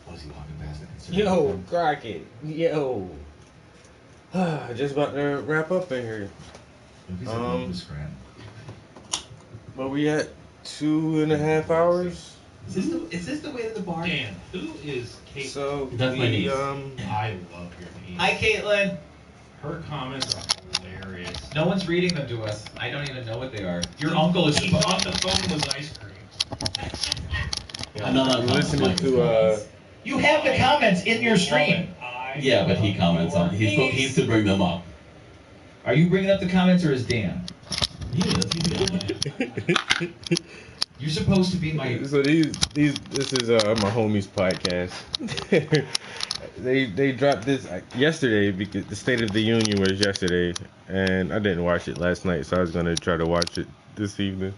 Was he walking past the conservative? Yo, Crockett. Yo. Just about to wrap up in here. He's a Lucas fan. But we at 2.5 hours. Is this the way to the bar? Dan, who is Kate? So That's my niece. I love your niece. Hi, Caitlin. Her comments are hilarious. No one's reading them to us. I don't even know what they are. Your uncle is He thought the phone was ice cream. I'm not on listening to You have the comments in your stream. Yeah, but he comments on. He's to bring them up. Are you bringing up the comments or is Dan? He is. He's a good man. You're supposed to be my. So this is my homie's podcast. they dropped this yesterday because the State of the Union was yesterday, and I didn't watch it last night, so I was gonna try to watch it this evening.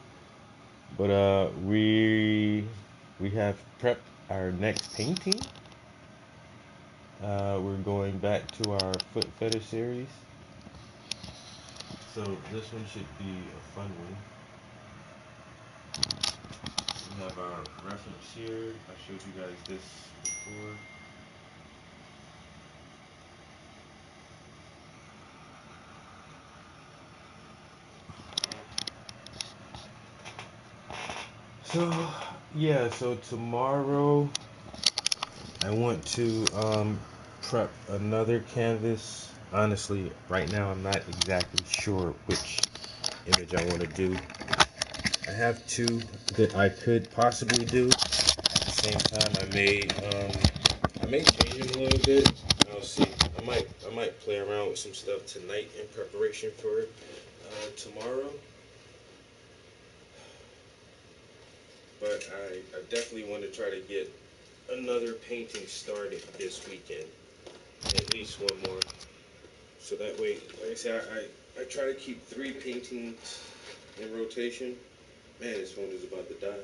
But we have prepped our next painting. We're going back to our foot fetish series. So this one should be a fun one. We have our reference here. I showed you guys this before. So yeah, so tomorrow I want to prep another canvas. Honestly, right now I'm not exactly sure which image I want to do. I have two that I could possibly do. At the same time, I may change them a little bit. I'll see. I might play around with some stuff tonight in preparation for tomorrow. But I definitely want to try to get another painting started this weekend. At least one more. So that way, like I said, I try to keep 3 paintings in rotation. Man, this phone is about to die.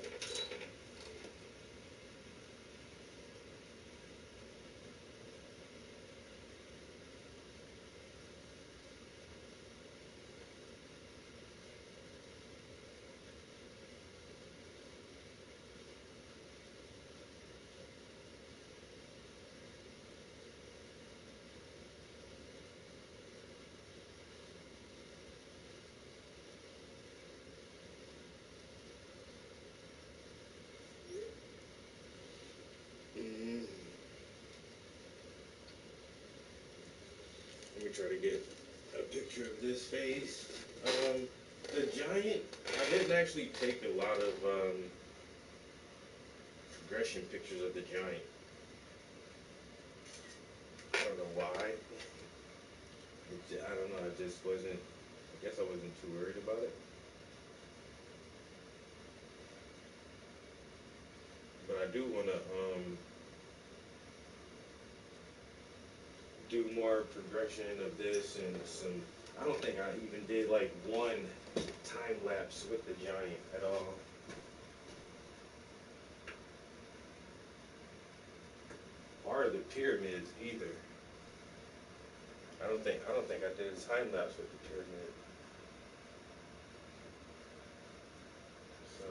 Let me try to get a picture of this face. The giant, I didn't actually take a lot of progression pictures of the giant. I don't know why. I don't know, I just wasn't, I guess I wasn't too worried about it. But I do want to do more progression of this and some. I don't think I even did like one time lapse with the giant at all. Or the pyramids either. I don't think I did a time lapse with the pyramid. So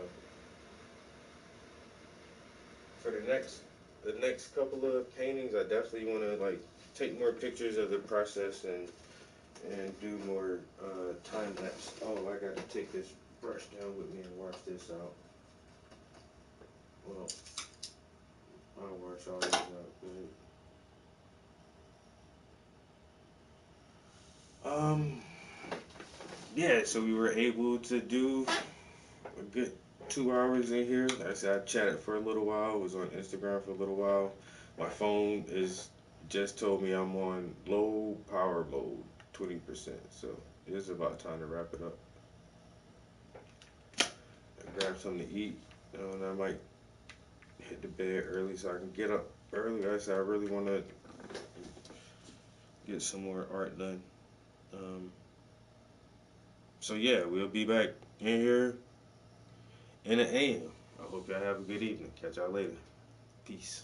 for the next couple of paintings, I definitely want to like take more pictures of the process and do more time lapse. Oh, I got to take this brush down with me and wash this out. Well, I'll wash all these out. Yeah, so we were able to do a good 2 hours in here. Like I said, I chatted for a little while, was on Instagram for a little while. My phone just told me I'm on low power mode, 20%. So it's about time to wrap it up. I grab something to eat, and I might hit the bed early so I can get up early. Like I said, I really want to get some more art done. So yeah, we'll be back in here in the AM. I hope y'all have a good evening. Catch y'all later. Peace.